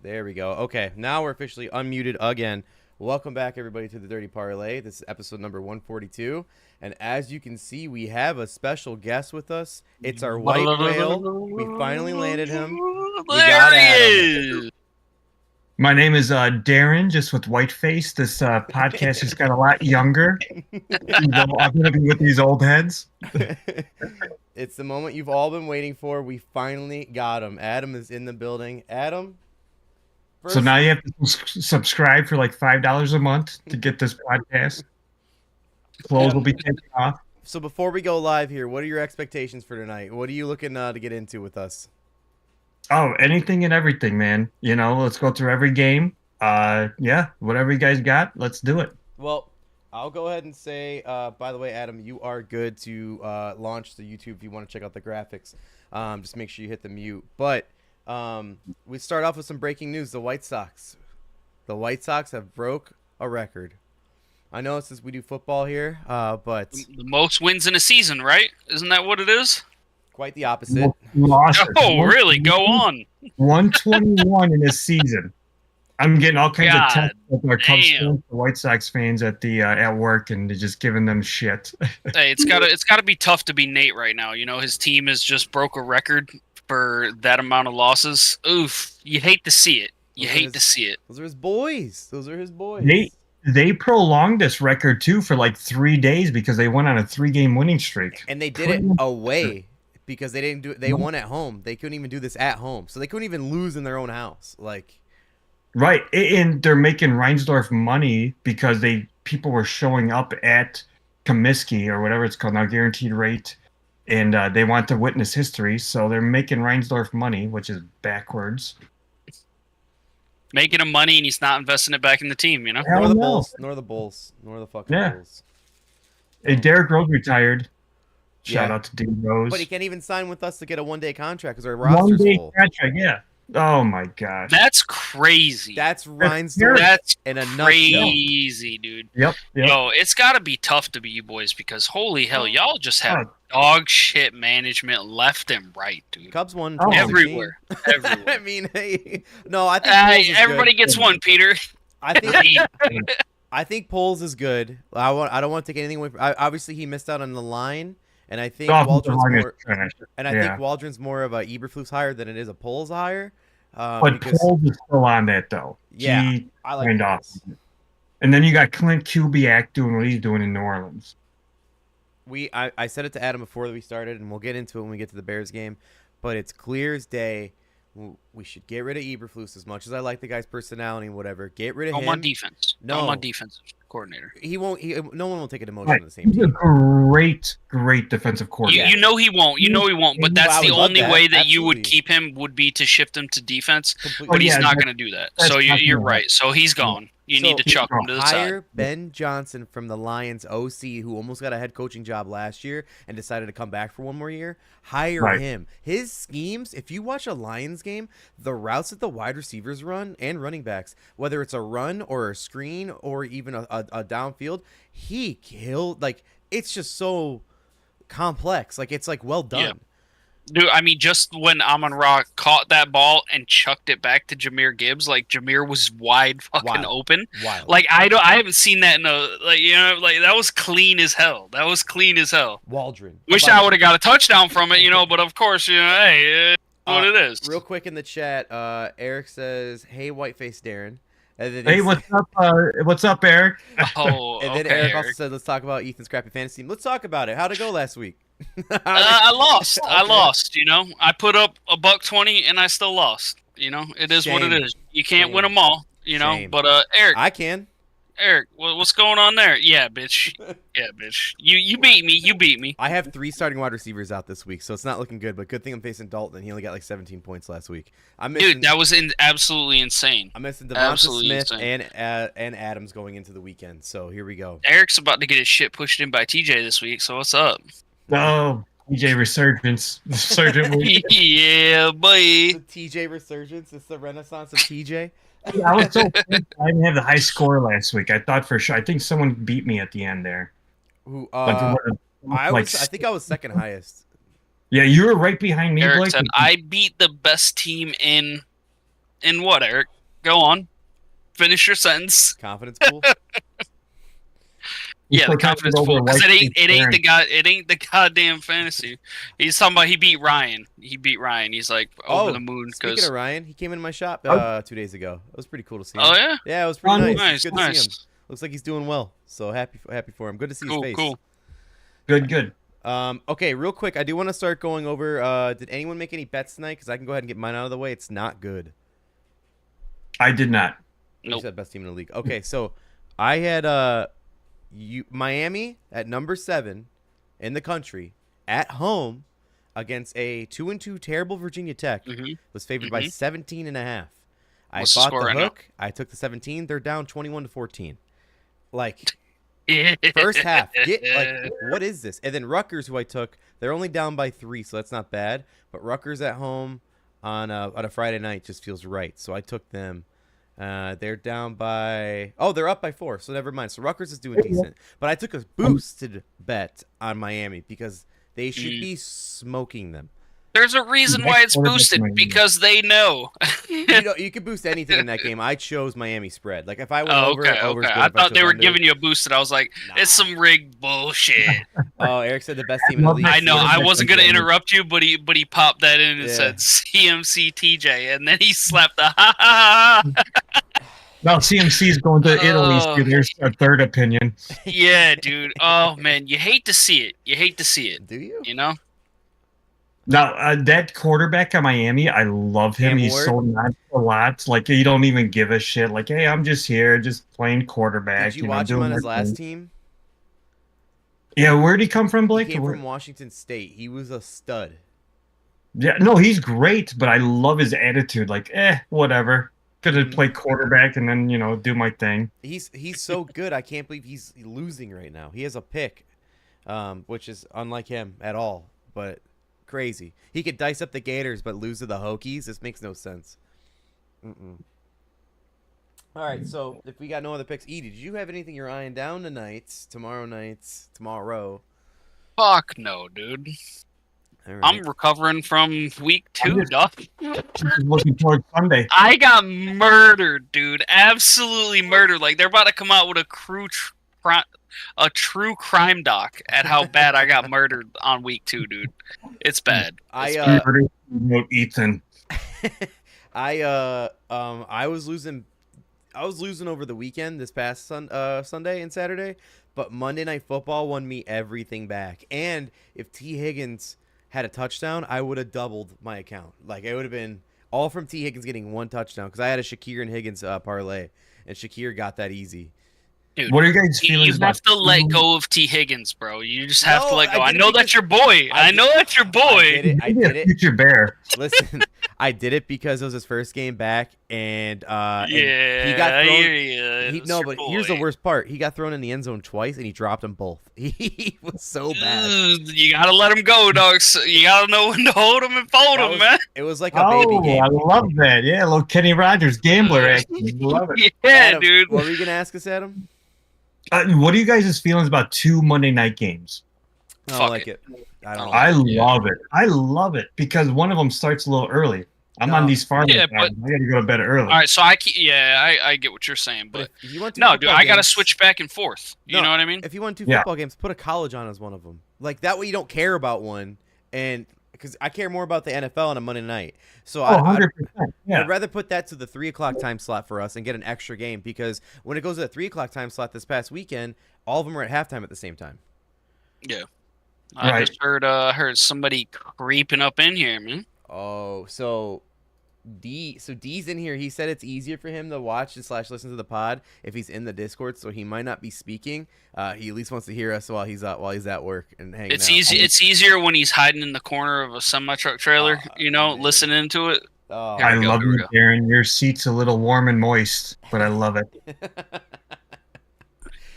There we go. Okay, now we're officially unmuted again. Welcome back, everybody, to the Dirty Parlay. This is episode number 142. And as you can see, we have a special guest with us. It's our white whale. We finally landed him. We got Adam. My name is Darren, just with white face. This podcast just got a lot younger. I'm going to be with these old heads. It's the moment you've all been waiting for. We finally got him. Adam is in the building. Adam? So now you have to subscribe for like $5 a month to get this podcast. Clothes will be taken off. So before we go live here, what are your expectations for tonight? What are you looking to get into with us? Oh, anything and everything, man. You know, let's go through every game. Yeah, whatever you guys got, let's do it. Well, I'll go ahead and say, by the way, Adam, you are good to launch the YouTube if you want to check out the graphics. Just make sure you hit the mute. But we start off with some breaking news. The White Sox have broke a record. I know it says we do football here, but the most wins in a season, right? Isn't that what it is? Quite the opposite. Oh, really? Go on. 121 in a season. I'm getting all kinds of texts with our Cubs fans, the White Sox fans at work, and they're just giving them shit. Hey, it's gotta be tough to be Nate right now. You know, his team has just broke a record for that amount of losses. Oof, you hate to see it. You hate to see it. Those are his boys. They prolonged this record too for like 3 days because they went on a 3-game winning streak, and they did it away. Because they didn't do it, they won at home. They couldn't even do this at home, so they couldn't even lose in their own house. Right, and they're making Reinsdorf money because people were showing up at Comiskey or whatever it's called now, guaranteed rate, and they want to witness history, so they're making Reinsdorf money, which is backwards. Making him money, and he's not investing it back in the team. You know, nor the Bulls, nor the fucking Bulls. Hey, Derrick Rose retired. Shout out to D Rose. But he can't even sign with us to get a one-day contract because our roster's full. Contract, yeah. Oh my gosh. That's crazy. That's Reinsdorf. That's in a crazy, dude. Yep. Yo, it's got to be tough to be you boys because holy hell, y'all just have dog shit management left and right, dude. Cubs won everywhere. I mean, hey, no, I think everybody gets one, Peter. I think Poles is good. I don't want to take anything away from. Obviously, he missed out on the line. And I think Waldron's more of a Eberflus hire than it is a Poles hire. But Poles is still on that though. Yeah, I like Poles. And then you got Clint Kubiak doing what he's doing in New Orleans. I said it to Adam before we started, and we'll get into it when we get to the Bears game. But it's clear as day. We should get rid of Eberflus as much as I like the guy's personality and whatever. Get rid of him. I'm on defense. No, I'm on defensive coordinator. He won't. No one will take a demotion on the same team. He's a great defensive coordinator. You know he won't. You know he won't. But that's the only way that you would keep him would be to shift him to defense. But he's not going to do that. So you're right. So he's gone. You need to chuck him to the side. Hire Ben Johnson from the Lions OC, who almost got a head coaching job last year and decided to come back for one more year. Hire him. His schemes, if you watch a Lions game, the routes that the wide receivers run and running backs, whether it's a run or a screen or even a downfield, he killed. It's just so complex. It's well done. Yeah. Dude, I mean, just when Amon-Ra caught that ball and chucked it back to Jahmyr Gibbs, Jahmyr was wide fucking open. Wild. I haven't seen that in that was clean as hell. Waldron. Wish I would have got a touchdown from it, but of course, hey, what it is. Real quick in the chat, Eric says, "Hey, whiteface Darren." And then hey, what's up? What's up, Eric? Oh, and then Eric also said, "Let's talk about Ethan's crappy fantasy team." Let's talk about it. How'd it go last week? I lost. Okay. I lost. I put up $120 and I still lost. It is what it is. You can't win them all. But Eric, I can. Eric, what's going on there? Yeah, bitch. Yeah, bitch. You beat me. You beat me. I have 3 starting wide receivers out this week, so it's not looking good. But good thing I'm facing Dalton. He only got 17 points last week. Dude, that was absolutely insane. I'm missing Devonta Smith and Adams going into the weekend. So here we go. Eric's about to get his shit pushed in by TJ this week. So what's up? Oh, TJ resurgence. Yeah, boy. The TJ resurgence. It's the renaissance of TJ. I was so pissed I didn't have the high score last week. I thought for sure. I think someone beat me at the end there. Who? I think I was second highest. Yeah, you were right behind me, Eric Blake. said, I beat the best team in what, Eric? Go on. Finish your sentence. Confidence pool. Yeah, the confidence pool, because it ain't the goddamn fantasy. He's talking about he beat Ryan. He's like over the moon. Speaking of Ryan, he came into my shop 2 days ago. It was pretty cool to see him. Oh yeah, yeah, it was pretty nice. Good nice. to see him. Looks like he's doing well. So happy for him. Good to see his face. Cool. Good. Okay, real quick, I do want to start going over. Did anyone make any bets tonight? Because I can go ahead and get mine out of the way. It's not good. I did not. You said best team in the league. Okay, so I had Miami at number 7 in the country at home against a 2-2 terrible Virginia Tech. Was favored by 17.5. I bought the hook. I took the 17. They're down 21-14. Like first half. What is this? And then Rutgers, who I took, they're only down by 3, so that's not bad. But Rutgers at home on a Friday night just feels right. So I took them. They're down by they're up by 4, so never mind. So Rutgers is doing decent. But I took a boosted bet on Miami because they should be smoking them. There's a reason why it's boosted, because they know. You could boost anything in that game. I chose Miami spread. Like if I went over, okay. I thought they were giving you a boosted. I was like, it's some rigged bullshit. Oh, Eric said the best team in the league. I know. I wasn't gonna interrupt you, but he popped that in and said CMC TJ, and then he slapped the ha ha ha. Well, CMC's going to Italy, so there's a third opinion. Yeah, dude. Oh man, you hate to see it. Do you? You know. Now, that quarterback at Miami, I love him. He's so nonchalant. Like, he don't even give a shit. Like, hey, I'm just here, just playing quarterback. Did you watch him on his last team? Yeah, where'd he come from, Blake? He came from Washington State. He was a stud. Yeah, no, he's great, but I love his attitude. Like, whatever. Gonna play quarterback and then, do my thing. He's so good. I can't believe he's losing right now. He has a pick, which is unlike him at all, but crazy. He could dice up the Gators but lose to the Hokies. This makes no sense. All right, so if we got no other picks, Edie, did you have anything you're eyeing down tonight, tomorrow? Fuck no, dude. Right. I'm recovering from week 2, dog. Looking towards Sunday. I got murdered, dude. Absolutely murdered. Like, they're about to come out with a true crime doc at how bad I got murdered on week 2, dude. It's bad. Ethan. I was losing over the weekend this past Sunday and Saturday, but Monday Night Football won me everything back. And if T. Higgins had a touchdown, I would have doubled my account. Like, it would have been all from T. Higgins getting 1 touchdown, because I had a Shakir and Higgins parlay, and Shakir got that easy. Dude, what are you guys feeling? You have to let go of T. Higgins, bro. You just have to let go. I know that's your boy. I know that's your boy. I did it. Future Bear. Listen, I did it because it was his first game back, and he got thrown. But here's the worst part: he got thrown in the end zone twice, and he dropped them both. He was so bad. You gotta let him go, dogs. You gotta know when to hold him and fold him, man. It was like a baby game. I love that. Yeah, little Kenny Rogers gambler action. Love it. Yeah, Adam, dude. What were you gonna ask us, Adam? What are you guys' feelings about 2 Monday night games? I don't like it. I love it. I love it because one of them starts a little early. I'm on these farms. Yeah, but I got to go to bed early. All right, so I get what you're saying, but no, dude, I got to switch back and forth. You know what I mean? If you want 2 football games, put a college on as one of them. Like, that way you don't care about one, and because I care more about the NFL on a Monday night. So 100%. I'd rather put that to the 3 o'clock time slot for us and get an extra game, because when it goes to the 3 o'clock time slot this past weekend, all of them are at halftime at the same time. Yeah. I just heard somebody creeping up in here, man. Oh, so D's in here. He said it's easier for him to watch / listen to the pod if he's in the Discord, so he might not be speaking. He at least wants to hear us while he's at work and hanging out. It's easier when he's hiding in the corner of a semi-truck trailer, listening to it. Oh, I love you, Darren. Your seat's a little warm and moist, but I love it.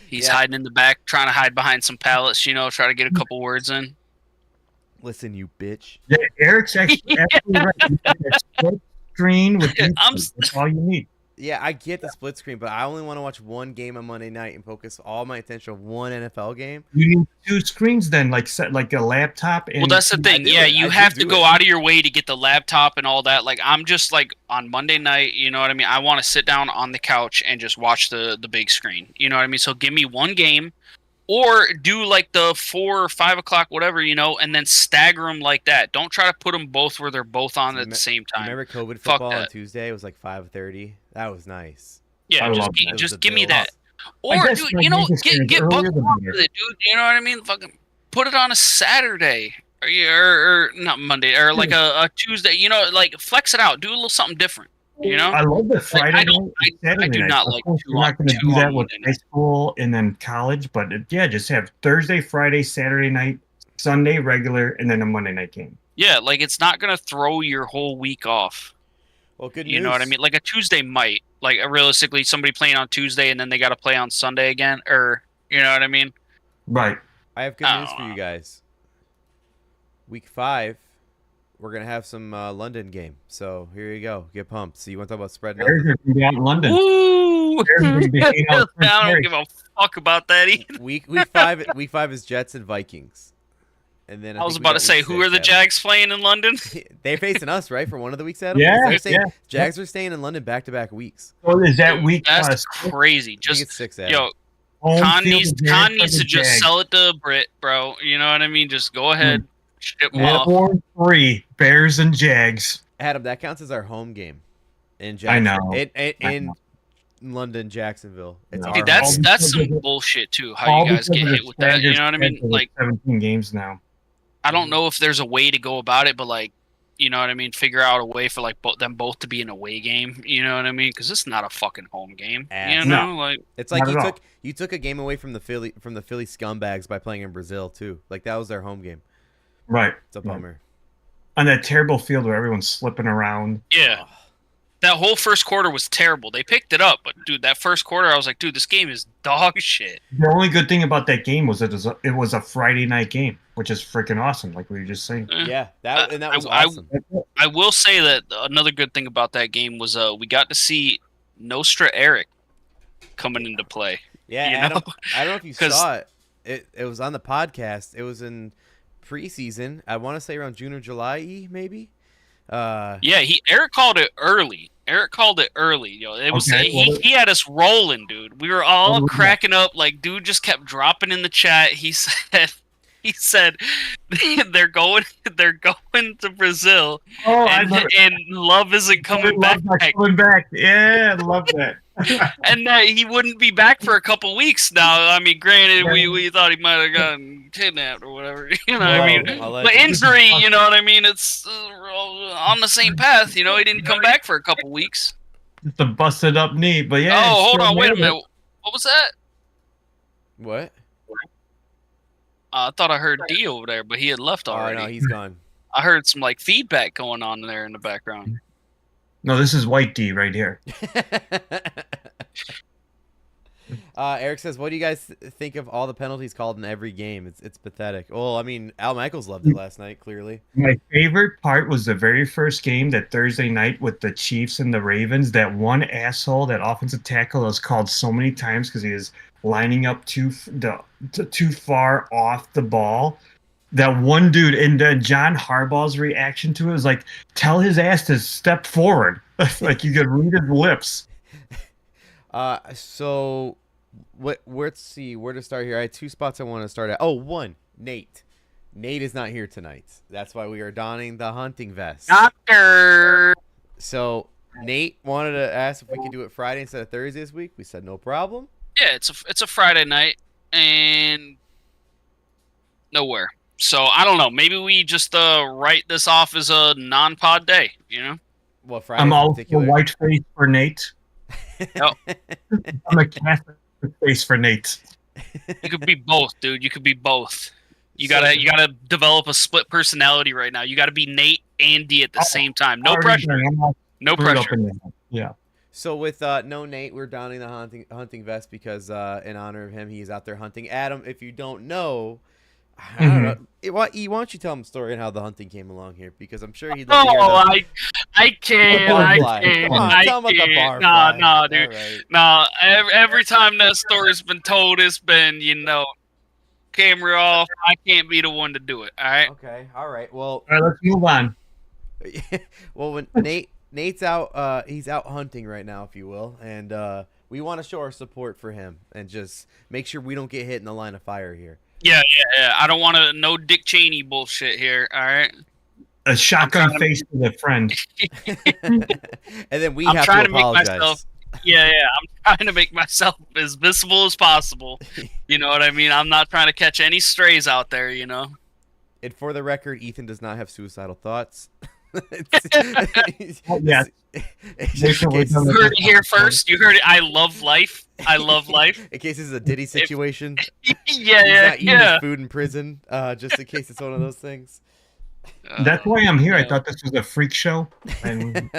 He's hiding in the back, trying to hide behind some pallets, try to get a couple words in. Listen, you bitch. Yeah, Eric's actually right. Screen with that's all you need. Yeah, I get the split screen, but I only want to watch one game on Monday night and focus all my attention on one NFL game. You need 2 screens then, like set like a laptop. And well, that's the thing. Yeah, you have to go out of your way to get the laptop and all that. Like, I'm just like on Monday night, you know what I mean? I want to sit down on the couch and just watch the big screen. You know what I mean? So give me one game, or do like the 4 or 5 o'clock, whatever, you know, and then stagger them like that. Don't try to put them both where they're both on at the same time. Remember COVID football on Tuesday? It was like 5:30. That was nice. Yeah, just give me that. Or dude, you know, get buckled with it, dude. You know what I mean? Fucking put it on a Saturday or not Monday or like a Tuesday. You know, like flex it out. Do a little something different. You know, I love the Friday. Like, I do not like. You're not going to do that with high school and then college, but just have Thursday, Friday, Saturday night, Sunday regular, and then a Monday night game. Yeah, like it's not going to throw your whole week off. Well, good news. You know what I mean? Like a Tuesday might. Like realistically, somebody playing on Tuesday and then they got to play on Sunday again, or you know what I mean? Right. I have good news for you guys. Week 5. We're going to have some London game. So here you go. Get pumped. So you want to talk about spread? Bears are going to be out in London. Woo! I don't give a fuck about that either. Week 5 is Jets and Vikings. And then I was about to say, who are the Jags playing in London? They're facing us, right, for one of the weeks, Adam? Yeah, Jags are staying in London back-to-back weeks. So is that week? That's crazy. Just it's 6, Adam. Yo, Con needs to just sell it to Brit, bro. You know what I mean? Just go ahead, ship them off. 4-3 Bears and Jags. Adam, that counts as our home game in Jacksonville. In London, Jacksonville. Dude, that's some bullshit too. How you guys get hit with that? You know what I mean? Like 17 games now. I don't know if there's a way to go about it, but like, you know what I mean? Figure out a way for like them both to be an away game. You know what I mean? Because it's not a fucking home game. You know, like it's like you took a game away from the Philly scumbags by playing in Brazil too. Like that was their home game. Right. It's a bummer. On that terrible field where everyone's slipping around. Yeah. That whole first quarter was terrible. They picked it up, but dude, that first quarter, I was like, dude, this game is dog shit. The only good thing about that game was it was a Friday night game, which is freaking awesome, like we were just saying. Yeah, that was awesome. I will say that another good thing about that game was we got to see Nostra Eric coming into play. Yeah, Adam, I don't know if you saw it. It was on the podcast. It was in preseason. I want to say around June or July, maybe. Yeah, Eric called it early. Yo, it was he had us rolling, dude. We were all cracking up. Like, dude just kept dropping in the chat. He said they're going to Brazil, and Love isn't coming back. Yeah, I love that. And he wouldn't be back for a couple weeks now. I mean, granted, we thought he might have gotten kidnapped or whatever. You know what I mean? But injury, you know what I mean? It's on the same path. You know, he didn't come back for a couple weeks. Just a busted up knee, but yeah. Oh, hold on, wait a minute. What was that? What? I thought I heard D over there, but he had left already. Oh, no, he's gone. I heard some like feedback going on there in the background. No, this is White D right here. Eric says, "What do you guys think of all the penalties called in every game? It's pathetic." Well, I mean, Al Michaels loved it last night. Clearly, my favorite part was the very first game, that Thursday night with the Chiefs and the Ravens. That one asshole, that offensive tackle, was called so many times because he was lining up too far off the ball. That one dude, and John Harbaugh's reaction to it was like, tell his ass to step forward. Like you could read his lips. So let's see where to start here. I had 2 spots I want to start at. Oh, one, Nate. Nate is not here tonight. That's why we are donning the hunting vest. Doctor. So Nate wanted to ask if we could do it Friday instead of Thursday this week. We said no problem. Yeah, it's a Friday night and nowhere. So I don't know. Maybe we just write this off as a non-pod day. You know. Well, Friday. I'm all for white face for Nate. No. I'm a Catholic face for Nate. You could be both, dude. You could be both. You gotta develop a split personality right now. You gotta be Nate and D at the same time. No pressure. No pressure. Yeah. So with no Nate, we're donning the hunting vest because in honor of him, he's out there hunting. Adam, if you don't know, I don't know. Why don't you tell him the story and how the hunting came along here? Because I'm sure he'd love to hear the I can't. barfly. Come on, tell him about the barfly. Nah, dude. Right. Nah, every time that story's been told, it's been, camera off. I can't be the one to do it. All right. Okay. All right. Well. All right, let's move on. Well, when Nate's out, he's out hunting right now, if you will, and we want to show our support for him and just make sure we don't get hit in the line of fire here. Yeah. I don't want no Dick Cheney bullshit here. All right. A shotgun face with a friend. And then I'm have trying to apologize. Make myself. Yeah. I'm trying to make myself as visible as possible. You know what I mean? I'm not trying to catch any strays out there. And for the record, Ethan does not have suicidal thoughts. Yeah. You heard it here first. You heard it. I love life. In case this is a Diddy situation. Yeah. He's not eating his food in prison, just in case it's one of those things. That's why I'm here. I thought this was a freak show. And...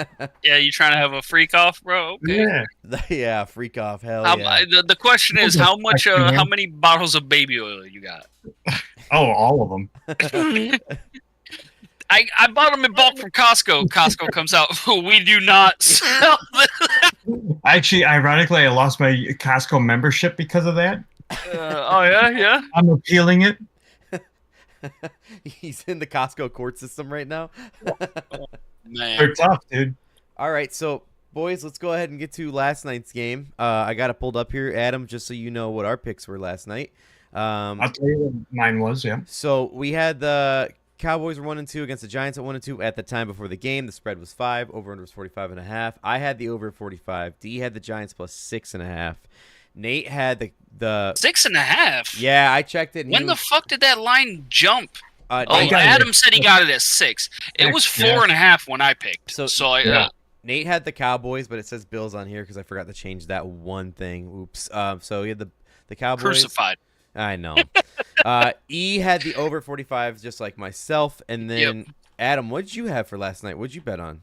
Yeah, you trying to have a freak off, bro? Okay. Yeah, freak off. Hell yeah. The question is, how many bottles of baby oil you got? Oh, all of them. I bought them in bulk from Costco. Costco comes out. We do not sell them. Actually, ironically, I lost my Costco membership because of that. Yeah. I'm appealing it. He's in the Costco court system right now. Man. They're tough, dude. All right, so boys, let's go ahead and get to last night's game. I got it pulled up here, Adam, just so you know what our picks were last night. I'll tell you what mine was. Yeah. So we had the Cowboys were 1-2 against the Giants at 1-2 at the time before the game. The spread was 5. Over under was 45.5. I had the over 45. D had the Giants plus 6.5. Nate had the 6.5. Yeah, I checked it. When the fuck did that line jump? Adam said he got it at 6. It was 4.5 when I picked. Nate had the Cowboys, but it says Bills on here because I forgot to change that one thing. Oops. So he had the Cowboys. Crucified. I know. E had the over 45, just like myself, and then Adam, what did you have for last night? What'd you bet on?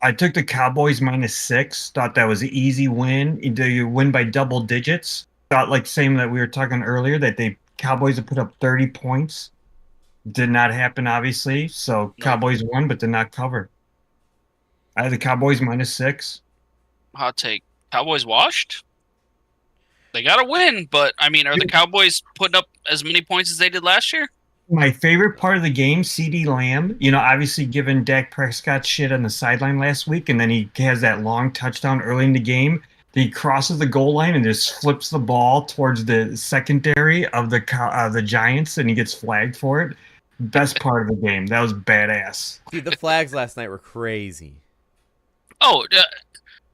I took the Cowboys -6. Thought that was an easy win. Either you win by double digits. Thought like same that we were talking earlier that the Cowboys would put up 30 points. Did not happen, obviously. So Cowboys won, but did not cover. I had the Cowboys -6. Hot take. Cowboys washed? They got to win, but, I mean, are the Cowboys putting up as many points as they did last year? My favorite part of the game, CeeDee Lamb, obviously giving Dak Prescott shit on the sideline last week, and then he has that long touchdown early in the game. He crosses the goal line and just flips the ball towards the secondary of the Giants, and he gets flagged for it. Best part of the game. That was badass. Dude, the flags last night were crazy. Oh,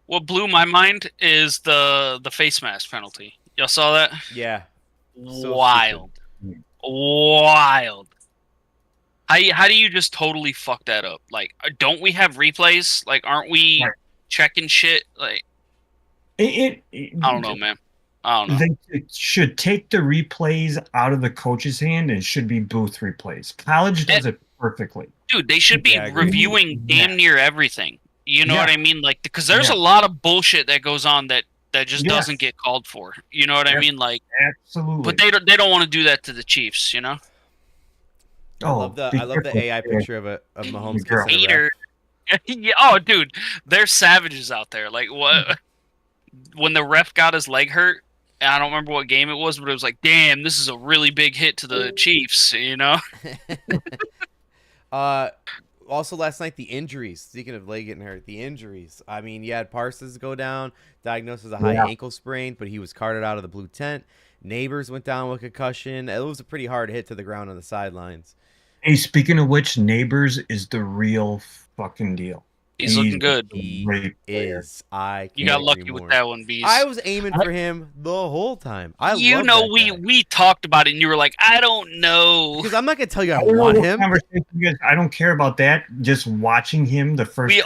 what blew my mind is the face mask penalty. Y'all saw that? Yeah. So wild. Stupid. Wild. How do you just totally fuck that up? Like, don't we have replays? Like, aren't we checking shit? Like, I don't know, man. I don't know. They should take the replays out of the coach's hand and it should be booth replays. College does it perfectly. Dude, they should be reviewing damn near everything. You know what I mean? Like, because there's a lot of bullshit that goes on that just doesn't get called for. You know what I mean? Like, absolutely. But they don't want to do that to the Chiefs. I love the AI picture of Mahomes kissing a ref. Yeah, oh, dude, they're savages out there. Like, what? When the ref got his leg hurt, I don't remember what game it was, but it was like, damn, this is a really big hit to the Chiefs. Also, last night, the injuries. Speaking of leg getting hurt, the injuries. I mean, you had Parsons go down, diagnosed as a high ankle sprain, but he was carted out of the blue tent. Neighbors went down with concussion. It was a pretty hard hit to the ground on the sidelines. Hey, speaking of which, Neighbors is the real fucking deal. He's looking good. He is. You got lucky with that one, Beast. I was aiming for him the whole time. We talked about it, and you were like, I don't know. Because I'm not gonna tell you I want him. I don't care about that. Just watching him the first. We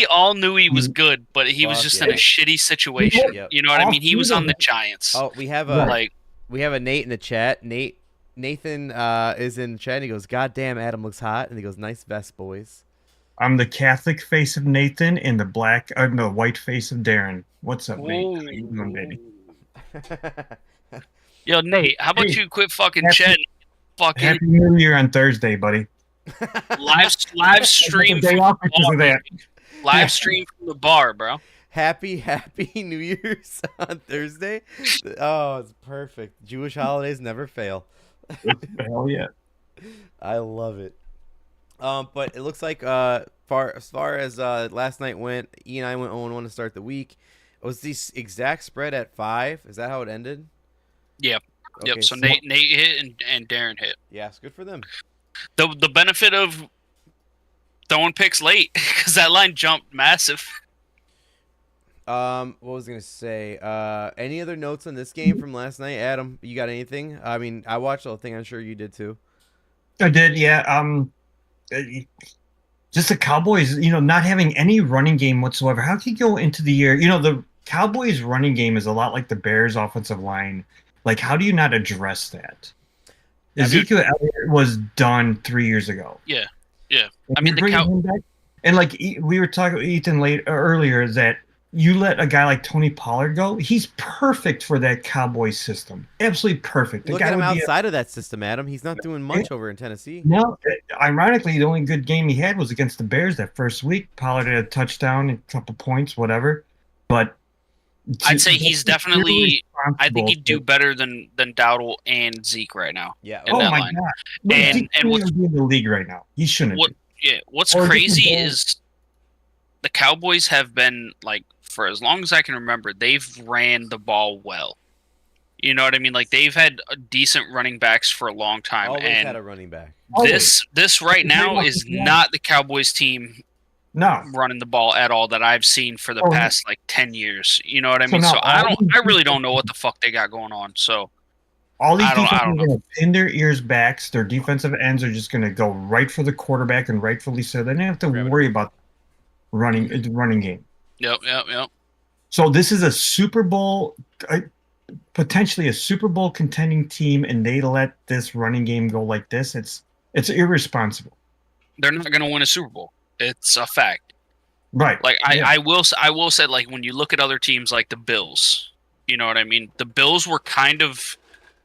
all knew he was good, but he was just in a shitty situation. You know what I mean? He was on the Giants. Oh, we have a Nate in the chat. Nathan is in the chat. And he goes, "God damn, Adam looks hot," and he goes, "Nice vest, boys." I'm the Catholic face of Nathan and the white face of Darren. What's up, Nate? How you doing, baby? Yo, Nate, how about you quit fucking chatting? fucking Happy New Year on Thursday, buddy. live stream Day from off the because bar, of that. baby. Live stream from the bar, bro. Happy New Year's on Thursday. Oh, it's perfect. Jewish holidays never fail. Hell yeah. I love it. But it looks like as far as last night went, E and I went 0-1 to start the week. It was the exact spread at 5. Is that how it ended? Yep. Okay, Yep. So Nate hit and Darren hit. Yeah, it's good for them. The benefit of throwing picks late because that line jumped massive. What was I gonna say? Any other notes on this game from last night, Adam? You got anything? I mean, I watched the whole thing. I'm sure you did too. I did, yeah. Just the Cowboys, not having any running game whatsoever. How can you go into the year? The Cowboys' running game is a lot like the Bears' offensive line. Like, how do you not address that? Ezekiel Elliott was done 3 years ago. Yeah. I mean, and like we were talking with Ethan earlier, that you let a guy like Tony Pollard go, he's perfect for that Cowboys system. Absolutely perfect. Look at him outside of that system, Adam. He's not doing much over in Tennessee. No, ironically, the only good game he had was against the Bears that first week. Pollard had a touchdown, a couple points, whatever. But I'd say he's definitely. I think he'd do better than Dowdle and Zeke right now. Yeah. Oh my god. And what's in the league right now? He shouldn't. What's crazy is the Cowboys have been, like, for as long as I can remember, they've ran the ball well. You know what I mean? Like, they've had decent running backs for a long time. Always and had a running back. This right now is not the Cowboys team running the ball at all that I've seen for the past, like, 10 years. You know what I mean? So I really don't know what the fuck they got going on. So all these defenses are going to pin their ears back. Their defensive ends are just going to go right for the quarterback, and rightfully so. They don't have to worry about the running game. Yep. So this is a Super Bowl, potentially a Super Bowl contending team, and they let this running game go like this. It's irresponsible. They're not going to win a Super Bowl. It's a fact. Right. Like, I will say, like, when you look at other teams like the Bills, you know what I mean? The Bills were kind of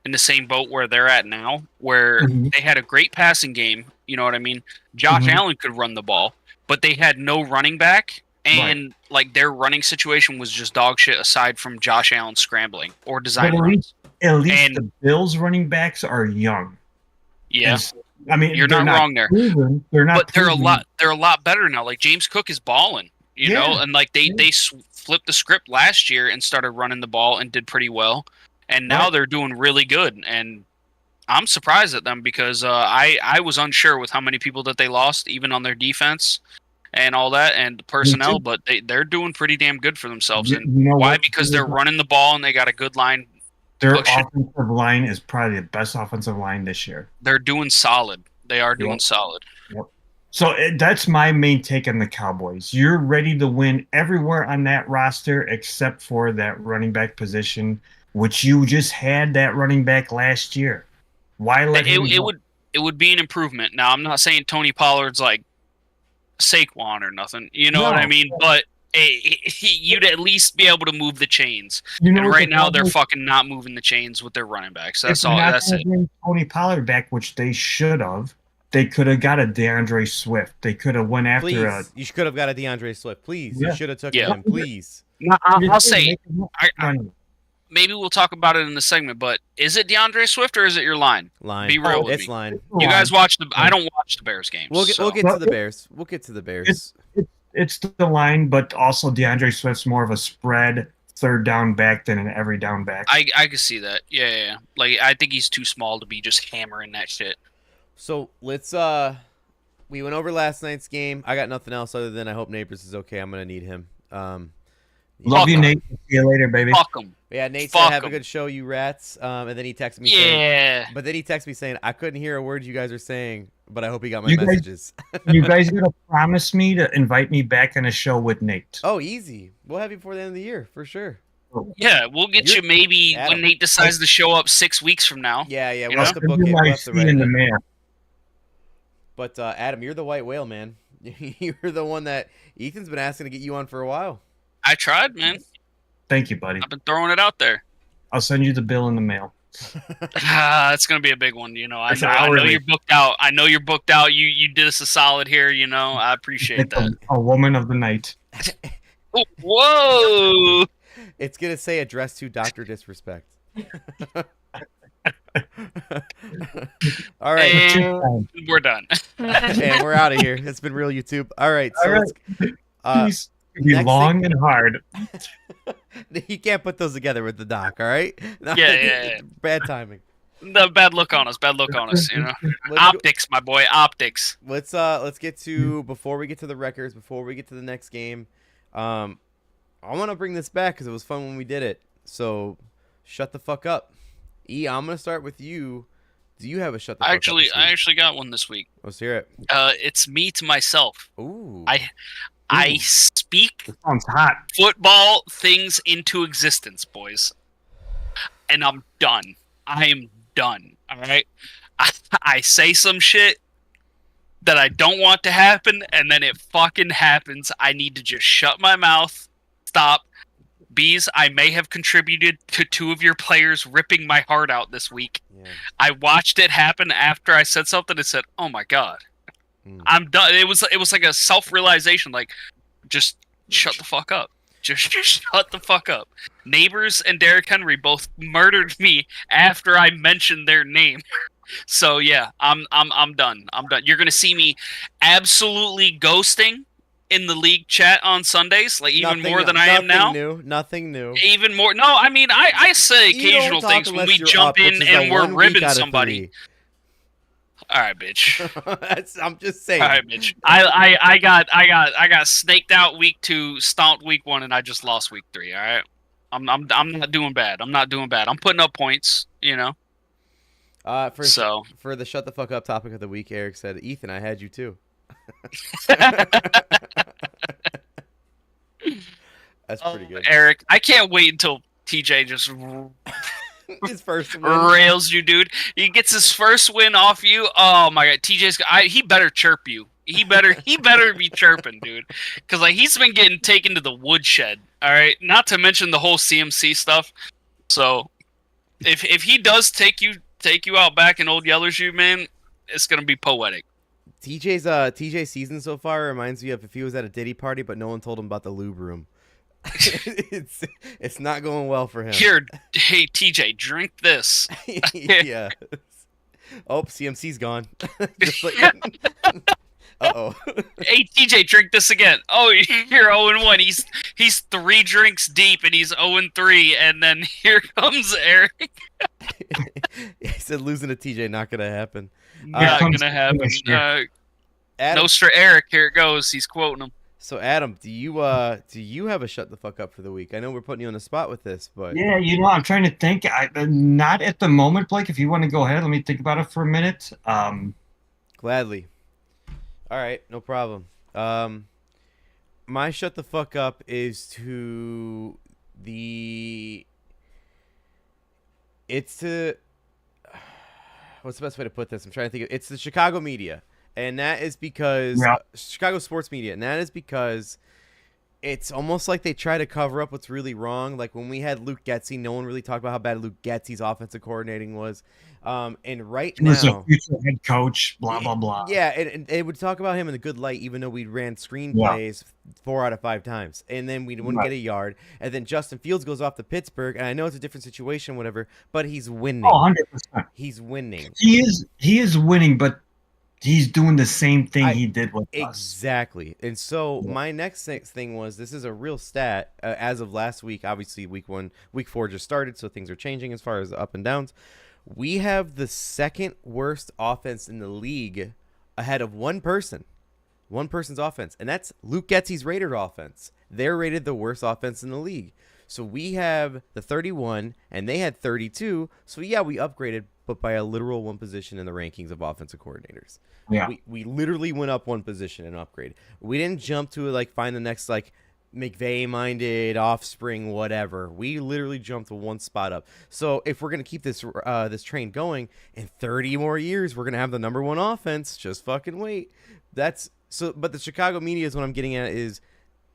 in the same boat where they're at now, where they had a great passing game. You know what I mean? Josh Allen could run the ball, but they had no running back, and like, their running situation was just dog shit aside from Josh Allen scrambling or design runs. At least the Bills running backs are young. Yeah. I mean, you're not wrong there. They're not. But they're a lot better now. Like, James Cook is balling, you know, and like they flipped the script last year and started running the ball and did pretty well, and now they're doing really good. And I'm surprised at them because I was unsure with how many people that they lost, even on their defense and all that, and the personnel. But they're doing pretty damn good for themselves. And why? Because they're running the ball and they got a good line. Their offensive line is probably the best offensive line this year. They're doing solid. They are doing solid. Yep. So that's my main take on the Cowboys. You're ready to win everywhere on that roster except for that running back position, which you just had that running back last year. Why let him go? It would be an improvement. Now, I'm not saying Tony Pollard's like Saquon or nothing. You know what I mean? But you'd at least be able to move the chains. And right now, they're fucking not moving the chains with their running backs. That's all. That's it. Tony Pollard back, which they should have. They could have got a DeAndre Swift. They could have went after you could have got a DeAndre Swift. Please. You should have took him. Please. I'll say, maybe we'll talk about it in the segment, but is it DeAndre Swift or is it your line? Line. Be real with me. Line. You guys watch I don't watch the Bears games. We'll get to the Bears. We'll get to the Bears. It's the line, but also DeAndre Swift's more of a spread third down back than an every down back. I can see that. Yeah. Like, I think he's too small to be just hammering that shit. So let's we went over last night's game. I got nothing else other than I hope Neighbors is okay. I'm gonna need him. Love you, Nate. See you later, baby. Fuck him. Yeah, Nate said, "Have a good show, you rats." And then he texted me. saying, "I couldn't hear a word you guys are saying, but I hope he got my messages." You guys gotta promise me to invite me back on a show with Nate. Oh, easy. We'll have you before the end of the year for sure. Yeah, we'll get you maybe Adam, when Nate decides to show up 6 weeks from now. Yeah. We'll have to book it. We'll have to write in the mail. But Adam, you're the white whale, man. You're the one that Ethan's been asking to get you on for a while. I tried, man. Thank you, buddy. I've been throwing it out there. I'll send you the bill in the mail. It's gonna be a big one. I It's know. I know hourly. you're booked out. I know you're booked out. You did us a solid here. I appreciate It's that. a woman of the night. Oh, whoa! It's gonna say address to Dr. Disrespect. All right, And we're done. and we're out of here. It's been real YouTube. All right, so All right. let's, Please be next long and hard. you can't put those together with the doc. All right, Yeah. Bad timing. The bad look on us. Bad look on us. Optics, my boy. Optics. Let's get to, before we get to the records, before we get to the next game. I want to bring this back because it was fun when we did it. So shut the fuck up. I'm gonna start with you. Do you have a shut the fuck up? I actually got one this week. Let's hear it. It's me to myself. Ooh. I speak That sounds hot. football things into existence, boys. And I'm done. I am done. All right. I say some shit that I don't want to happen, and then it fucking happens. I need to just shut my mouth. Stop. Bees, I may have contributed to 2 of your players ripping my heart out this week. Yeah. I watched it happen after I said something and said, "Oh my god, I'm done." It was like a self-realization, like, just shut the fuck up. Just shut the fuck up. Neighbors and Derrick Henry both murdered me after I mentioned their name. So yeah, I'm done. I'm done. You're gonna see me absolutely ghosting in the league chat on Sundays, like even more than I am now. Nothing new. Even more. No, I mean I say occasional things when we jump in and we're ribbing somebody. All right, bitch. I'm just saying. All right, bitch. I got snaked out week 2, stomped week 1, and I just lost week 3. All right. I'm not doing bad. I'm not doing bad. I'm putting up points. For the shut the fuck up topic of the week, Eric said, "Ethan, I had you too." That's pretty good. Eric, I can't wait until TJ just his first win. Rails you, dude. He gets his first win off you. Oh my god, he better chirp you. He better be chirping, dude, because like he's been getting taken to the woodshed. All right, not to mention the whole CMC stuff. So if he does take you out back in Old Yellershoe, man, it's gonna be poetic. TJ's season so far reminds me of if he was at a Diddy party, but no one told him about the lube room. It's not going well for him. Here, hey TJ, drink this. Yeah. Oh, CMC's gone. Uh-oh. Hey TJ, drink this again. Oh, you're 0-1. He's 3 drinks deep and he's 0-3, and then here comes Eric. He said losing to TJ not gonna happen. Not gonna happen. Nostra Eric, here it goes. He's quoting him. So Adam, do you have a shut the fuck up for the week? I know we're putting you on the spot with this, but yeah, I'm trying to think. Not at the moment, Blake. If you want to go ahead, let me think about it for a minute. Gladly. All right, no problem. My shut the fuck up is to the. It's to. What's the best way to put this? I'm trying to think. It's the Chicago media. And that is because Chicago sports media, and that is because it's almost like they try to cover up what's really wrong. Like when we had Luke Getsy, no one really talked about how bad Luke Getsy's offensive coordinating was. And right now, he was a future head coach, blah blah blah. Yeah, and they would talk about him in a good light, even though we ran screenplays 4 out of 5 times, and then we wouldn't get a yard. And then Justin Fields goes off to Pittsburgh, and I know it's a different situation, whatever, but he's winning. Oh, 100%. He's winning. He is winning, but he's doing the same thing he did with us. Exactly. And so my next thing was, this is a real stat as of last week. Obviously, week 4 just started, so things are changing as far as the up and downs. We have the second worst offense in the league ahead of one person's offense, and that's Luke Getsy's Raider offense. They're rated the worst offense in the league. So we have the 31, and they had 32. So yeah, we upgraded, but by a literal 1 position in the rankings of offensive coordinators. Yeah. We literally went up 1 position and upgrade. We didn't jump to like find the next like McVay-minded offspring, whatever. We literally jumped 1 spot up. So if we're gonna keep this train going, in 30 more years, we're gonna have the number 1 offense. Just fucking wait. But the Chicago media is what I'm getting at is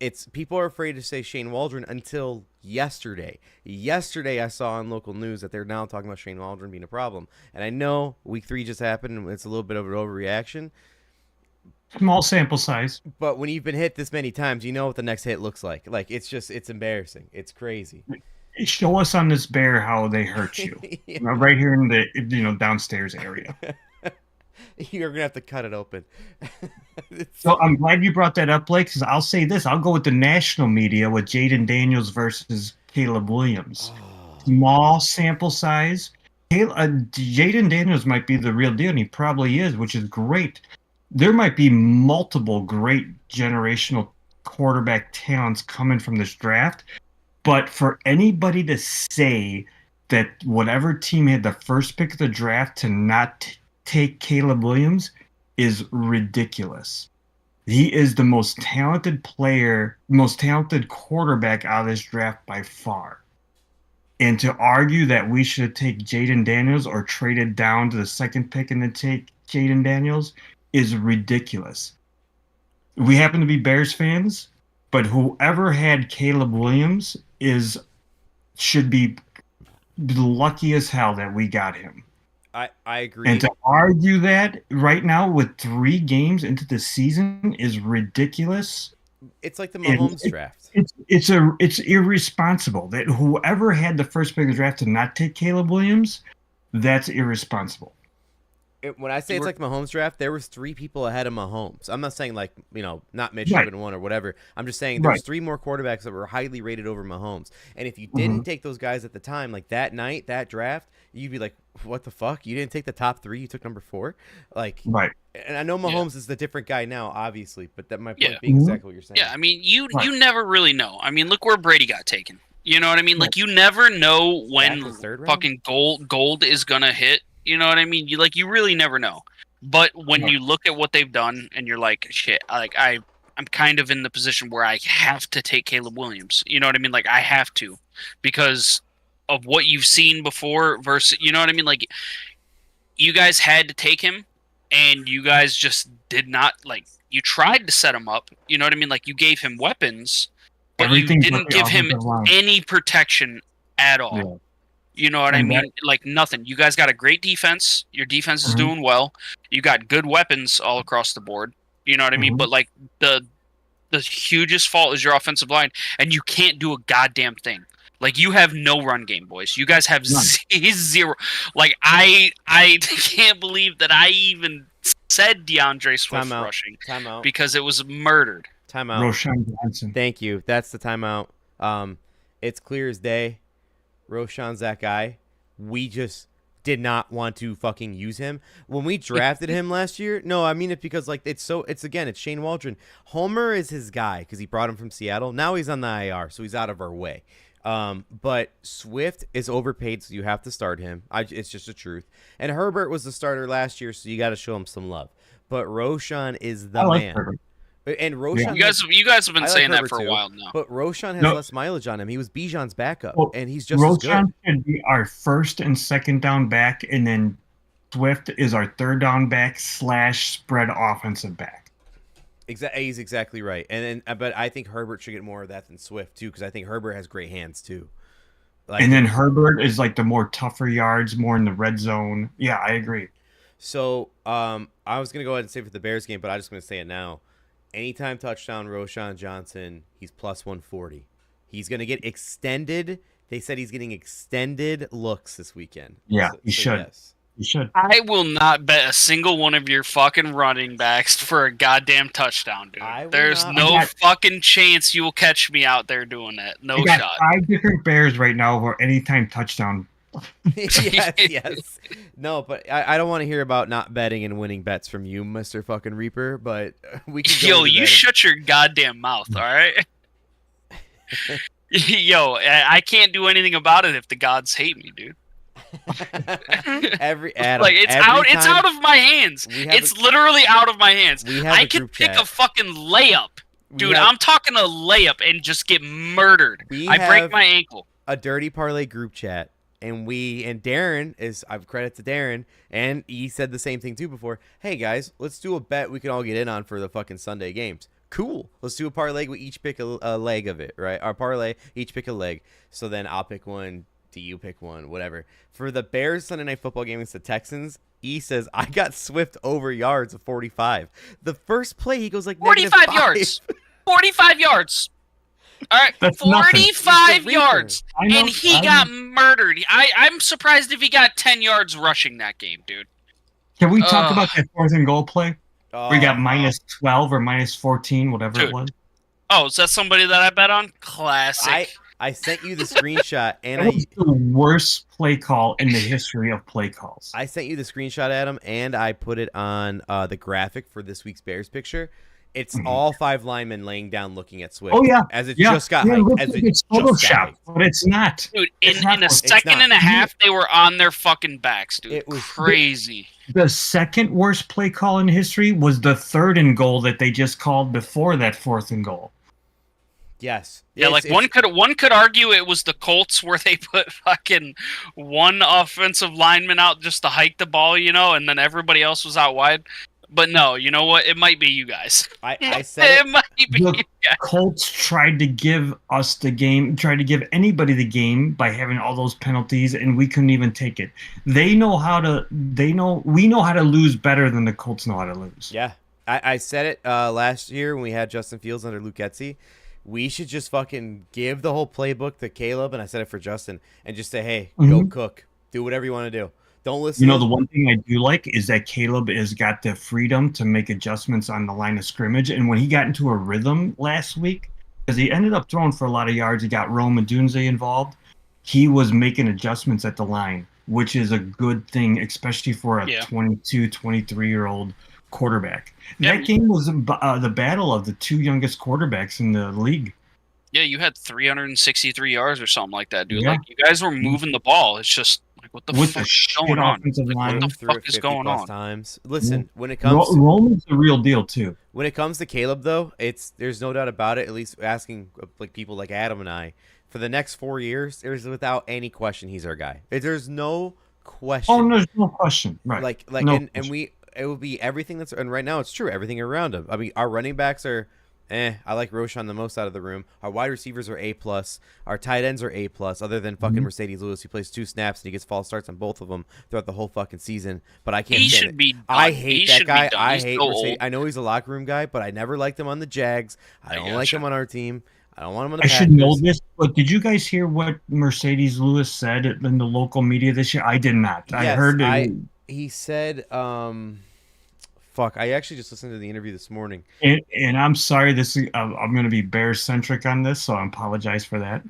it's people are afraid to say Shane Waldron until yesterday. Yesterday, I saw on local news that they're now talking about Shane Waldron being a problem. And I know week 3 just happened, and it's a little bit of an overreaction. Small sample size. But when you've been hit this many times, you know what the next hit looks like. Like, it's embarrassing. It's crazy. Show us on this bear how they hurt you. Yeah. Right here in the downstairs area. You're gonna have to cut it open. So I'm glad you brought that up, Blake, because I'll say this. I'll go with the national media with Jaden Daniels versus Caleb Williams. Small sample size. Jaden Daniels might be the real deal, and he probably is, which is great. There might be multiple great generational quarterback talents coming from this draft. But for anybody to say that whatever team had the first pick of the draft to not take Caleb Williams is ridiculous. He is the most talented player, most talented quarterback out of this draft by far. And to argue that we should take Jaden Daniels or trade it down to the second pick and then take Jaden Daniels is ridiculous. We happen to be Bears fans, but whoever had Caleb Williams should be lucky as hell that we got him. I agree. And to argue that right now with 3 games into the season is ridiculous. It's like the Mahomes draft. It's irresponsible that whoever had the first pick of the draft to not take Caleb Williams, that's irresponsible. When I say it's like Mahomes draft, there was 3 people ahead of Mahomes. I'm not saying not Mitch right. One or whatever. I'm just saying there's 3 more quarterbacks that were highly rated over Mahomes. And if you didn't take those guys at the time, like that night, that draft, you'd be like, what the fuck? You didn't take the top 3, you took number 4? Like, right. And I know Mahomes is the different guy now, obviously, but that my point being exactly what you're saying. Yeah, I mean, you never really know. I mean, look where Brady got taken. You know what I mean? Like, you never know when fucking gold is gonna hit. You know what I mean? You really never know. But when you look at what they've done and you're like, shit, like I'm kind of in the position where I have to take Caleb Williams. You know what I mean? Like, I have to, because of what you've seen before versus, you know what I mean? Like, you guys had to take him and you guys just did not, like, you tried to set him up. You know what I mean? Like, you gave him weapons, but you didn't give him any protection at all. Yeah. You know what I mean? Like, nothing. You guys got a great defense. Your defense is doing well. You got good weapons all across the board. You know what I mean? But, like, the hugest fault is your offensive line, and you can't do a goddamn thing. Like, you have no run game, boys. You guys have zero. Like, I can't believe that I even said DeAndre Swift rushing. Timeout. Because it was murdered. Timeout. Roshan Johnson. Thank you. That's the timeout. It's clear as day. Roshan's that guy. We just did not want to fucking use him when we drafted him last year. No, I mean it because like it's Shane Waldron. Homer is his guy because he brought him from Seattle. Now he's on the IR, so he's out of our way. But Swift is overpaid, so you have to start him. It's just the truth. And Herbert was the starter last year, so you got to show him some love. But Roshan is the man. Herbert. And Roshan, you guys have been saying that for a while now. But Roshan has less mileage on him. He was Bijan's backup, and he's just Roshan as good. Should be our first and second down back, and then Swift is our third down back / spread offensive back. He's exactly right. And then, but I think Herbert should get more of that than Swift too, because I think Herbert has great hands too. Like, and then Herbert is like the more tougher yards, more in the red zone. Yeah, I agree. So I was gonna go ahead and say for the Bears game, but I'm just gonna say it now. Anytime touchdown, Roshan Johnson, he's plus 140. He's going to get extended. They said he's getting extended looks this weekend. Yeah, he should. Yes. You should. I will not bet a single one of your fucking running backs for a goddamn touchdown, dude. There's no fucking chance you will catch me out there doing that. No shot. 5 different Bears right now for anytime touchdown. yes. No, but I don't want to hear about not betting and winning bets from you, Mr. fucking Reaper, but we can go you shut your goddamn mouth, all right? Yo, I can't do anything about it if the gods hate me, dude. It's out of my hands. It's literally out of my hands. I can pick a fucking layup. Dude, I'm talking a layup and just get murdered. I break my ankle. A Dirty Parlay group chat. And Darren I've credit to Darren, and he said the same thing too before. Hey guys, let's do a bet we can all get in on for the fucking Sunday games. Cool. Let's do a parlay. We each pick a leg of it, right? Our parlay, each pick a leg. So then I'll pick one. Do you pick one? Whatever. For the Bears Sunday Night Football game against the Texans, E says, I got Swift over yards of 45. The first play, he goes like 45 yards. 45 yards. All right, That's 45 yards. know, And he got murdered. I'm surprised if he got 10 yards rushing that game, dude. Can we talk about that 4th and goal play? Oh, We got -12 or -14, whatever Dude. it was. Oh, is that somebody that I bet on? Classic. I sent you the screenshot, and That was the worst play call in the history of play calls. I sent you the screenshot, Adam, and I put it on the graphic for this week's Bears picture. It's all 5 linemen laying down looking at Swift. Oh, yeah. As it just got it hyped. looks As like it it's just got Photoshop, hyped. but it's not. Dude, It's in not- a it's second not. and a half, they were on their fucking backs, dude. It was crazy. The second worst play call in history was the 3rd and goal that they just called before that 4th and goal. Yes. Yeah, like one could argue it was the Colts where they put fucking one offensive lineman out just to hike the ball, and then everybody else was out wide. But no, you know what? It might be you guys. I said it might be The you guys. Colts tried to give us the game, tried to give anybody the game by having all those penalties, and we couldn't even take it. We know how to lose better than the Colts know how to lose. Yeah. I said it last year when we had Justin Fields under Luke Getsy. We should just fucking give the whole playbook to Caleb, and I said it for Justin, and just say, hey, go cook. Do whatever you want to do. Don't listen. The one thing I do like is that Caleb has got the freedom to make adjustments on the line of scrimmage. And when he got into a rhythm last week, because he ended up throwing for a lot of yards, he got Rome and Dunze involved. He was making adjustments at the line, which is a good thing, especially for a 22, 23-year-old quarterback. Yeah. That game was the battle of the 2 youngest quarterbacks in the league. Yeah, you had 363 yards or something like that, dude. Yeah. Like, you guys were moving the ball. It's just like, what the With fuck the is going on? offensive Like, line. what the through it fuck is 50 going plus on? times. Listen, when it comes Roman's the real deal too. when it comes to Caleb, though, there's no doubt about it. At least asking like people like Adam and I, for the next 4 years, there's without any question he's our guy. There's no question. Oh, there's no question. Right. Like No and question. it will be everything that's, and right now it's true, everything around him. I mean, our running backs are I like Roshan the most out of the room. Our wide receivers are A+. Our tight ends are A+, other than fucking Mercedes Lewis. He plays 2 snaps and he gets false starts on both of them throughout the whole fucking season. But I can't He stand should it. be done. I He hate that should be guy. done. I He's hate so Mercedes. old. I know he's a locker room guy, but I never liked him on the Jags. I don't like him on our team. I don't want him on the I Packers. should know this, but did you guys hear what Mercedes Lewis said in the local media this year? I did not. I Yes, heard it. he said, fuck, I actually just listened to the interview this morning. And I'm sorry, I'm going to be Bears centric on this, so I apologize for that.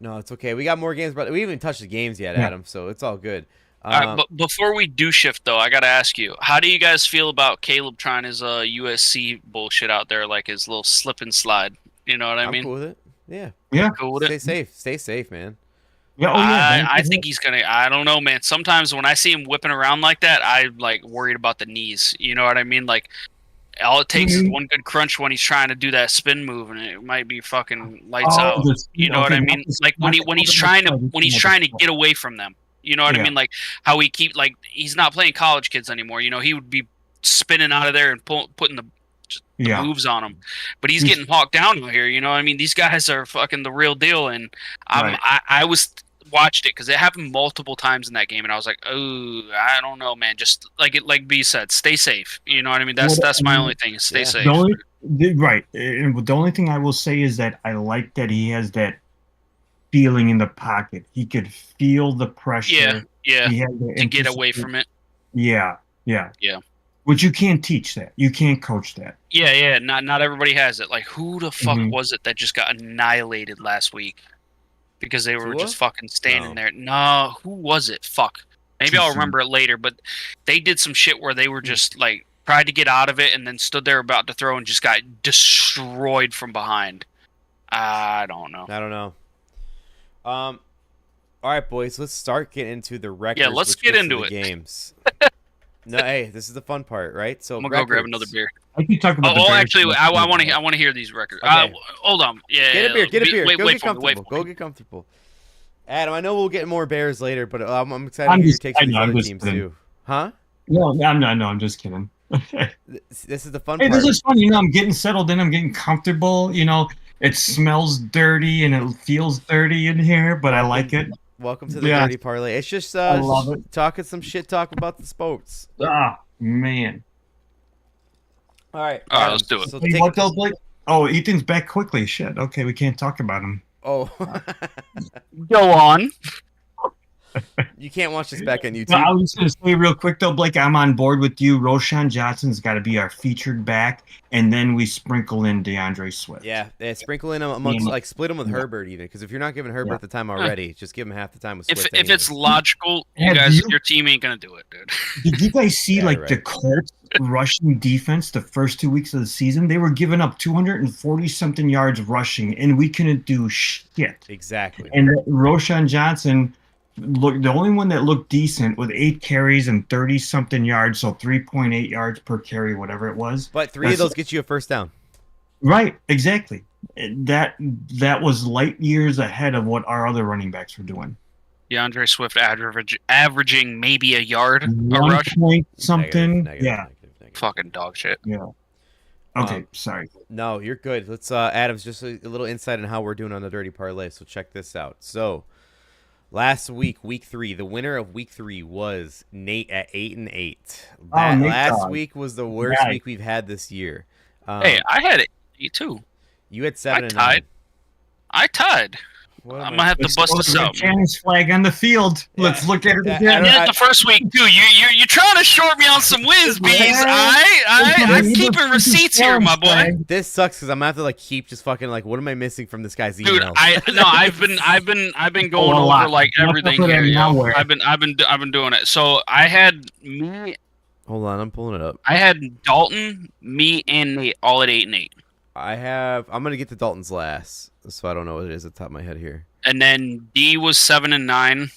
No, it's okay. We got more games, but we haven't even touched the games yet, Yeah. Adam, so it's all good. All right, but before we do shift, though, I got to ask you, how do you guys feel about Caleb trying his USC bullshit out there, like his little slip and slide? You know what I I'm mean? cool with it. Yeah. Yeah. Cool with Stay it? safe. Stay safe, man. Yeah. Oh, yeah. I think he's gonna. I don't know, man. Sometimes when I see him whipping around like that, I'm like worried about the knees. You know what I mean? Like, all it takes is one good crunch when he's trying to do that spin move, and it might be fucking lights out. You know what I mean? Like when he's trying to get away from them. You know what I mean? Like how he's not playing college kids anymore. You know, he would be spinning out of there and putting the moves on him, but he's getting hawked down out here. You know what I mean? These guys are fucking the real deal, and I watched it because it happened multiple times in that game, and I was like, oh, I don't know, man. Just like B said, stay safe. You know what I mean? That's my only thing. Is stay safe. Right. And the only thing I will say is that I like that he has that feeling in the pocket. He could feel the pressure. Yeah. He had the To get away from it. Yeah. Which you can't teach that. You can't coach that. Yeah. Not everybody has it. Like, who the fuck was it that just got annihilated last week? Because they were just fucking standing there. No, who was it? Fuck. Maybe I'll remember it later, but they did some shit where they were just like tried to get out of it and then stood there about to throw and just got destroyed from behind. I don't know. All right, boys, let's start getting into the records. Yeah, let's get into it. Games. No, hey, this is the fun part, right? So I'm gonna go grab another beer. I can talk about. Actually, I want to hear these records. Okay. Hold on. Yeah, Get a beer. Wait, Go wait get for me. comfortable. Wait for Go me. get comfortable. Adam, I know we'll get more Bears later, but I'm excited to hear your takes on these other teams too. Huh? No, I'm not. No, I'm just kidding. This is the fun Hey, part. this is fun. I'm getting settled in. I'm getting comfortable. It smells dirty and it feels dirty in here, but I like it. Welcome to the Yeah. Dirty Parlay. It's just I love it. talking some shit talk about the sports. Ah, man. All right, let's do it. So Hey, what though, Blake? Oh, Ethan's back quickly. Shit. Okay, we can't talk about him. Oh, Go on. you can't watch this back on YouTube. No, I was going to say real quick though, Blake, I'm on board with you. Roshan Johnson's got to be our featured back, and then we sprinkle in DeAndre Swift. Yeah, sprinkle in them amongst split them with Herbert even, because if you're not giving Herbert the time already, just give him half the time with Swift. If it's logical, your team ain't gonna do it, dude. Did you guys see Yeah, the Colts rushing defense the first 2 weeks of the season? They were giving up 240 something yards rushing, and we couldn't do shit. Exactly. And Roshan Johnson. Look, the only one that looked decent with 8 carries and 30 something yards, so 3.8 yards per carry, whatever it was. But 3 of those get you a first down. Right, exactly. That was light years ahead of what our other running backs were doing. DeAndre Swift averaging maybe a yard a 1 rush. point something. Negative. Fucking dog shit. Yeah. Okay, sorry. No, you're good. Let's Adam's just a little insight on how we're doing on the Dirty Parlay. So check this out. So last week, week 3, the winner of week 3 was Nate at 8-8. Last week was the worst week we've had this year. Hey, I had 8 too. You had 7 I tied. I'm gonna have to bust this out. Chinese flag on the field. Yeah. Let's look at it again. I did the first week too. You're trying to short me on some wins, bees. I'm keeping receipts here, my boy. This sucks because I'm gonna have to keep just fucking what am I missing from this guy's email? Dude, I've been going over everything here. I've been doing it. So I had me. Hold on, I'm pulling it up. I had Dalton, me, and Nate all at 8-8. I'm gonna get to Dalton's last, so I don't know what it is at the top of my head here. And then D was 7-9,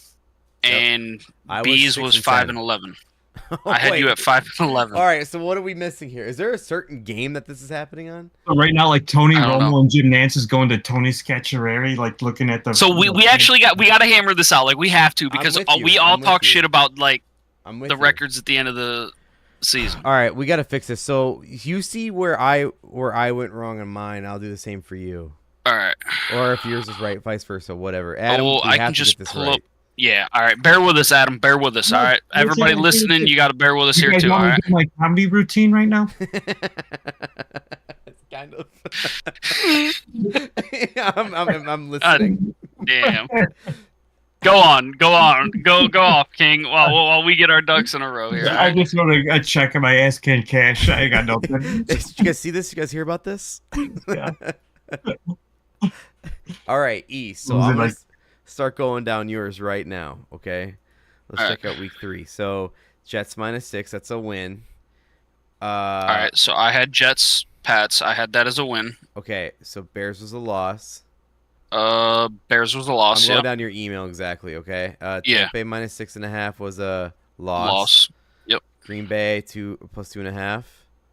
and B's was 5-11. I had you at 5-11. All right, so what are we missing here? Is there a certain game that this is happening on? So right now, Tony Romo and Jim Nance is going to Tony Scacciarelli, looking at the. So we actually gotta hammer this out. We have to, because we all talk shit about the records at the end of the season. All right, we got to fix this. So you see where I went wrong on mine, I'll do the same for you. All right. Or if yours is right, vice versa, whatever. Adam, I can just pull up. Yeah. All right. Bear with us, Adam. Bear with us. All right. Everybody listening, you got to bear with us here too. All right. My comedy routine right now. It's kind of. I'm listening. Damn. Go on. Go off, King. While we get our ducks in a row here. I just want a check on my ass can cash. I got nothing. Did you guys see this? You guys hear about this? Yeah. All right, E. So I'm gonna start going down yours right now. Okay. Let's check out week 3. So Jets -6. That's a win. All right. So I had Jets, Pats. I had that as a win. Okay. So Bears was a loss. Bears was a loss. I'm going down your email exactly. Okay. Tampa Bay -6.5 was a loss. Yep. Green Bay +2.5.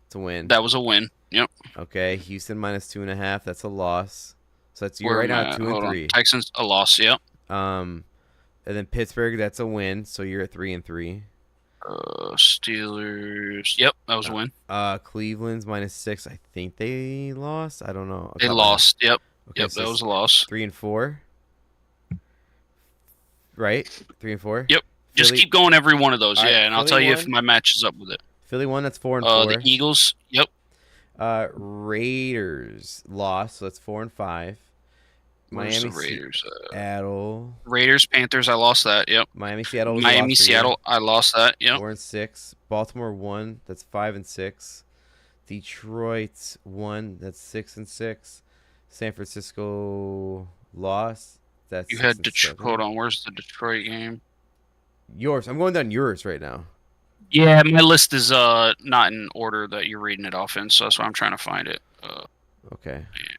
It's a win. That was a win. Yep. Okay. Houston -2.5. That's a loss. So that's you're right now at 2 and 3. Texans a loss. Yep. And then Pittsburgh, that's a win. So you're at 3 and 3. Steelers. Yep, that was a win. Cleveland's -6. I think they lost. I don't know. They lost. Yep. Okay, yep, so that was a loss. 3 and 4. Right? 3 and 4. Yep. Just keep going every one of those. All right, and I'll tell you if my match is up with it. Philly won. That's 4 and 4. The Eagles. Yep. Raiders lost. So that's 4 and 5. Miami, Raiders. Seattle. Raiders, Panthers. I lost that. Yep. Miami, Seattle. Seattle. I lost that. Yep. 4 and 6. Baltimore won. That's 5 and 6. Detroit won. That's 6 and 6. San Francisco lost. That's you had Detroit. Hold on. Where's the Detroit game? Yours. I'm going down yours right now. Yeah, my list is not in order that you're reading it off in, so that's why I'm trying to find it. Okay. Yeah.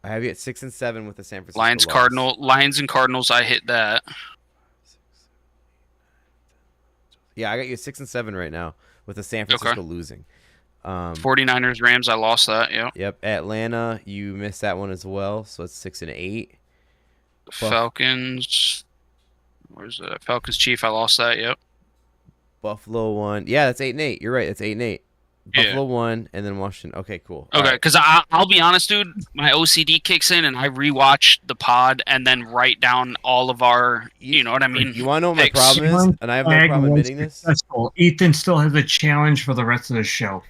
I have you at 6 and 7 with the San Francisco Lions and Cardinals. I hit that. Yeah, I got you at 6 and 7 right now with the San Francisco losing. 49ers, Rams. I lost that. Yeah. Yep. Atlanta, you missed that one as well, so it's 6 and 8. Falcons. Where's that? Falcons, Chief. I lost that. Yep. Buffalo won. Yeah, that's 8-8. You're right. That's 8-8. Yeah. Buffalo won, and then Washington. Okay, cool. Okay, because I'll be honest, dude. My OCD kicks in, and I rewatch the pod and then write down all of our. You know what I mean? You want to know what my picks. problem is? And I have no problem admitting this. Successful. Ethan still has a challenge for the rest of the show.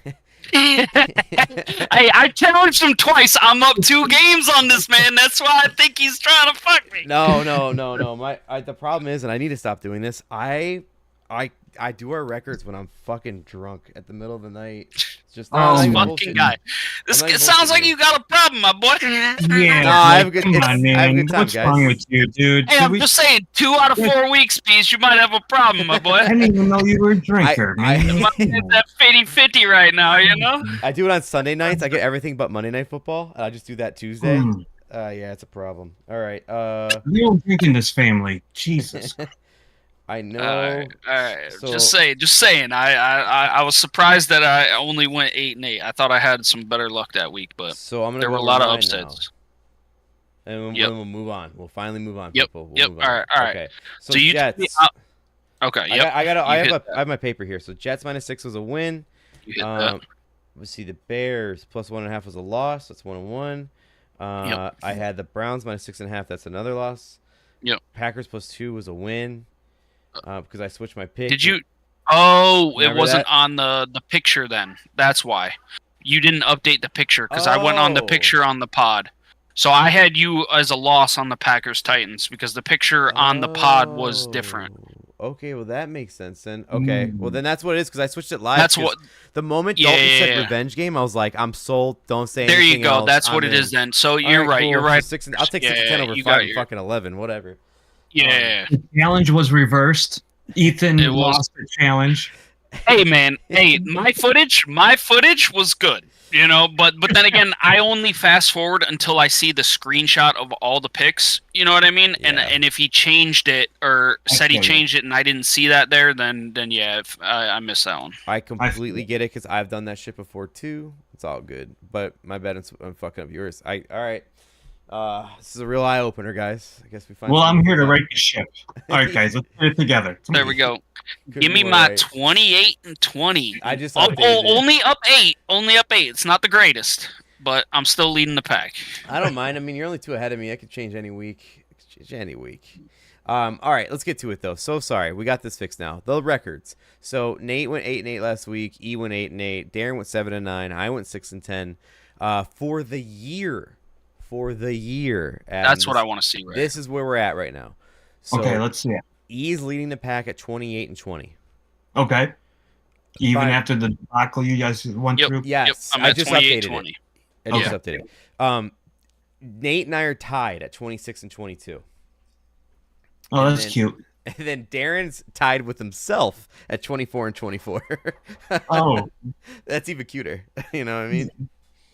Hey, I challenged him twice. I'm up 2 games on this, man. That's why I think he's trying to fuck me. No. The problem is, and I need to stop doing this. I do our records when I'm fucking drunk at the middle of the night. It's just this fucking guy. This sounds like you got a problem, my boy. Yeah, no, I have a good, come on, man. I have a good time, What's guys. wrong with you, dude? Hey, I'm just saying, 2 out of 4 weeks, Beast, you might have a problem, my boy. I didn't even know you were a drinker, man. You might get that 50-50 right now, you know? I do it on Sunday nights. I get everything but Monday Night Football. And I just do that Tuesday. Yeah, it's a problem. All right. We don't drink in this family. Jesus. I know. All right. So, Just saying. I was surprised that I only went 8-8. I thought I had some better luck that week, but so I'm gonna there go were a lot of mine upsets. Now. And Yep. we'll move on. We'll finally move on. Yep. People. We'll Yep. move on. All right. Okay. So you Jets. okay. Yep. I have my paper here. So Jets -6 was a win. You hit that. Let's see. The Bears +1.5 was a loss. That's 1-1. Yep. I had the Browns -6.5. That's another loss. Yep. Packers +2 was a win. Because I switched my pick. Did you? Oh, Remember it wasn't that? on the picture then. That's why. You didn't update the picture because I went on the picture on the pod. So I had you as a loss on the Packers Titans because the picture on the pod was different. Okay, well that makes sense then. Okay, well then that's what it is because I switched it live. That's what. The moment Dalton said Yeah. revenge game, I was like, I'm sold. Don't say There anything you go. else. That's what I'm it is in. then. So All you're right. cool. You're right. I'll take 6-10 over you 5 got and fucking 11. Whatever. Yeah. The challenge was reversed. Ethan lost the challenge. Hey man, hey, my footage was good, you know, but then again, I only fast forward until I see the screenshot of all the picks, you know what I mean? Yeah. And if he changed it or said he changed it and I didn't see that there, then yeah, I missed that one. I completely get it because I've done that shit before too. It's all good, but my bad, I'm fucking up yours. All right. This is a real eye opener, guys. I guess we find. Well, I'm here to right the ship. All right, guys, let's put it together. There we go. Couldn't Give me be my right. 28-20. I just Oh, updated it. only up 8. Only up 8. It's not the greatest, but I'm still leading the pack. I don't mind. I mean, you're only 2 ahead of me. I could change any week. All right, let's get to it though. So sorry, we got this fixed now. The records. So Nate went 8-8 last week. E went 8-8. Darren went 7-9. I went 6-10. For the year. Adam, That's what I want to see. Right. This is where we're at right now. So Okay, let's see it. E is leading the pack at 28-20. Okay. Even Fine. after the debacle you guys went through? Yes, I'm I at just 28-20. updated it. I just updated it. Nate and I are tied at 26-22. Oh, And that's then- cute. And then Darren's tied with himself at 24-24. Oh, That's even cuter. You know what I mean?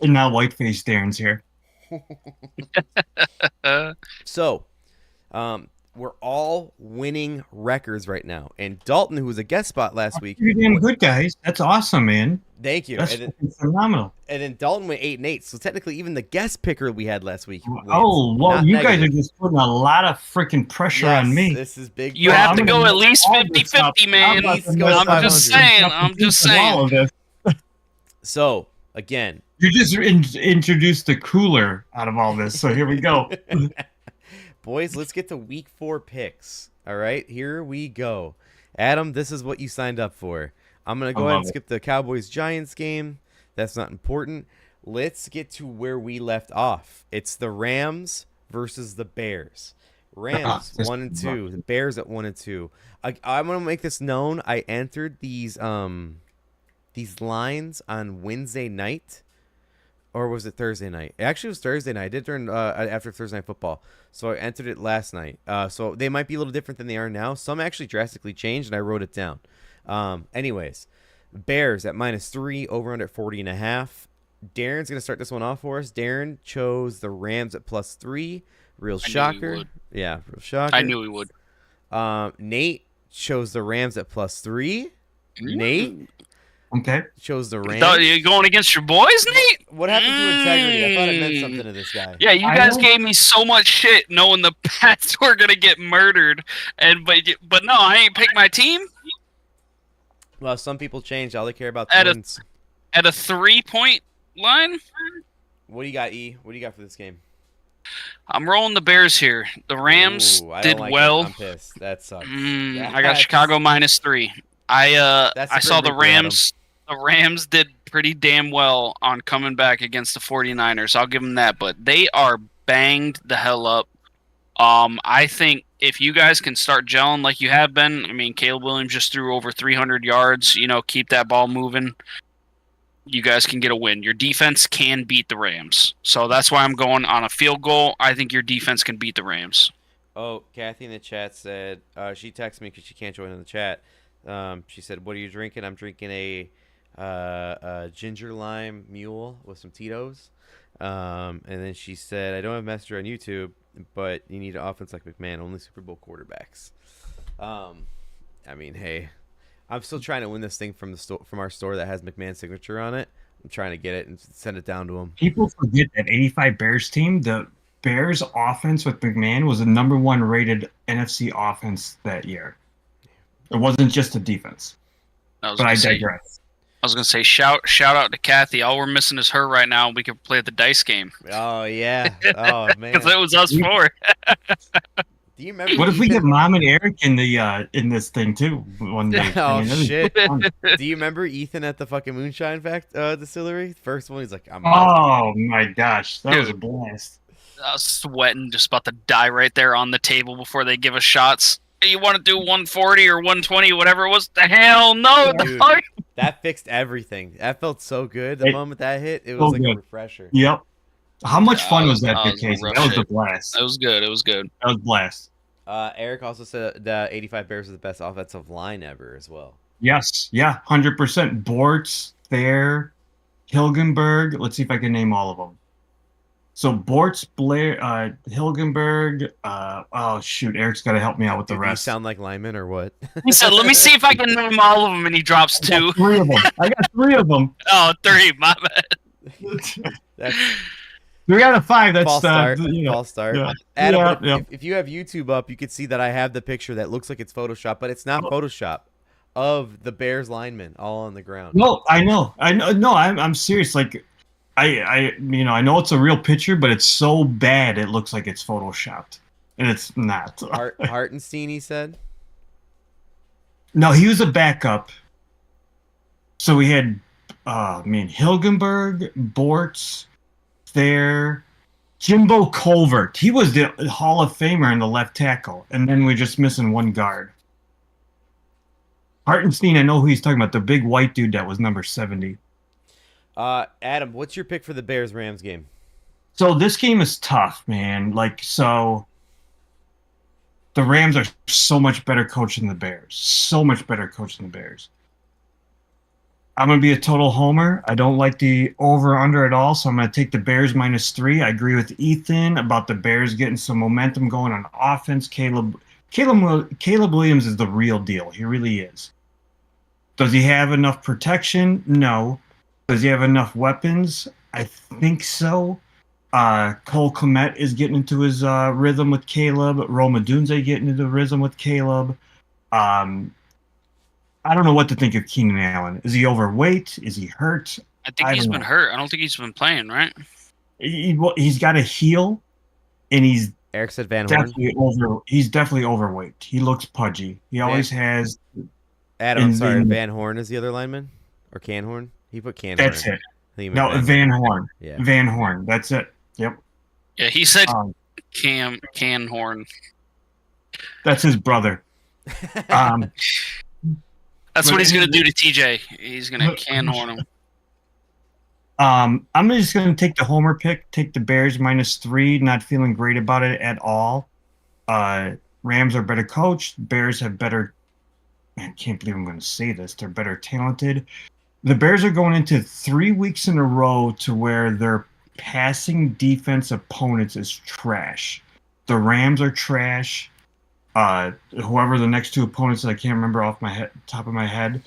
and now Whiteface Darren's here. So, we're all winning records right now. And Dalton, who was a guest spot last week, You're damn good, guys. That's awesome, man. thank you. That's And then, fucking phenomenal. Dalton went 8-8. So technically, even the guest picker we had last week. wins. Oh, well, Not you guys negative. are just putting a lot of freaking pressure Yes, on me. This is big. You Well, have I'm to gonna go at mess least all this up. 50-50, man. I'm about to I'm mess just up saying, the I'm just piece of all saying. of this. So again, You just introduced the cooler out of all this, so here we go. boys, let's get to week 4 picks. All right, here we go. Adam, this is what you signed up for. I'm going to go ahead and skip the Cowboys-Giants game. That's not important. Let's get to where we left off. It's the Rams versus the Bears. Rams 1-2. The Bears at 1-2. I'm going to make this known. I entered these lines on Wednesday night. Or was it Thursday night? It actually was Thursday night. I did during after Thursday Night Football. So I entered it last night. So they might be a little different than they are now. Some actually drastically changed, and I wrote it down. Anyways, Bears at -3, over under 40.5. Darren's going to start this one off for us. Darren chose the Rams at +3. Real shocker. Yeah, real shocker. I knew he would. Nate chose the Rams at +3. Nate Okay. chose the Rams. Thought you going against your boys, Nate? What happened to integrity? I thought it meant something to this guy. Yeah, you I guys know. gave me so much shit knowing the Pats were gonna get murdered, but no, I ain't picked my team. Well, some people change. All they care about At wins. At a 3-point line. What do you got, E? What do you got for this game? I'm rolling the Bears here. The Rams I did don't like well. It. I'm pissed. That sucks. I got Chicago -3. I saw the Rams. The Rams did pretty damn well on coming back against the 49ers. I'll give them that, but they are banged the hell up. I think if you guys can start gelling like you have been, I mean, Caleb Williams just threw over 300 yards. Keep that ball moving. You guys can get a win. Your defense can beat the Rams. So that's why I'm going on a field goal. I think your defense can beat the Rams. Oh, Kathy in the chat said, she texted me because she can't join in the chat. She said, what are you drinking? I'm drinking a ginger lime mule with some Tito's. And then she said, I don't have Messenger on YouTube, but you need an offense like McMahon. Only Super Bowl quarterbacks. I mean, hey. I'm still trying to win this thing from our store that has McMahon's signature on it. I'm trying to get it and send it down to him. People forget that 85 Bears team, the Bears offense with McMahon was the number 1 rated NFC offense that year. It wasn't just the defense. But I digress. I was going to say, shout out to Kathy. All we're missing is her right now. We could play the dice game. Oh, yeah. Oh, man. Because it was us four. Do you remember? What if we get Mom and Eric in the in this thing too one day? Oh shit! Do you remember Ethan at the fucking Moonshine distillery? First one, he's like, "I'm." Oh my gosh, that was a blast! I was sweating, just about to die right there on the table before they give us shots. Hey, you want to do 140 or 120, whatever it was? The hell no! Dude, that fixed everything. That felt so good. The moment that hit, it was like a refresher. Yep. How much fun was that, Casey? That was a blast. It was good. It was good. That was a blast. Eric also said the 85 Bears are the best offensive line ever as well. Yes. Yeah. 100%. Bortz, Thayer, Hilgenberg. Let's see if I can name all of them. So Bortz, Blair, Hilgenberg. Oh shoot, Eric's got to help me out with the rest. You sound like linemen or what? He said, "Let me see if I can name all of them," and he drops 2. I got 3 of them. I got 3 of them. Oh, 3. My bad. That's 3 out of 5. That's false start. False False start. Yeah. Adam, if you have YouTube up, you could see that I have the picture that looks like it's Photoshop, but it's not Photoshop of the Bears linemen all on the ground. No, I know. No, I'm serious. Like, I know it's a real picture, but it's so bad it looks like it's photoshopped, and it's not. Hartenstein, he said. No, he was a backup. So we had, Hilgenberg, Bortz, Thayer, Jimbo Colvert. He was the Hall of Famer in the left tackle, and then we're just missing 1 guard. Hartenstein, I know who he's talking about, the big white dude that was number 70. Adam, what's your pick for the Bears-Rams game? So this game is tough, man. The Rams are so much better coached than the Bears. So much better coached than the Bears. I'm going to be a total homer. I don't like the over-under at all, so I'm going to take the Bears -3. I agree with Ethan about the Bears getting some momentum going on offense. Caleb Williams is the real deal. He really is. Does he have enough protection? No. Does he have enough weapons? I think so. Cole Kmet is getting into his rhythm with Caleb. Rome Odunze getting into the rhythm with Caleb. I don't know what to think of Keenan Allen. Is he overweight? Is he hurt? I think he's been hurt. I don't think he's been playing, right? He's got a heel, and he's Eric said Van Horn. He's definitely overweight. He looks pudgy. He always has. Adam, I'm sorry. Van Horn is the other lineman? Or Canhorn? He put Canhorn. That's it. No, Van Horn. Yeah. Van Horn. That's it. Yep. Yeah, he said Canhorn. That's his brother. That's what he's going to do to TJ. He's going to Canhorn him. I'm just going to take the homer pick, take the Bears -3, not feeling great about it at all. Rams are better coached. Bears have better – man, I can't believe I'm going to say this. They're better talented. The Bears are going into 3 weeks in a row to where their passing defense opponents is trash. The Rams are trash. Whoever the next 2 opponents, I can't remember off my top of my head,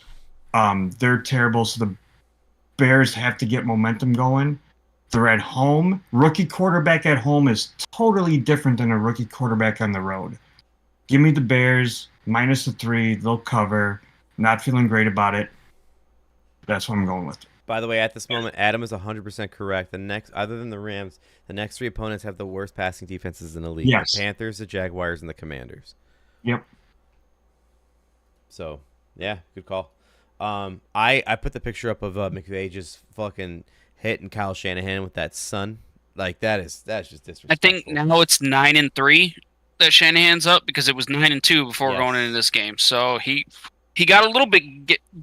they're terrible. So the Bears have to get momentum going. They're at home. Rookie quarterback at home is totally different than a rookie quarterback on the road. Give me the Bears -3. They'll cover. Not feeling great about it. That's what I'm going with. By the way, at this moment, Adam is 100% correct. The next, other than the Rams, the next 3 opponents have the worst passing defenses in the league. Yes. The Panthers, the Jaguars, and the Commanders. Yep. So, yeah, good call. I put the picture up of McVay just fucking hitting Kyle Shanahan with that sun. Like, that's just disrespectful. I think now it's 9-3 that Shanahan's up because it was 9-2 before going into this game. So he got a little bit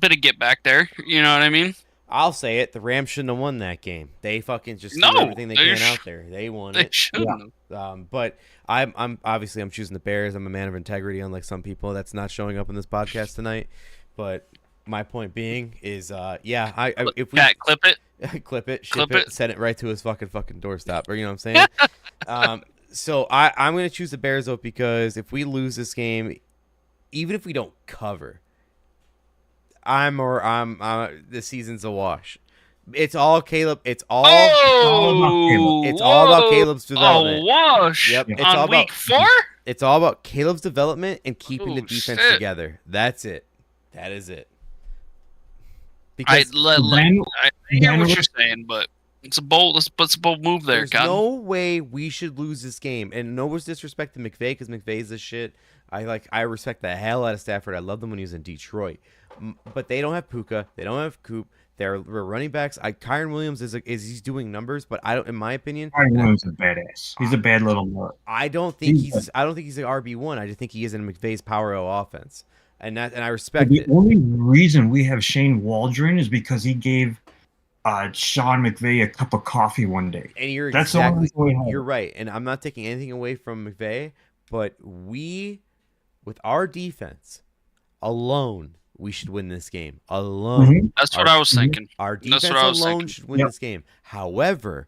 of get back there. You know what I mean? I'll say it. The Rams shouldn't have won that game. They fucking just threw everything they can out there. They won it. They shouldn't. But I'm obviously I'm choosing the Bears. I'm a man of integrity, unlike some people. That's not showing up in this podcast tonight. But my point being is, if we clip it, clip it, ship it, send it right to his fucking doorstep. Or you know what I'm saying? So I'm gonna choose the Bears though because if we lose this game, even if we don't cover, the season's a wash. It's all Caleb. It's all about Caleb's development. A wash. Yep. It's on all week about 4. It's all about Caleb's development and keeping the defense shit. together. That's it. That is it. Because I hear what you're saying, but it's a bold move there, there's no way we should lose this game. And no disrespect to McVay because McVay's the shit. I respect the hell out of Stafford. I love them when he was in Detroit. But they don't have Puka. They don't have Coop. They're running backs. Kyron Williams he's doing numbers, but I don't. In my opinion, Kyron Williams is a badass. He's a bad little nut. I don't think he's an RB1. I just think he is in McVay's power O offense, and I respect it. The only reason we have Shane Waldron is because he gave Sean McVay a cup of coffee one day. And you're right. And I'm not taking anything away from McVay, but with our defense alone, we should win this game alone. Mm-hmm. That's what I was thinking. Our defense alone should win this game. However,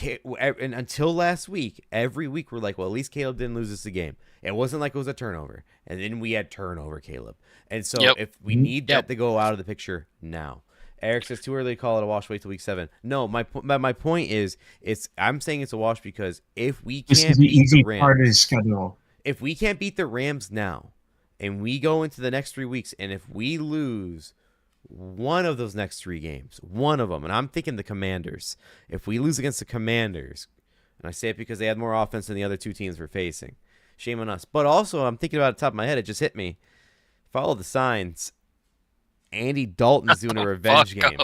and until last week, every week we're like, well, at least Caleb didn't lose us a game. It wasn't like it was a turnover. And then we had turnover Caleb. And so if we need that to go out of the picture now. Eric says too early to call it a wash. Wait till week 7. No, my point is, I'm saying it's a wash because if we can't beat the Rams, part of his schedule. If we can't beat the Rams now, and we go into the next 3 weeks, and if we lose one of those next 3 games, one of them, and I'm thinking the Commanders, if we lose against the Commanders, and I say it because they had more offense than the other 2 teams we're facing, shame on us. But also, I'm thinking about it top of my head, it just hit me. Follow the signs. Andy Dalton's doing a revenge game.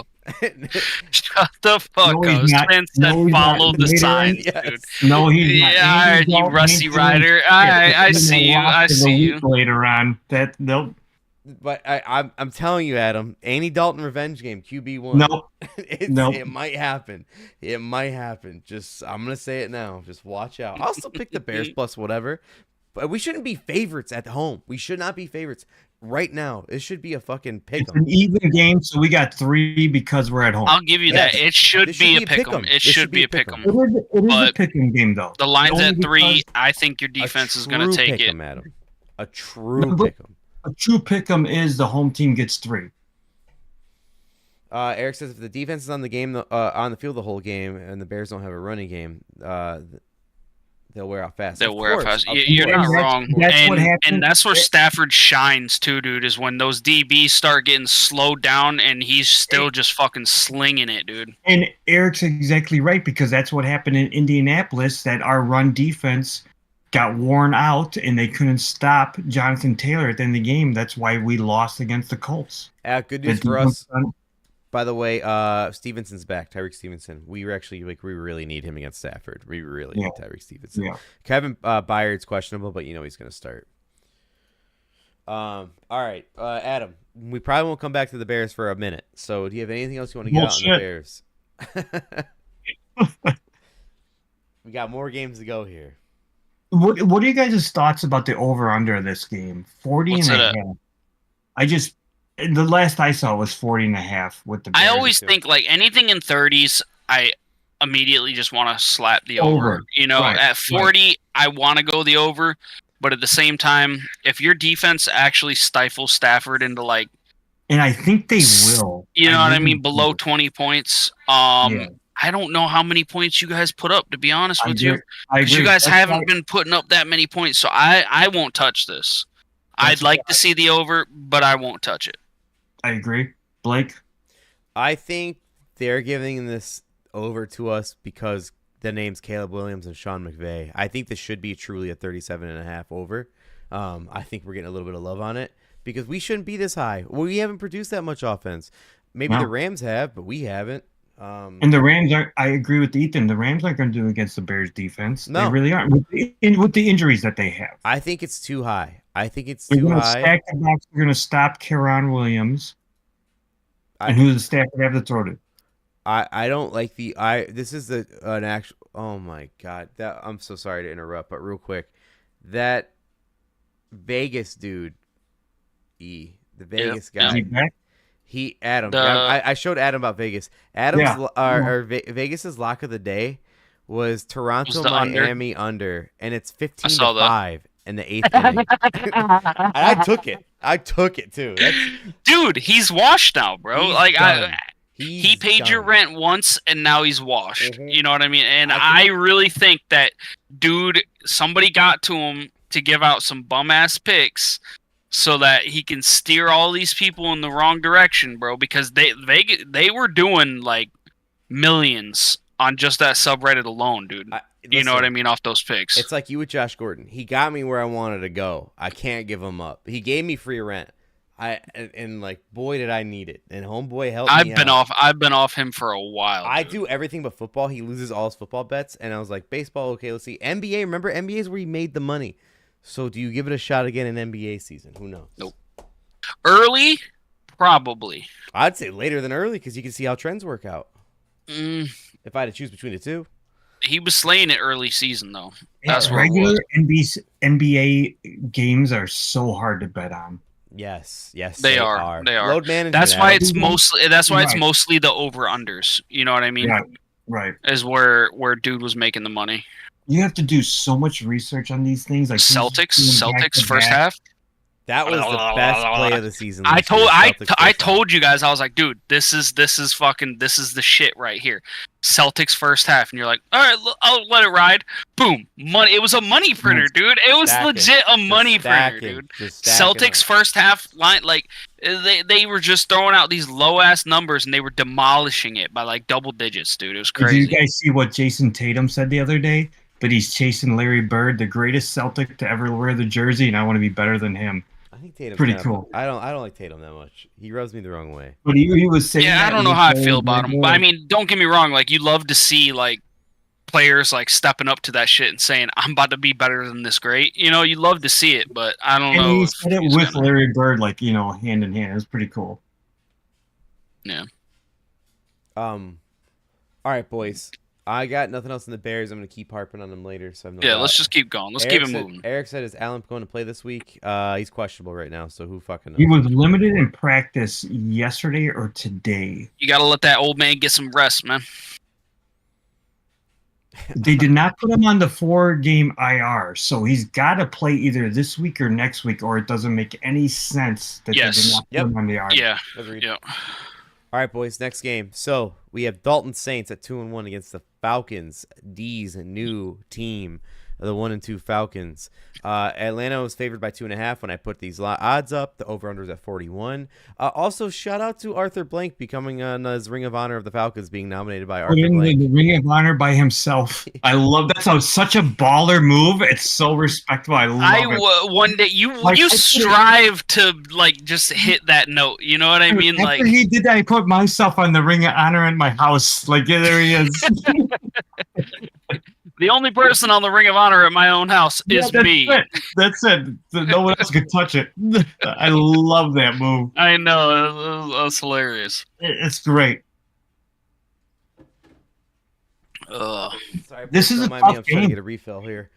Shut the fuck up. This man said follow the signs, dude. No, he's not. Yeah, all right, you Rusty Rider. I see you. I see you. Later on, nope. But I'm telling you, Adam, Andy Dalton revenge game, QB1. Nope. It might happen. It might happen. I'm gonna say it now. Just watch out. I'll still pick the Bears plus whatever. But we shouldn't be favorites at home. We should not be favorites right now. It should be a fucking pick 'em. It's an even game, so we got 3 because we're at home. I'll give you that. It should be a pick 'em. It should be a pick 'em. It is a pick 'em game, though. The line's at 3. I think your defense is going to take it. Adam. A true pick 'em. A true pick 'em is the home team gets 3. Eric says if the defense is on the field the whole game and the Bears don't have a running game, they'll wear out fast. They'll wear out fast. You're not wrong. That's what happens. And that's where Stafford shines too, dude, is when those DBs start getting slowed down and he's still just fucking slinging it, dude. And Eric's exactly right because that's what happened in Indianapolis, that our run defense got worn out and they couldn't stop Jonathan Taylor at the end of the game. That's why we lost against the Colts. Good news for us. By the way, Stevenson's back. Tyreek Stevenson. We really need him against Stafford. We really need Tyreek Stevenson. Yeah. Kevin Byard's questionable, but he's going to start. All right, Adam. We probably won't come back to the Bears for a minute. So, do you have anything else you want to get out on the Bears? We got more games to go here. What are you guys' thoughts about the over/under of this game? 40.5. The last I saw was 40.5 with the Bears. I always think like anything in 30s, I immediately just want to slap the over. At 40, I want to go the over, but at the same time, if your defense actually stifles Stafford into like, and I think they will. You know what I mean? Below 20 points. I don't know how many points you guys put up, to be honest with you. Because you guys haven't been putting up that many points, so I won't touch this. I'd like to see the over, but I won't touch it. I agree. Blake? I think they're giving this over to us because the names Caleb Williams and Sean McVay. I think this should be truly a 37.5 over. I think we're getting a little bit of love on it because we shouldn't be this high. Well, we haven't produced that much offense. Maybe the Rams have, but we haven't. And the Rams are. I agree with Ethan. The Rams aren't going to do against the Bears defense. No. They really aren't with the injuries that they have. I think it's too high. They're going to stack the box. They're going to stop Karen Williams. And who's the staff they have to throw to? I don't like this is an actual. Oh my god! I'm so sorry to interrupt, but real quick, that Vegas dude, the Vegas guy. Adam. I showed Adam about Vegas. Vegas's lock of the day was Toronto Miami under, and it's 15-5 in the 8th inning. I took it too. Dude, he's washed now, bro. He paid your rent once, and now he's washed. Mm-hmm. You know what I mean? And I really think that, dude, somebody got to him to give out some bum-ass picks so that he can steer all these people in the wrong direction, bro, because they were doing, like, millions on just that subreddit alone, dude. You know what I mean? Off those picks. It's like you with Josh Gordon. He got me where I wanted to go. I can't give him up. He gave me free rent. Boy, did I need it. And homeboy helped me out. I've been off him for a while. I do everything but football. He loses all his football bets, and I was like, baseball, okay, let's see. NBA, remember NBA is where he made the money. So do you give it a shot again in NBA season? Who knows? Nope. Early, probably. I'd say later than early because you can see how trends work out. If I had to choose between the two. He was slaying it early season, though. That's regular NBA games are so hard to bet on. Yes, they are. They are. Load management. That's why it's mostly. That's why it's mostly the over/unders. You know what I mean? Right. Is where dude was making the money. You have to do so much research on these things, like Celtics first half. That was the best play of the season. I told you guys, I was like, dude, this is the shit right here. Celtics first half, and you're like, all right, I'll let it ride. Boom, money. It was a money printer, dude. It was legit a money printer, dude. Celtics first half line, like they were just throwing out these low ass numbers, and they were demolishing it by like double digits, dude. It was crazy. Did you guys see what Jason Tatum said the other day? But he's chasing Larry Bird, the greatest Celtic to ever wear the jersey, and I want to be better than him. I think Tatum's pretty cool. I don't like Tatum that much. He rubs me the wrong way. But he was saying, I don't know how I feel about him. But I mean, don't get me wrong. Like, you love to see like players like stepping up to that shit and saying, "I'm about to be better than this great." You know, you love to see it, but I don't know. He said it with Larry Bird, like, you know, hand in hand. It was pretty cool. Yeah. All right, boys. I got nothing else in the Bears. I'm going to keep harping on them later. So let's just keep going. Let's keep it moving. Eric said, is Allen going to play this week? He's questionable right now, so who fucking knows? He was limited in practice yesterday or today. You got to let that old man get some rest, man. They did not put him on the 4-game IR, so he's got to play either this week or next week, or it doesn't make any sense that they did not put him on the IR. Yeah. Agreed. Yeah. All right, boys, next game. So we have Dalton Saints at 2-1 against the Falcons, D's new team, the 1-2 Falcons. Atlanta was favored by 2.5 when I put these odds up. The over-under is at 41. Also, shout out to Arthur Blank becoming on his Ring of Honor of the Falcons, being nominated by Arthur Blank. The Ring of Honor by himself. I love that. Sounds such a baller move. It's so respectable. I love it. One day you strive to like just hit that note. You know what I mean? After like he did that, I put myself on the Ring of Honor in my house. Like, there he is. The only person on the Ring of Honor at my own house is me. That's it. No one else could touch it. I love that move. I know. That's hilarious. It's great. Sorry, this is a tough I'm trying game. to get a refill here.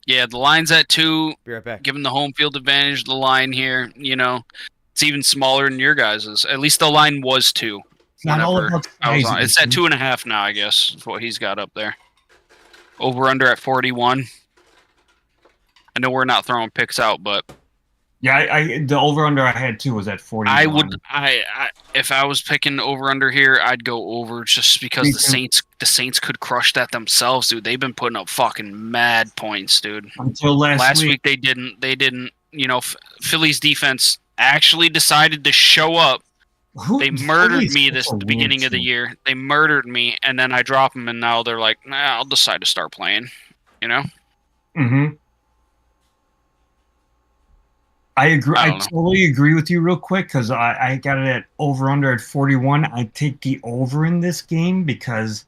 Yeah, the line's at 2. Be right back. Given the home field advantage, the line here, you know, it's even smaller than your guys's. At least the line was 2. It's not all about it's at 2.5 now, I guess, is what he's got up there. Over under at 41. I know we're not throwing picks out, but yeah, the over under I had too was at 41. I if I was picking over under here, I'd go over just because the Saints could crush that themselves, dude. They've been putting up fucking mad points, dude. Until last week they didn't. Philly's defense actually decided to show up. They murdered me the beginning of the year. They murdered me, and then I drop them, and now they're like, nah, I'll decide to start playing. Mm-hmm. I agree. I totally agree with you real quick because I got it at over-under at 41. I take the over in this game because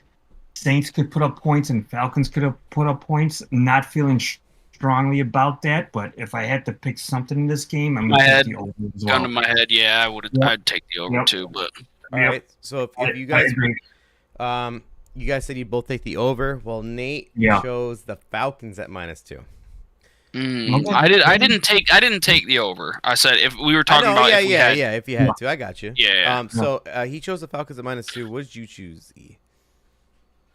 Saints could put up points and Falcons could have put up points. Not feeling strongly about that, but if I had to pick something in this game, I'm going to take the over as well. Gun to my head, yeah, I would. Yep. I'd take the over too. But all right, so if you guys, you guys said you both take the over. Well, Nate chose the Falcons at -2. I didn't take the over. I said if we were talking about if you had to, I got you. Yeah. So he chose the Falcons at -2. What did you choose?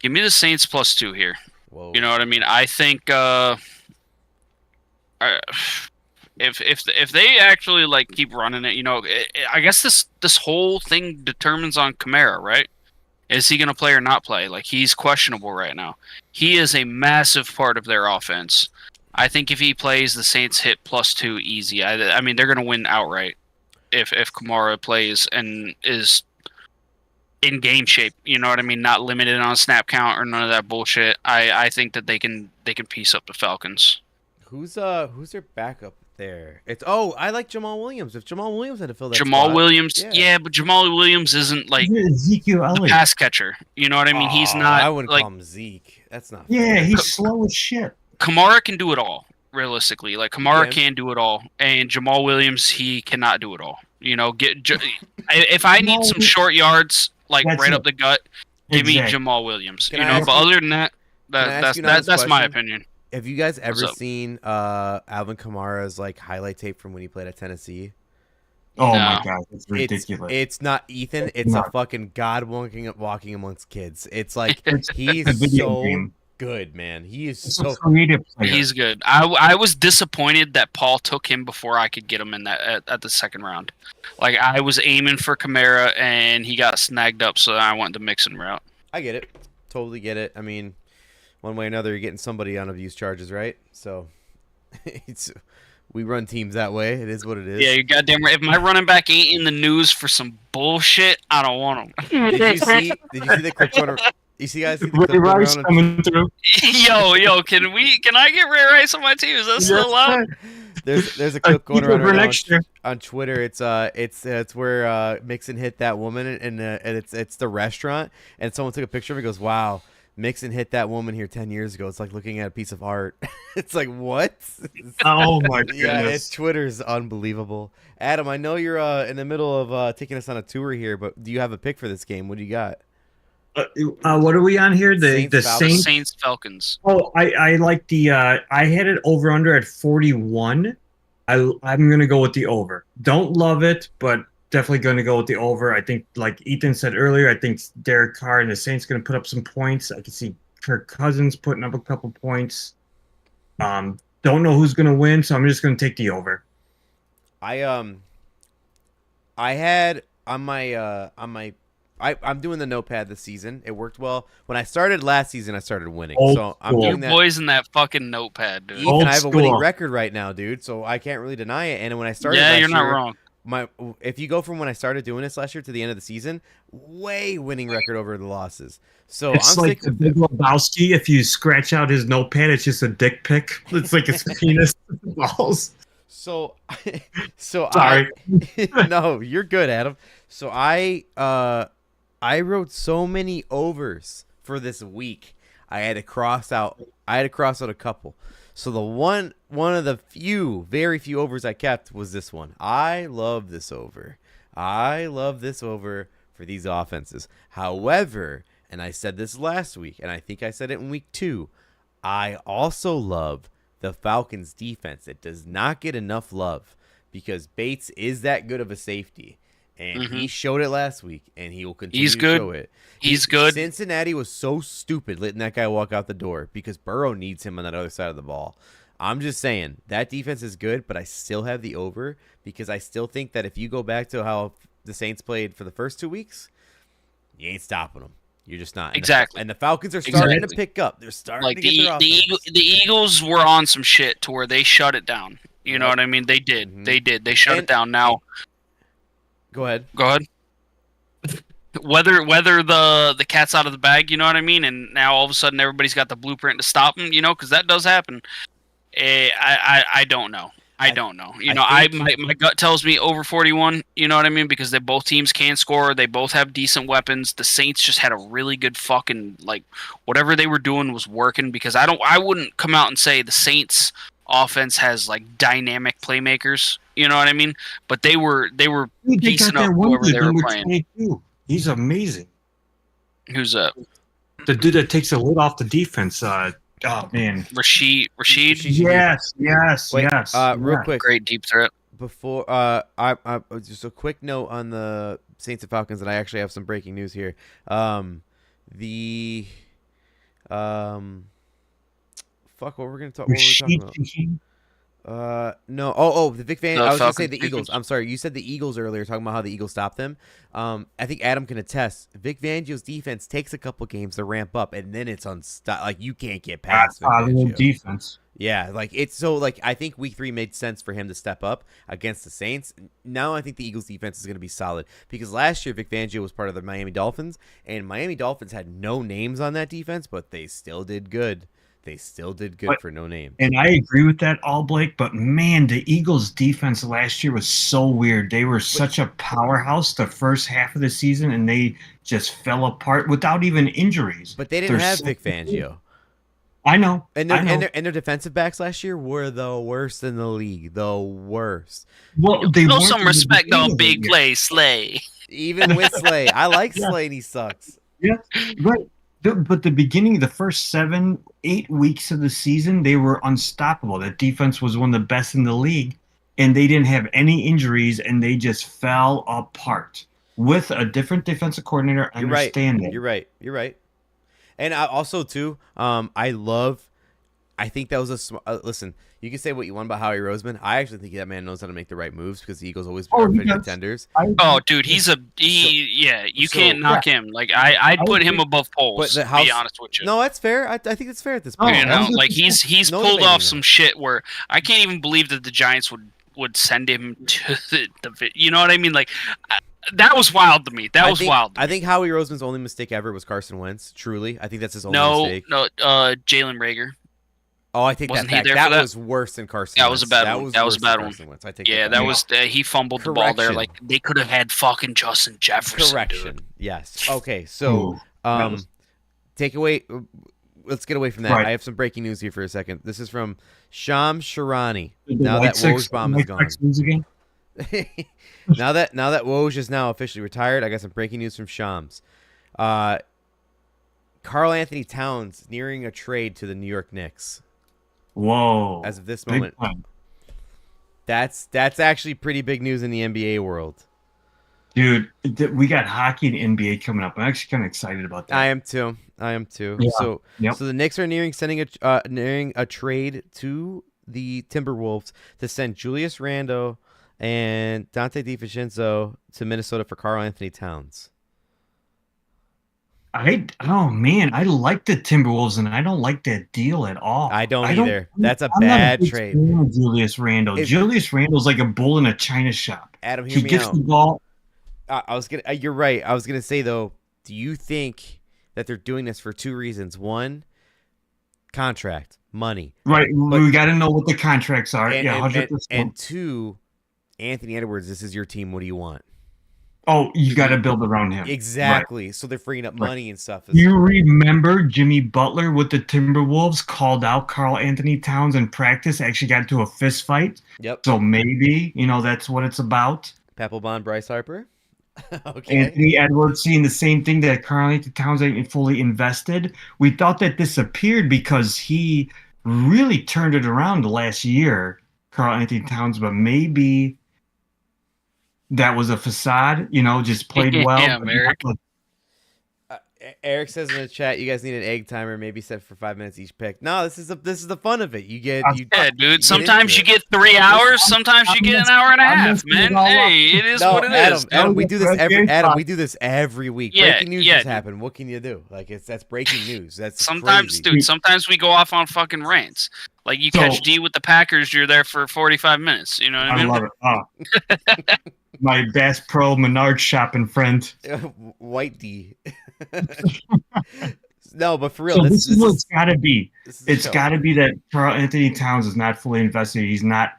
Give me the Saints +2 here. Whoa. You know what I mean? I think if they actually like keep running it, I guess this whole thing determines on Kamara, right? Is he going to play or not play? Like he's questionable right now. He is a massive part of their offense. I think if he plays, the Saints hit +2 easy. I mean, they're going to win outright if Kamara plays and is in game shape. You know what I mean? Not limited on snap count or none of that bullshit. I think that they can piece up the Falcons. Who's their backup there? I like Jamal Williams. If Jamal Williams had to fill that Jamal spot, Williams, but Jamal Williams isn't like Ezekiel a pass catcher. You know what I mean? He's not. I wouldn't like, call him Zeke. That's not. Yeah, he's slow as shit. Kamara can do it all, realistically. Like Kamara can do it all, and Jamal Williams, he cannot do it all. If I need some short yards, like right up the gut, give me Jamal Williams. But other than that, that's my opinion. Have you guys ever seen Alvin Kamara's like highlight tape from when he played at Tennessee? Oh my god, it's ridiculous. It's not Ethan. It's a fucking god walking amongst kids. It's like he's so good, man. He is so creative. He's good. I was disappointed that Paul took him before I could get him in that at the second round. Like I was aiming for Kamara and he got snagged up, so I went the Mixon route. I get it. Totally get it. I mean, one way or another, you're getting somebody on abuse charges, right? So we run teams that way. It is what it is. Yeah, you're goddamn right. If my running back ain't in the news for some bullshit, I don't want him. Did you see the clip going? You see, guys, see the Ray Rice coming through. Yo, can I get Ray Rice on my team? Is that still allowed? There's a clip going around right now on Twitter. It's where Mixon hit that woman and it's the restaurant and someone took a picture of it and goes, "Wow, Mixon hit that woman here 10 years ago. It's like looking at a piece of art." It's like, what? Oh my goodness. Yeah, Twitter's unbelievable. Adam, I know you're in the middle of taking us on a tour here, but do you have a pick for this game? What do you got? What are we on here? The Saints Falcons. Oh, I like the I had it over under at 41. I'm gonna go with the over. Don't love it, but definitely gonna go with the over. I think, like Ethan said earlier, I think Derek Carr and the Saints gonna put up some points. I can see Kirk Cousins putting up a couple points. Don't know who's gonna win, so I'm just gonna take the over. I had on my I'm doing the notepad this season. It worked well. When I started last season, I started winning. So I'm doing that. Boys in that fucking notepad, dude. Ethan, I have a winning record right now, dude. So I can't really deny it. And when I started, you're not wrong. If you go from when I started doing this last year to the end of the season, way winning record over the losses. So it's like the Big Lebowski. If you scratch out his notepad, it's just a dick pic. It's like his penis balls. So sorry. No, you're good, Adam. So I wrote so many overs for this week. I had to cross out a couple. So the one of the very few overs I kept was this one. I love this over. For these offenses. However, and I said this last week, and I think I said it in week 2, I also love the Falcons defense. It does not get enough love because Bates is that good of a safety. And he showed it last week, and he will continue to show it. He's good. Cincinnati was so stupid letting that guy walk out the door because Burrow needs him on that other side of the ball. I'm just saying, that defense is good, but I still have the over because I still think that if you go back to how the Saints played for the first 2 weeks, you ain't stopping them. You're just not. Exactly. And the Falcons are starting to pick up. They're starting to get their offense. The Eagles were on some shit to where they shut it down. You know what I mean? They did. Mm-hmm. They did. They shut it down. Now, go ahead. Whether the cat's out of the bag, you know what I mean, and now all of a sudden everybody's got the blueprint to stop them, you know, because that does happen. I don't know. I don't know. You know, my gut tells me over 41. You know what I mean? Because both teams can score. They both have decent weapons. The Saints just had a really good fucking whatever they were doing was working. Because I wouldn't come out and say the Saints offense has dynamic playmakers. You know what I mean? But they were piecing up whoever they were playing. 22. He's amazing. Who's that? The dude that takes the lid off the defense. Oh man, Rashid. Yes. Wait, real quick, great deep threat. Before I just a quick note on the Saints and Falcons, and I actually have some breaking news here. Fuck, what we're gonna talk? What were we talking about? No. The Vic Van. I was gonna say the Eagles. I'm sorry. You said the Eagles earlier, talking about how the Eagles stopped them. I think Adam can attest. Vic Fangio's defense takes a couple games to ramp up, and then it's you can't get past Vic defense. Yeah, it's so I think week 3 made sense for him to step up against the Saints. Now I think the Eagles defense is going to be solid because last year Vic Fangio was part of the Miami Dolphins, and Miami Dolphins had no names on that defense, but they still did good. They still did good for no name. And I agree with that, Blake. But man, the Eagles' defense last year was so weird. They were such a powerhouse the first half of the season, and they just fell apart without even injuries. But they didn't have Vic Fangio. I know. And their defensive backs last year were the worst in the league. The worst. Well, they show some respect on big play, Slay. Even with Slay, I like Slay, and he sucks. Yeah, right. But the beginning, the first 7-8 weeks of the season, they were unstoppable. That defense was one of the best in the league, and they didn't have any injuries, and they just fell apart. With a different defensive coordinator, I understand that. You're right. And also, too, I think that was listen, you can say what you want about Howie Roseman. I actually think that man knows how to make the right moves because the Eagles always are good contenders. Dude, you can't knock him. I'd put him above Poles, to be honest with you. No, that's fair. I think it's fair at this point. He's pulled off some shit where I can't even believe that the Giants would send him to the you know what I mean? That was wild to me. I think Howie Roseman's only mistake ever was Carson Wentz. Truly, I think that's his only mistake. No, Jalen Rager. Oh, I think that was worse than Carson. That was a bad one. That was a bad one. He fumbled the ball there. They could have had fucking Justin Jefferson. Correction. Dude. Yes. Okay. So, take away. Let's get away from that. Right. I have some breaking news here for a second. This is from Sham Sharani. Now that Woj bomb is gone. now that Woj is now officially retired, I got some breaking news from Shams. Karl Anthony Towns nearing a trade to the New York Knicks. Whoa! As of this moment, that's actually pretty big news in the NBA world. Dude, we got hockey and NBA coming up. I'm actually kind of excited about that. I am too. Yeah. So the Knicks are nearing a trade to the Timberwolves to send Julius Randle and Dante DiVincenzo to Minnesota for Karl Anthony Towns. I like the Timberwolves, and I don't like that deal at all. I don't either. That's a bad trade. Julius Randle. Julius Randle's like a bull in a china shop. Adam, hear me out. He gets the ball. You're right. I was gonna say though, do you think that they're doing this for 2 reasons? One, contract, money. Right. We got to know what the contracts are. 100%. And 2, Anthony Edwards. This is your team. What do you want? Oh, you got to build around him. Exactly. Right. So they're freeing up money and stuff. You remember Jimmy Butler with the Timberwolves called out Karl Anthony Towns in practice, actually got into a fist fight. Yep. So maybe, that's what it's about. Papelbon, Bryce Harper. Okay. Anthony Edwards seeing the same thing that Karl Anthony Towns ain't fully invested. We thought that disappeared because he really turned it around the last year, Karl Anthony Towns, but maybe that was a facade, just played well. Yeah, Eric. Eric says in the chat, you guys need an egg timer, maybe set for 5 minutes each pick. No, this is the fun of it. Dude. Sometimes you get 3 hours, sometimes you get an hour and a half, man. Hey, it is what it is. Adam, we do this every week. Breaking news just happened. What can you do? That's breaking news. That's sometimes, crazy. Dude. Sometimes we go off on fucking rants. Like you So- catch D with the Packers, you're there for 45 minutes. You know what I I mean? love it. Oh. My Bass Pro Menard shopping friend. White D. No, but for real, So this this is what it's got to be. this is a It's show. got to be that Karl Anthony Towns is not fully invested. He's not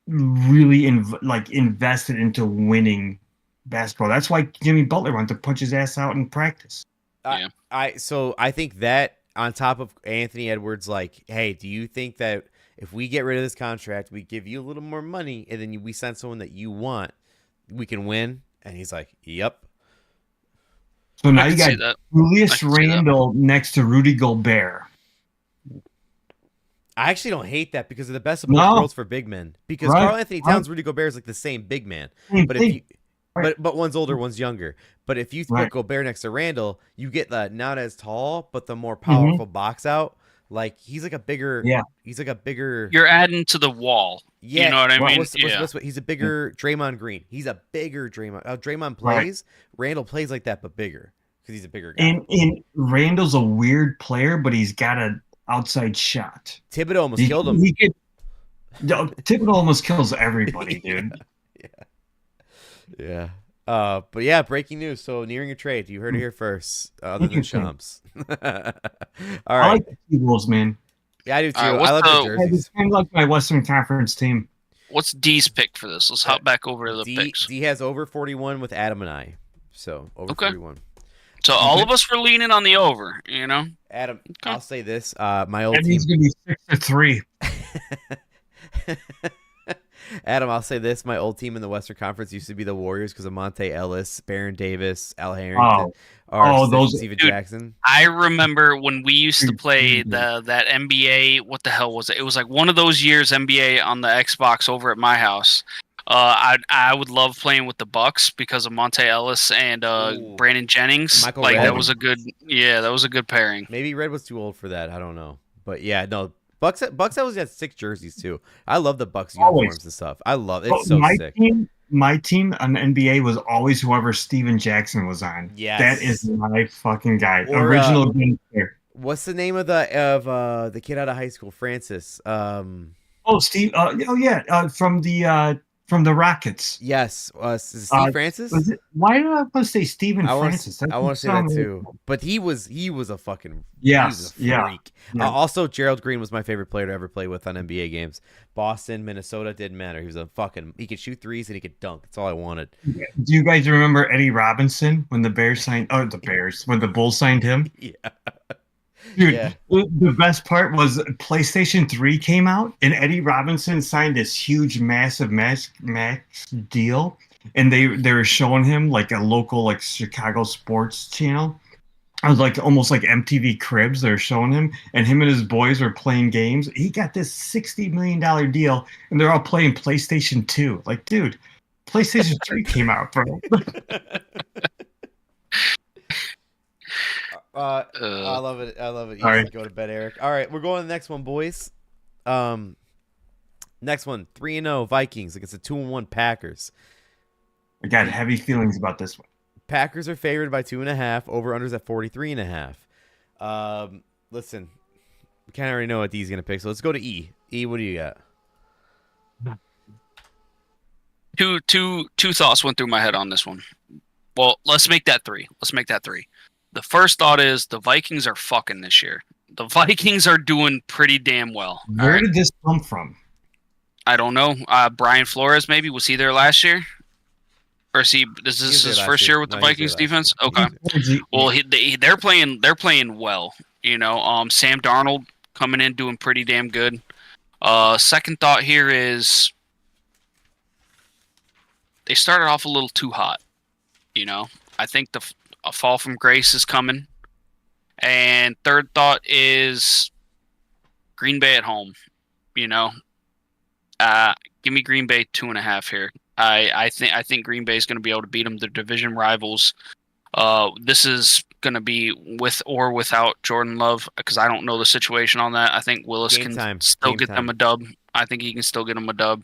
really invested into winning basketball. That's why Jimmy Butler wanted to punch his ass out in practice. So I think that on top of Anthony Edwards, like, hey, do you think that if we get rid of this contract, we give you a little more money, and then we send someone that you want, we can win? And he's like, yep. So now I you can see got that. Julius I can see that. Randle next to Rudy Gobert. I actually don't hate that because of the best of both No. worlds for big men. Because Right. Karl Anthony Towns, Rudy Gobert is like the same big man. Same But if thing. you, Right. but one's older, one's younger. But if you put Right. Gobert next to Randall, you get the not as tall but the more Mm-hmm. powerful box out. Like he's like a bigger. Yeah. He's like a bigger. You're adding to the wall. Yeah, You know what I mean? He's a bigger Draymond Green. He's a bigger Draymond. Draymond Right. plays. Randall plays like that, but bigger because he's a bigger guy. And Randall's a weird player, but he's got an outside shot. Thibodeau almost killed him. Thibodeau almost kills everybody, dude. Yeah. But yeah, breaking news. So nearing a trade. You heard it here first. Other than Shams. All I right. like the T-Wolves, man. Yeah, I do too. All right, I love what's the the- jerseys. It's kind of like my Western Conference team. What's D's pick for this? Let's hop back over to the D picks. has over 41 with Adam and I. So over Okay. 41. So all of us were leaning on the over, you know? Adam, Okay. I'll say this. My old And team. he's going to be 6-3. Adam, I'll say this. My old team in the Western Conference used to be the Warriors because of Monte Ellis, Baron Davis, Al Harrington, Steven Dude, Jackson. I remember when we used to play Mhm. that NBA. What the hell was it? It was like one of those years NBA on the Xbox over at my house. I would love playing with the Bucks because of Monte Ellis and Ooh. Brandon Jennings. Michael Like Red. that was a good pairing. Maybe Red was too old for that. I don't know. But yeah, no. Bucks always had 6 jerseys too. I love the Bucks Always. uniforms and stuff. I love it. It's so sick. My team on the NBA was always whoever Steven Jackson was on. Yes. That is my fucking guy. Or, Original gangster. What's the name of the kid out of high school? Francis. Steve. From the Rockets. Yes. Is it Steve Francis? Why did I want to say Steven I want Francis? to say that too. But he was a fucking Yes, he was a freak. yeah. Also, Gerald Green was my favorite player to ever play with on NBA games. Boston, Minnesota didn't matter. He was he could shoot threes and he could dunk. That's all I wanted. Do you guys remember Eddie Robinson when the Bears signed? Oh, when the Bulls signed him? Yeah. Dude, Yeah. the best part was PlayStation 3 came out and Eddie Robinson signed this huge, massive max deal. And they were showing him like a local like Chicago sports channel. I was like almost like MTV Cribs. They're showing him, and him and his boys are playing games. He got this $60 million deal, and they're all playing PlayStation 2. Like, dude, PlayStation 3 came out, bro. I love it. I love it. You All can right. go to bed, Eric. All right, we're going to the next one, boys. Next one, 3-0 Vikings against the 2-1 Packers. I got heavy feelings about this one. Packers are favored by 2.5. Over-unders at 43.5. Listen, we kind of already know what D's going to pick, so let's go to E. E, what do you got? Two thoughts went through my head on this one. Well, let's make that 3. The first thought is the Vikings are fucking this year. The Vikings are doing pretty damn well. Where did this come from? I don't know. Brian Flores, maybe, was he there last year? Or is this was there his last first year. year with the No, he was there Vikings last defense? year. Okay. Well, they're playing well. You know, Sam Darnold coming in doing pretty damn good. Second thought here is they started off a little too hot. You know, I think a fall from grace is coming. And third thought is Green Bay at home. You know, give me Green Bay 2.5 here. I think Green Bay is going to be able to beat them. They're division rivals. This is going to be with or without Jordan Love because I don't know the situation on that. I think Willis can still get them a dub. I think he can still get them a dub.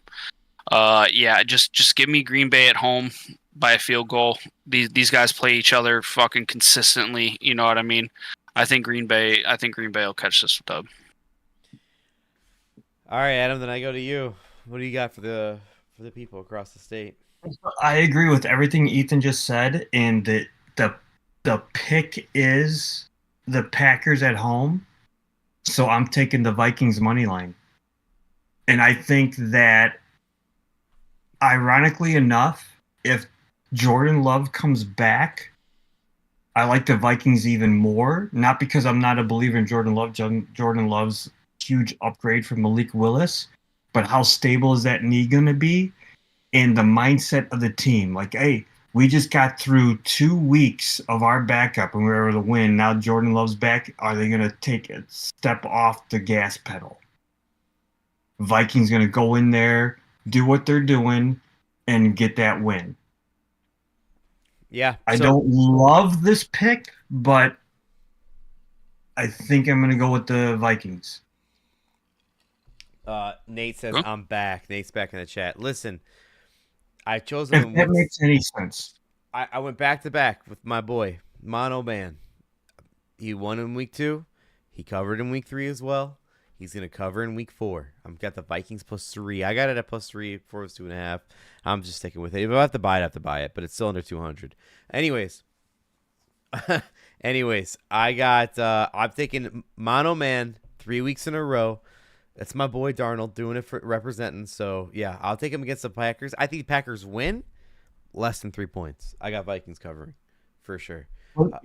Yeah, just give me Green Bay at home by a field goal. These guys play each other fucking consistently. You know what I mean? I think Green Bay will catch this dub. All right, Adam. Then I go to you. What do you got for the people across the state? I agree with everything Ethan just said, and the the pick is the Packers at home. So I'm taking the Vikings money line. And I think that ironically enough, if Jordan Love comes back, I like the Vikings even more. Not because I'm not a believer in Jordan Love. Jordan Love's huge upgrade from Malik Willis, but how stable is that knee going to be? And the mindset of the team. Like, hey, we just got through 2 weeks of our backup and we were able to win. Now Jordan Love's back. Are they going to take a step off the gas pedal? Vikings going to go in there, do what they're doing, and get that win. Yeah. I don't love this pick, but I think I'm going to go with the Vikings. Nate says, I'm back. Nate's back in the chat. Listen, I've chosen. If that makes any sense. I went back to back with my boy, Mono Man. He won in week 2. He covered in week 3 as well. He's going to cover in week 4. I've got the Vikings +3. I got it at +3. 4 was 2.5. I'm just sticking with it. If I have to buy it, I have to buy it, but it's still under 200. Anyways, I got. I'm taking Mono Man 3 weeks in a row. That's my boy Darnold doing it for representing. So yeah, I'll take him against the Packers. I think the Packers win less than 3 points. I got Vikings covering for sure.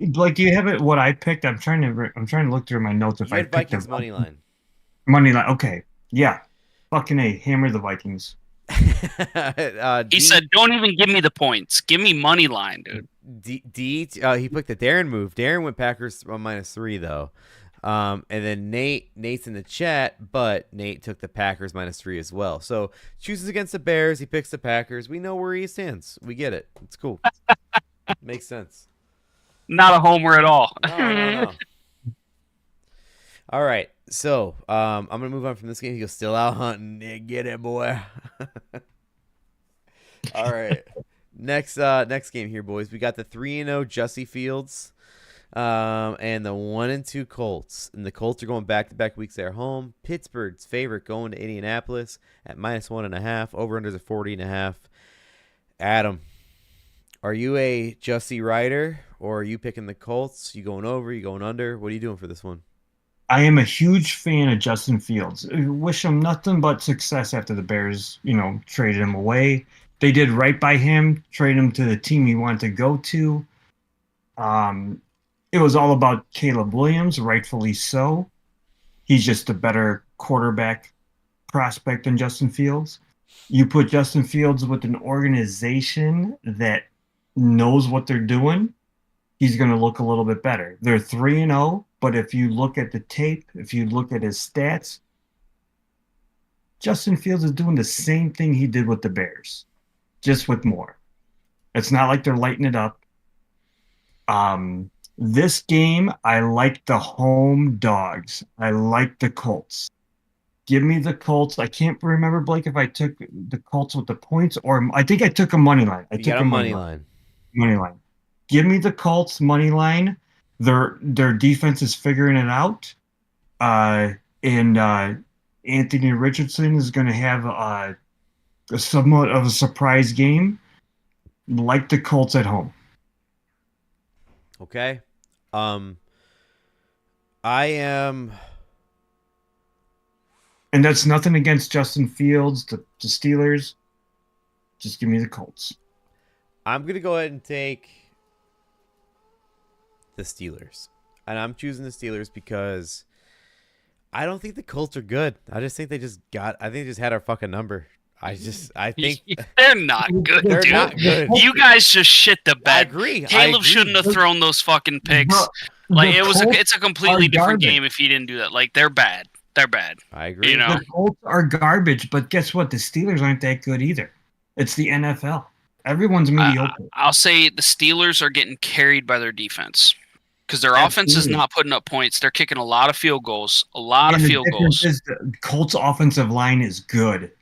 Like, do you have it? What I picked? I'm trying to look through my notes. If I picked Vikings money line. Money line. Okay. Yeah. Fucking A. Hammer the Vikings. He said, "Don't even give me the points. Give me money line, dude." He picked the Darren move. Darren went Packers on -3 though, and then Nate's in the chat, but Nate took the Packers -3 as well. So chooses against the Bears. He picks the Packers. We know where he stands. We get it. It's cool. Makes sense. Not a homer at all. No. All right. So I'm gonna move on from this game. He goes still out hunting. Yeah, get it, boy. All right. Next game here, boys. We got the 3-0 Jussie Fields, and the 1-2 Colts. And the Colts are going back-to-back weeks at home. Pittsburgh's favorite going to Indianapolis at -1.5. Over/unders at 40.5. Adam, are you a Jussie rider, or are you picking the Colts? You going over? You going under? What are you doing for this one? I am a huge fan of Justin Fields. I wish him nothing but success after the Bears, traded him away. They did right by him, trade him to the team he wanted to go to. It was all about Caleb Williams, rightfully so. He's just a better quarterback prospect than Justin Fields. You put Justin Fields with an organization that knows what they're doing, he's going to look a little bit better. They're 3-0, but if you look at the tape, if you look at his stats, Justin Fields is doing the same thing he did with the Bears, just with more. It's not like they're lighting it up. This game, I like the home dogs. I like the Colts. Give me the Colts. I can't remember, Blake, if I took the Colts with the points, or I think I took a money line. I took a money line. Money line. Give me the Colts money line. Their defense is figuring it out. And Anthony Richardson is going to have a somewhat of a surprise game, like the Colts at home. Okay. I am. And that's nothing against Justin Fields, the Steelers. Just give me the Colts. I'm going to go ahead and take the Steelers. And I'm choosing the Steelers because I don't think the Colts are good. I just think they just had our fucking number. I think they're not good. They're dude. not good. You guys just shit the bed. I agree. Caleb shouldn't have thrown those fucking picks. It's a completely different game if he didn't do that. Like, they're bad. They're bad. I agree. The Colts are garbage, but guess what? The Steelers aren't that good either. It's the NFL. Everyone's mediocre. I'll say the Steelers are getting carried by their defense because their offense is not putting up points. They're kicking a lot of field goals. The Colts' offensive line is good.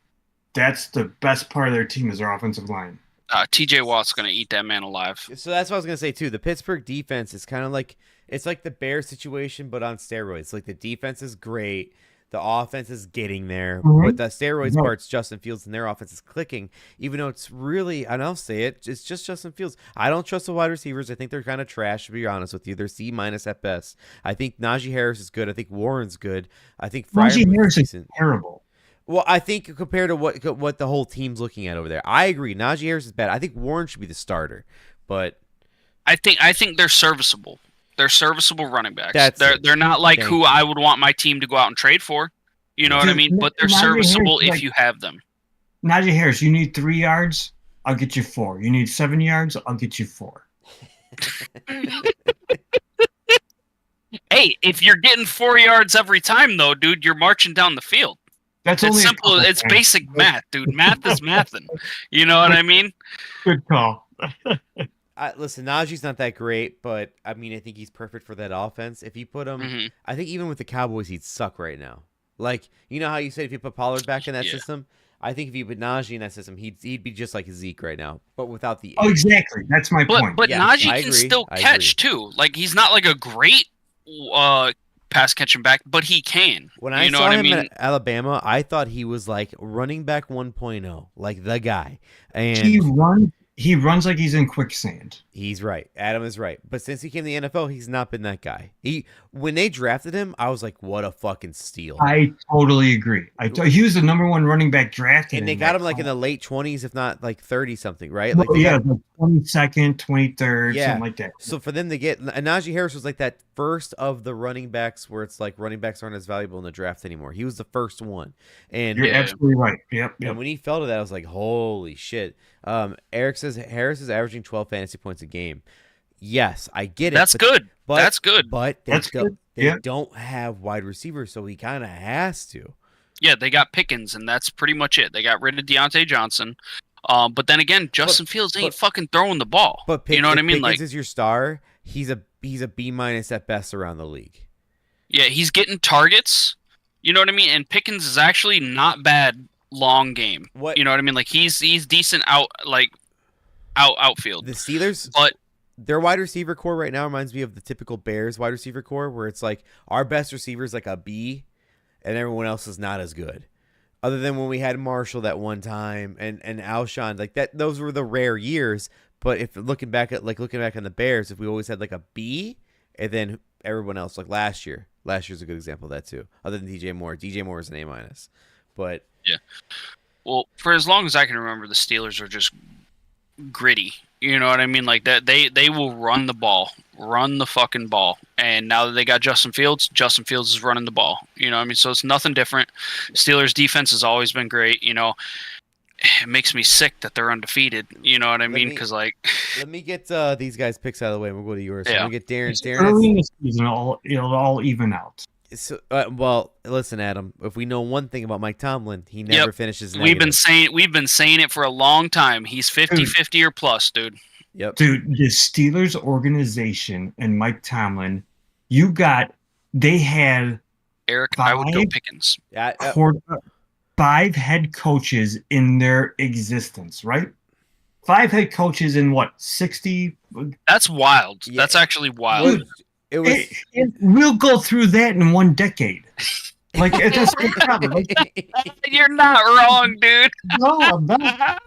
That's the best part of their team is their offensive line. TJ Watt's going to eat that man alive. So that's what I was going to say, too. The Pittsburgh defense is kind of like – it's like the Bears situation, but on steroids. Like, the defense is great. The offense is getting there, Mhm. but the steroids Right. part's Justin Fields and their offense is clicking. Even though it's really, and I'll say it, it's just Justin Fields. I don't trust the wide receivers. I think they're kind of trash, to be honest with you. They're C minus at best. I think Najee Harris is good. I think Warren's good. I think Najee Freiermuth's Harris is decent. terrible. Well, I think compared to what the whole team's looking at over there, I agree. Najee Harris is bad. I think Warren should be the starter, but I think they're serviceable. They're serviceable running backs. That's it. They're not like Thank who you. I would want my team to go out and trade for. You know what I Dude, mean? But they're Najee Harris serviceable is if like- you have them. Najee Harris, you need 3 yards, I'll get you 4. You need 7 yards, I'll get you 4. Hey, if you're getting 4 yards every time, though, dude, you're marching down the field. That's It's only a simple. couple It's times. basic math, dude. Math is mathing. You know what I mean? Good call. listen, Najee's not that great, but I mean, I think he's perfect for that offense. If you put him, Mhm. I think even with the Cowboys, he'd suck right now. Like, you know how you said if you put Pollard back in that Yeah. system, I think if you put Najee in that system, he'd be just like Zeke right now, but without the. Oh, exactly. That's my point. But Yeah, Najee I can agree. still I catch too. Like he's not like a great pass catching back, but he can. When I you know saw what him I mean? at Alabama, I thought he was like running back 1.0, like the guy. And he runs like he's in quicksand. he's right. Adam is right. But since he came to the NFL, he's not been that guy. When they drafted him, I was like, what a fucking steal. I totally agree. He was the #1 running back drafted. And they in got that him like in the late 20s, if not like 30 something, right? class. Like they yeah, got- like 22nd, 23rd, Yeah. something like that. So for them to get, and Najee Harris was like that first of the running backs where it's like running backs aren't as valuable in the draft anymore. He was the first one. And You're Yeah. absolutely right. Yep. And when he fell to that, I was like, holy shit. Eric says Harris is averaging 12 fantasy points a game. Yes, I get it. That's good. But, That's good. But they, That's good. they Yeah. don't have wide receivers, so he kind of has to. Yeah, they got Pickens, and that's pretty much it. They got rid of Deontay Johnson. But then again, Justin Fields ain't fucking throwing the ball. But you know what I mean? Pickens Like, is your star. He's a B minus at best around the league. yeah, he's getting targets. You know what I mean? And Pickens is actually not bad long game. What You know what I mean? Like he's decent outfield. the Steelers, But their wide receiver core right now reminds me of the typical Bears wide receiver core, where it's like our best receiver is like a B, and everyone else is not as good. Other than when we had Marshall that one time and Alshon, like that, those were the rare years. But if looking back on the Bears, if we always had like a B, and then everyone else, like last year's a good example of that too. Other than DJ Moore is an A minus, but well, for as long as I can remember, the Steelers are just gritty. You know what I mean? Like that they will run the fucking ball. And now that they got Justin Fields is running the ball. You know what I mean? So it's nothing different. Steelers defense has always been great. You know, it makes me sick that they're undefeated. You know what I mean? Because like, let me get these guys' picks out of the way, and we'll go to yours. Yeah. Let me get Darren. It's Darren, early in the season, it'll all even out. so, well, listen, Adam. If we know one thing about Mike Tomlin, he never finishes. we've been negative. saying it for a long time. He's 50-50 or plus, dude. Yep. Dude, the Steelers organization and Mike Tomlin, they had Eric, I would go Five? Pickens. Yeah, 5 head coaches in their existence, right? 5 head coaches in what, 60? That's wild. Yeah. That's actually wild. it was. We'll go through that in 1 decade. Like, that's the problem. Like, You're not wrong, dude. no, I'm not.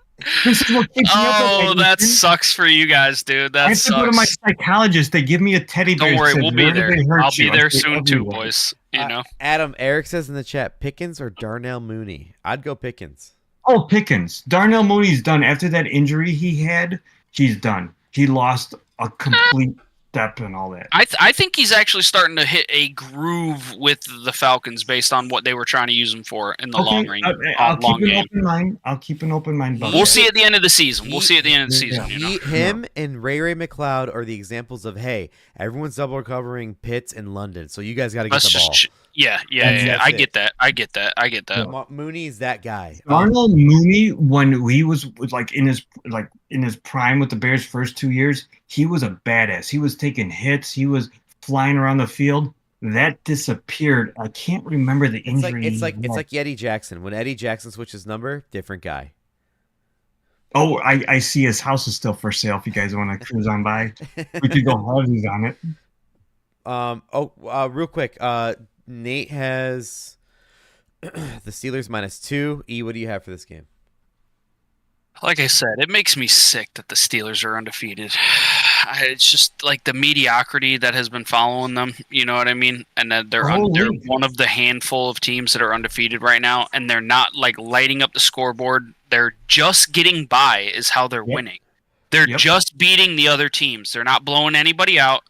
This is what keeps me up at Oh, night. that sucks for you guys, dude. I That have to go to my sucks. psychologist. They give me a teddy bear. Don't worry, that says, we'll be "Where did there. they hurt I'll be you?" I there say, soon too, "Everywhere." boys. You know. Adam, Eric says in the chat, Pickens or Darnell Mooney. I'd go Pickens. Oh, Pickens. Darnell Mooney's done. After that injury he had, he's done. He lost a complete step and all that. I think he's actually starting to hit a groove with the Falcons based on what they were trying to use him for in the long range, I'll long keep an game. open mind. I'll keep an open mind. about We'll that. see at the end of the season. We'll He- see at the end of the season. You know. Him and Ray McLeod are the examples of, hey, everyone's double covering Pitts and London, so you guys got to get Let's the ball. just yeah. That's I it. get that. I get that. Mooney is that guy. Darnell Mooney, when he was like in his prime with the Bears' first 2 years, he was a badass. He was taking hits. He was flying around the field. That disappeared. I can't remember the It's like injury. it's like Eddie Jackson. When Eddie Jackson switches number, different guy. Oh, I see his house is still for sale. If you guys want to cruise on by, we could go halvesies on it. Real quick. Nate has The Steelers -2. E, what do you have for this game? Like I said, it makes me sick that the Steelers are undefeated. It's just like the mediocrity that has been following them. You know what I mean? And that they're one of the handful of teams that are undefeated right now, and they're not like lighting up the scoreboard. They're just getting by is how they're winning. They're just beating the other teams. They're not blowing anybody out.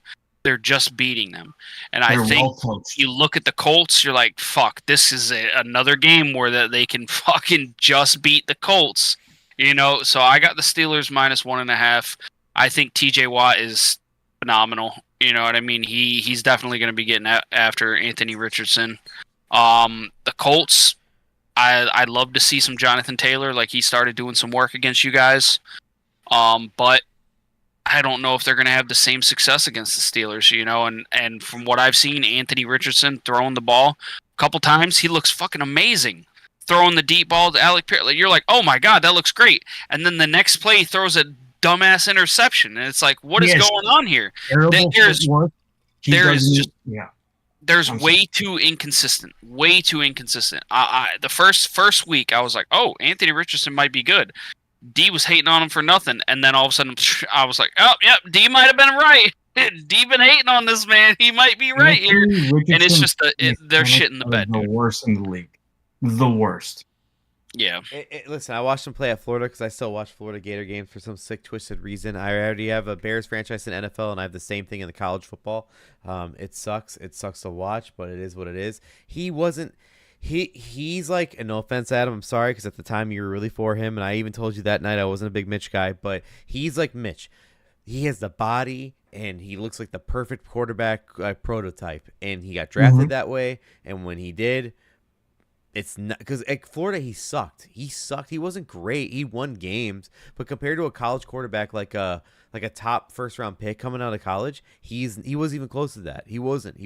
They're just beating them. And I think you look at the Colts, you're like, fuck, this is another game where they can fucking just beat the Colts. You know, so I got the Steelers -1.5. I think TJ Watt is phenomenal. You know what I mean? He's definitely going to be getting after Anthony Richardson. The Colts, I'd love to see some Jonathan Taylor. Like, he started doing some work against you guys. But I don't know if they're going to have the same success against the Steelers, you know. And from what I've seen, Anthony Richardson throwing the ball a couple times, he looks fucking amazing. Throwing the deep ball to Alec Pierce, you're like, oh my god, that looks great. And then the next play, he throws a dumbass interception, and it's like, what is going on here? There's way too inconsistent. Way too inconsistent. The first week, I was like, oh, Anthony Richardson might be good. D was hating on him for nothing, and then all of a sudden, I was like, oh, yep, D might have been right. D been hating on this man. He might be right here. And it's just they're shit in the bed. The worst in the league. The worst. Yeah. Listen, I watched him play at Florida because I still watch Florida Gator games for some sick, twisted reason. I already have a Bears franchise in NFL, and I have the same thing in the college football. It sucks. It sucks to watch, but it is what it is. He's like, and no offense, Adam, I'm sorry, because at the time you were really for him, and I even told you that night I wasn't a big Mitch guy, but he's like Mitch. He has the body, and he looks like the perfect quarterback prototype, and he got drafted that way, and when he did, it's not because at Florida he sucked. He wasn't great. He won games, but compared to a college quarterback like a top first round pick coming out of college, he wasn't even close to that. He wasn't.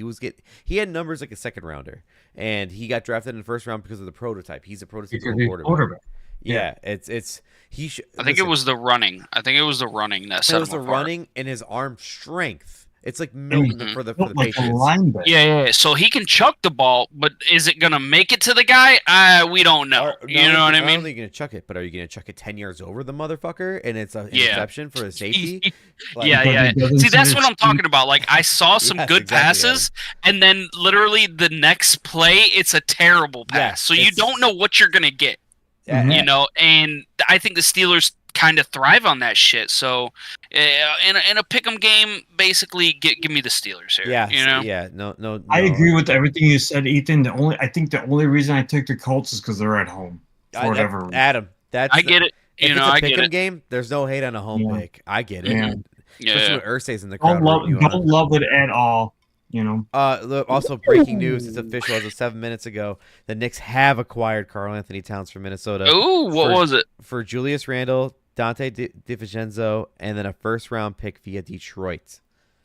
He had numbers like a second rounder, and he got drafted in the first round because of the prototype. He's a prototypical quarterback. Yeah, I think it was the running. I think it was the running that set him apart. It was the running and his arm strength. It's like milking for the Patriots. Yeah. So he can chuck the ball, but is it gonna make it to the guy? We don't know. You know what I mean? Not only gonna chuck it, but are you gonna chuck it 10 yards over the motherfucker and it's an interception for a safety? Yeah. See, that's what I'm talking about. Like, I saw some good passes, and then literally the next play, it's a terrible pass. So you don't know what you're gonna get. You know, and I think the Steelers kind of thrive on that shit. So in a pick'em game, basically give me the Steelers here. Yeah, you know? Yeah, no. I agree with everything you said, Ethan. I think the only reason I took the Colts is because they're at home for whatever reason. Adam, I get it. If it's a pick'em game, there's no hate on a home pick. I get it. Especially when Irsay's in the crowd. Don't love it at all. You know. Look, also breaking news. It's official as of 7 minutes ago. The Knicks have acquired Karl Anthony Towns from Minnesota. Ooh, what was it? For Julius Randle, Dante DiVincenzo, and then a first-round pick via Detroit.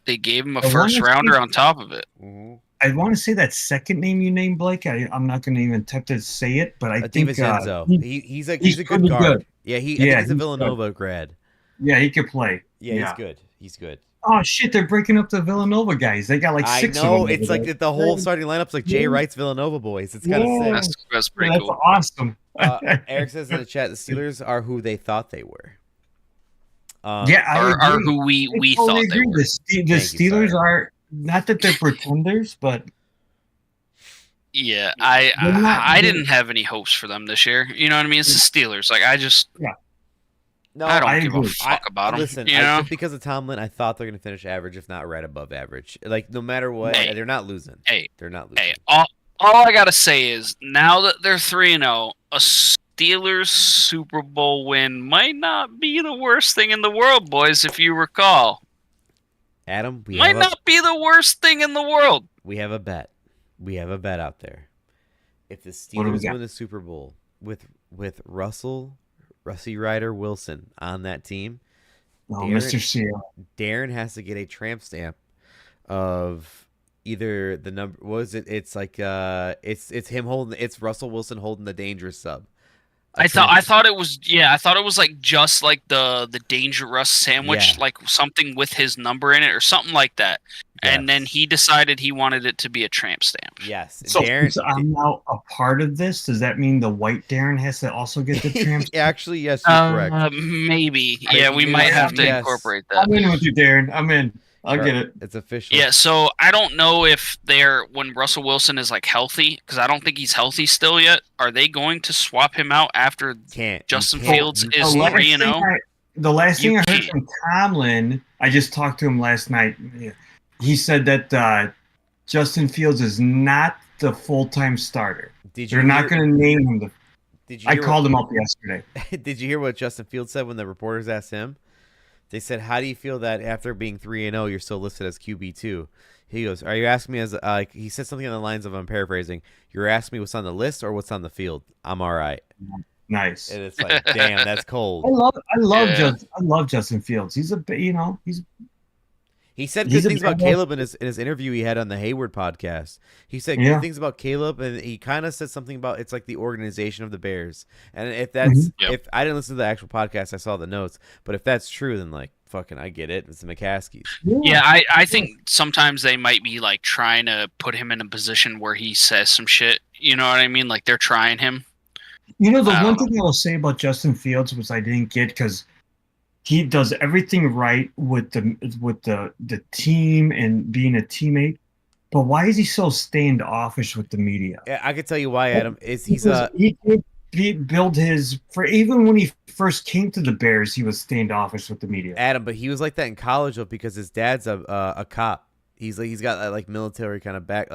They gave him a first-rounder on top of it. I want to say that second name you named, Blake. I'm not going to even attempt to say it, but I think DiVincenzo. He's a good guard. Good. Yeah, he's a Villanova grad. Yeah, he could play. Yeah, he's good. He's good. Oh shit! They're breaking up the Villanova guys. They got like 6 of them. I know. It's like the whole starting lineup's like Jay Wright's Villanova boys. It's kind of sick. That's pretty cool. That's awesome. Eric says in the chat, the Steelers are who they thought they were. Are who we thought they were. The Steelers are not that they're pretenders, but yeah, I didn't have any hopes for them this year. You know what I mean? It's the Steelers. Like, I just No, I don't give a fuck about them. Listen, just because of Tomlin, I thought they're going to finish average, if not right above average. Like, no matter what, they're not losing. They're not losing. Hey, all I got to say is, now that they're 3-0, a Steelers Super Bowl win might not be the worst thing in the world, boys, if you recall. Adam, might not be the worst thing in the world. We have a bet. We have a bet out there. If the Steelers win the Super Bowl with Rusty Ryder Wilson on that team. Mr. Seal. Darren has to get a tramp stamp of either the number. What is it? It's like it's him holding. It's Russell Wilson holding the dangerous sub. I thought it was like just like the Dangerous sandwich, like something with his number in it or something like that. and then he decided he wanted it to be a tramp stamp. Yes. So Darren, since I'm now a part of this, does that mean the white Darren has to also get the tramp? actually, yes, you're correct. Maybe. Breaking Yeah, we might news, have to yes. incorporate that. I'm in with you, Darren. I'm in. I'll get it. It's official. Yeah, so I don't know if when Russell Wilson is like healthy, because I don't think he's healthy still yet. Are they going to swap him out after Justin Fields is 3-0? The last thing I heard can't. from Tomlin, I just talked to him last night. He said that Justin Fields is not the full-time starter. They're not going to name him. I called him up yesterday. Did you hear what Justin Fields said when the reporters asked him? They said, "How do you feel that after being 3-0, you're still listed as QB2?" He goes, "Are you asking me as?" He said something on the lines of, I'm paraphrasing, "You're asking me what's on the list or what's on the field? I'm all right." Nice. And it's like, damn, that's cold. I love Justin Fields. He's He said good things about Caleb in his interview he had on the Hayward podcast. He said good things about Caleb, and he kind of said something about it's like the organization of the Bears. And if that's if I didn't listen to the actual podcast, I saw the notes. But if that's true, then like fucking I get it. It's the McCaskies. Yeah, I think sometimes they might be like trying to put him in a position where he says some shit. You know what I mean? Like they're trying him. You know, the one thing I will say about Justin Fields, which I didn't get, because he does everything right with the team and being a teammate, but why is he so standoffish with the media? Yeah, I could tell you why, Adam. He built even when he first came to the Bears, he was standoffish with the media. Adam, but he was like that in college though, because his dad's a cop. He's got like military kind of back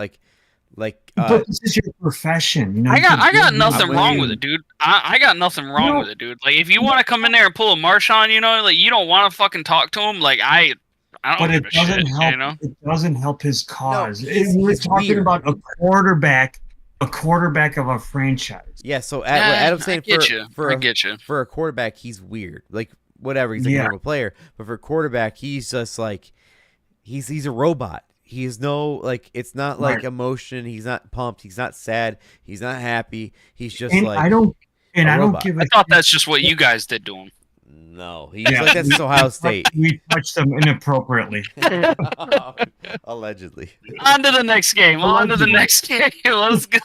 but this is your profession. You know, I got nothing wrong with it, dude. I got nothing wrong with it, dude. Like if you want to come in there and pull a Marshawn, you know, like you don't want to fucking talk to him, like I don't but give it a doesn't shit, help. You know? It doesn't help his cause. No, We're talking weird. about a quarterback of a franchise. Yeah, so what Adam's saying I get you. For a quarterback, he's weird. Like whatever, he's like a normal player, but for a quarterback, he's just like he's a robot. He's it's not like emotion. He's not pumped. He's not sad. He's not happy. He's just I don't give a I thought that's just what you guys did to him. No, he's like that's Ohio State. We touched him inappropriately. Allegedly. On to the next game. Let's go.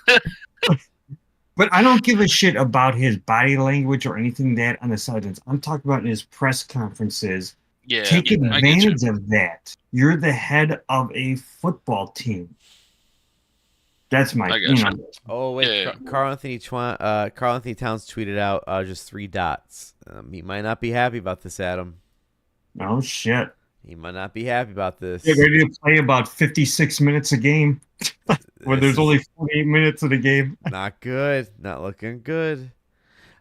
But I don't give a shit about his body language or anything that on the sidelines. I'm talking about in his press conferences. Yeah, take advantage of that. You're the head of a football team. That's my. Oh wait, yeah. Carl Anthony Towns tweeted out just 3 dots. He might not be happy about this, Adam. Oh shit. He might not be happy about this. They're ready to play about 56 minutes a game, where there's only 48 minutes of the game. Not good. Not looking good.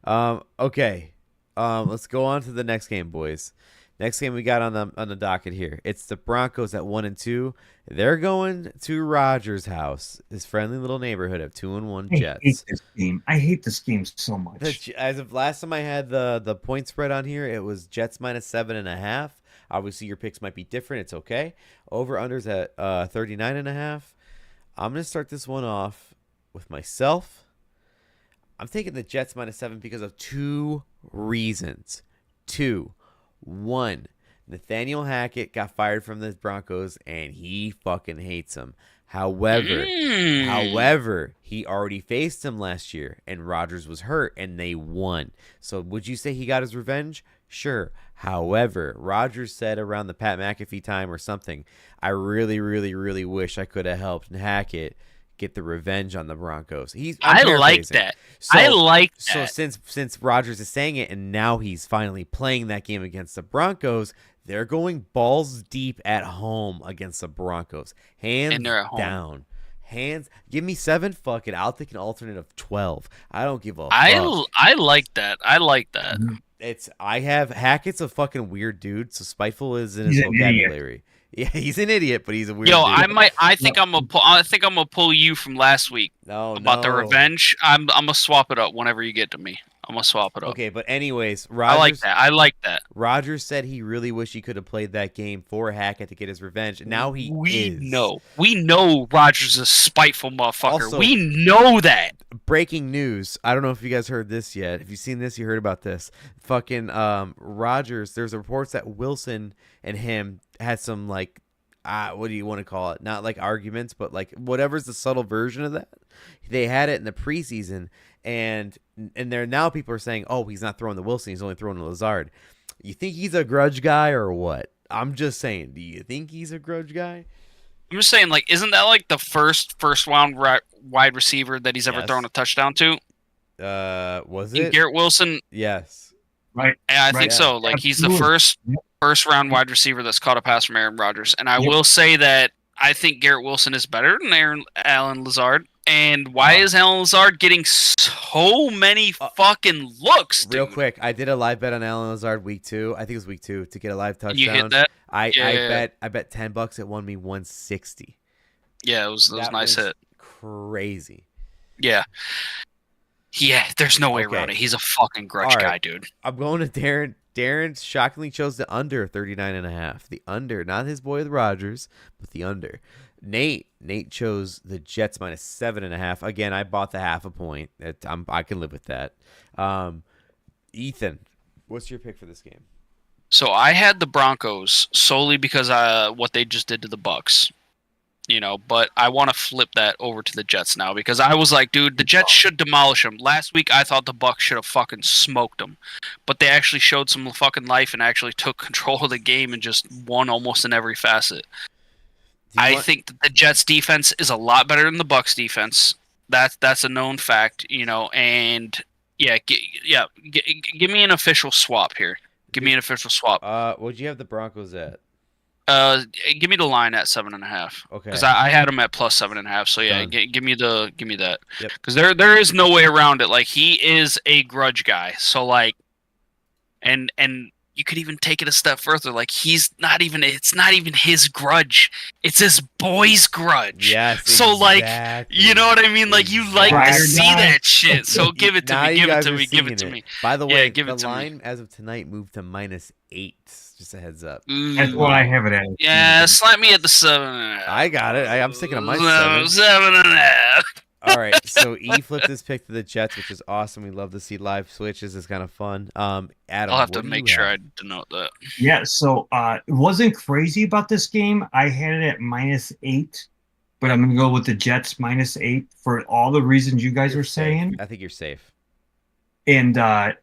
Okay. Let's go on to the next game, boys. Next game we got on the docket here. It's the Broncos at 1-2. They're going to Rodgers' house, his friendly little neighborhood of 2-1 Jets. I hate this game. I hate this game so much. As of last time I had the point spread on here, it was Jets -7.5. Obviously, your picks might be different. It's okay. Over-unders at 39.5. I'm going to start this one off with myself. I'm taking the Jets -7 because of 2 reasons. 2. 1. Nathaniel Hackett got fired from the Broncos, and he fucking hates him. However, he already faced him last year, and Rodgers was hurt, and they won. So would you say he got his revenge? Sure. However, Rodgers said around the Pat McAfee time or something, I really, really, really wish I could have helped Hackett get the revenge on the Broncos. I like that. So since Rodgers is saying it, and now he's finally playing that game against the Broncos, they're going balls deep at home against the Broncos. Hands down. Give me 7. Fuck it. I'll take an alternate of 12. I don't give a fuck. I like that. Hackett's a fucking weird dude, so spiteful is in his vocabulary. Yeah, he's an idiot, but he's a weird dude. I think I'm gonna pull you from last week about the revenge. I'm gonna swap it up whenever you get to me. I'm gonna swap it up. Okay, but anyways, I like that. Rodgers said he really wished he could have played that game for Hackett to get his revenge. And now we know Rodgers is a spiteful motherfucker. Also, we know that. Breaking news. I don't know if you guys heard this yet. If you've seen this, you heard about this. Fucking Rodgers. There's reports that Wilson and him had some what do you want to call it? Not like arguments, but like whatever's the subtle version of that. They had it in the preseason, and there now people are saying, oh, he's not throwing to Wilson, he's only throwing to Lazard. You think he's a grudge guy or what? I'm just saying, do you think he's a grudge guy? I'm just saying, like, isn't that like the first round wide receiver that he's ever thrown a touchdown to? Was it Garrett Wilson? Yes. Right. Yeah, I think so. Like, he's the first round wide receiver that's caught a pass from Aaron Rodgers. And I will say that I think Garrett Wilson is better than Allen Lazard. And why is Allen Lazard getting so many fucking looks, dude? Real quick, I did a live bet on Allen Lazard week 2. I think it was week 2 to get a live touchdown. You hit that? I bet $10. It won me 160. Yeah, it was a nice hit. Crazy. Yeah. Yeah, there's no way around it. He's a fucking grudge guy, dude. I'm going to Darren. Darren shockingly chose the under 39.5. The under, not his boy the Rodgers, but the under. Nate chose the Jets -7.5. Again, I bought the half a point. I can live with that. Ethan, what's your pick for this game? So I had the Broncos solely because what they just did to the Bucks. But I want to flip that over to the Jets now because I was like, dude, the Jets should demolish them. Last week, I thought the Bucs should have fucking smoked them, but they actually showed some fucking life and actually took control of the game and just won almost in every facet. I think that the Jets defense is a lot better than the Bucs defense. That's a known fact, and give me an official swap here. Give me an official swap. What'd you have the Broncos at? Give me the line at 7.5. Okay. Because I had him at plus 7.5. So yeah, give me that. Because there is no way around it. Like, he is a grudge guy. So like, and you could even take it a step further. Like, it's not even his grudge. It's his boy's grudge. Yes. So exactly. like, you know what I mean? Like, you like to see that shit. So give it to me. Give it to me. By the way, the line as of tonight moved to -8. Just a heads up. That's what I have it at. Yeah, slap me at the 7.5. I got it. I'm sticking on my 7.5. All right, so E flipped his pick to the Jets, which is awesome. We love to see live switches. It's kind of fun. Adam, I'll have to make sure I denote that. Yeah, so it wasn't crazy about this game. I had it at -8, but I'm going to go with the Jets -8 for all the reasons you guys were saying. I think you're safe. And I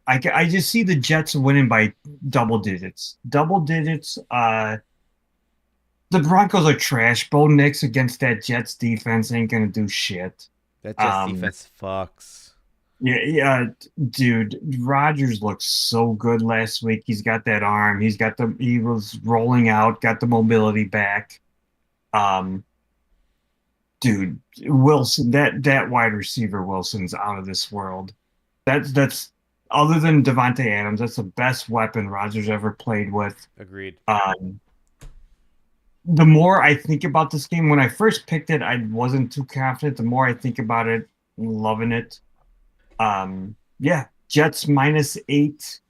just see the Jets winning by double digits. The Broncos are trash. Bo Nix against that Jets defense ain't going to do shit. That Jets defense fucks. Yeah, dude. Rodgers looked so good last week. He's got that arm. He was rolling out, got the mobility back. Dude, Wilson, that wide receiver Wilson's out of this world. That's other than Devontae Adams, that's the best weapon Rodgers ever played with. Agreed. The more I think about this game, when I first picked it, I wasn't too confident. The more I think about it, I'm loving it. Jets -8,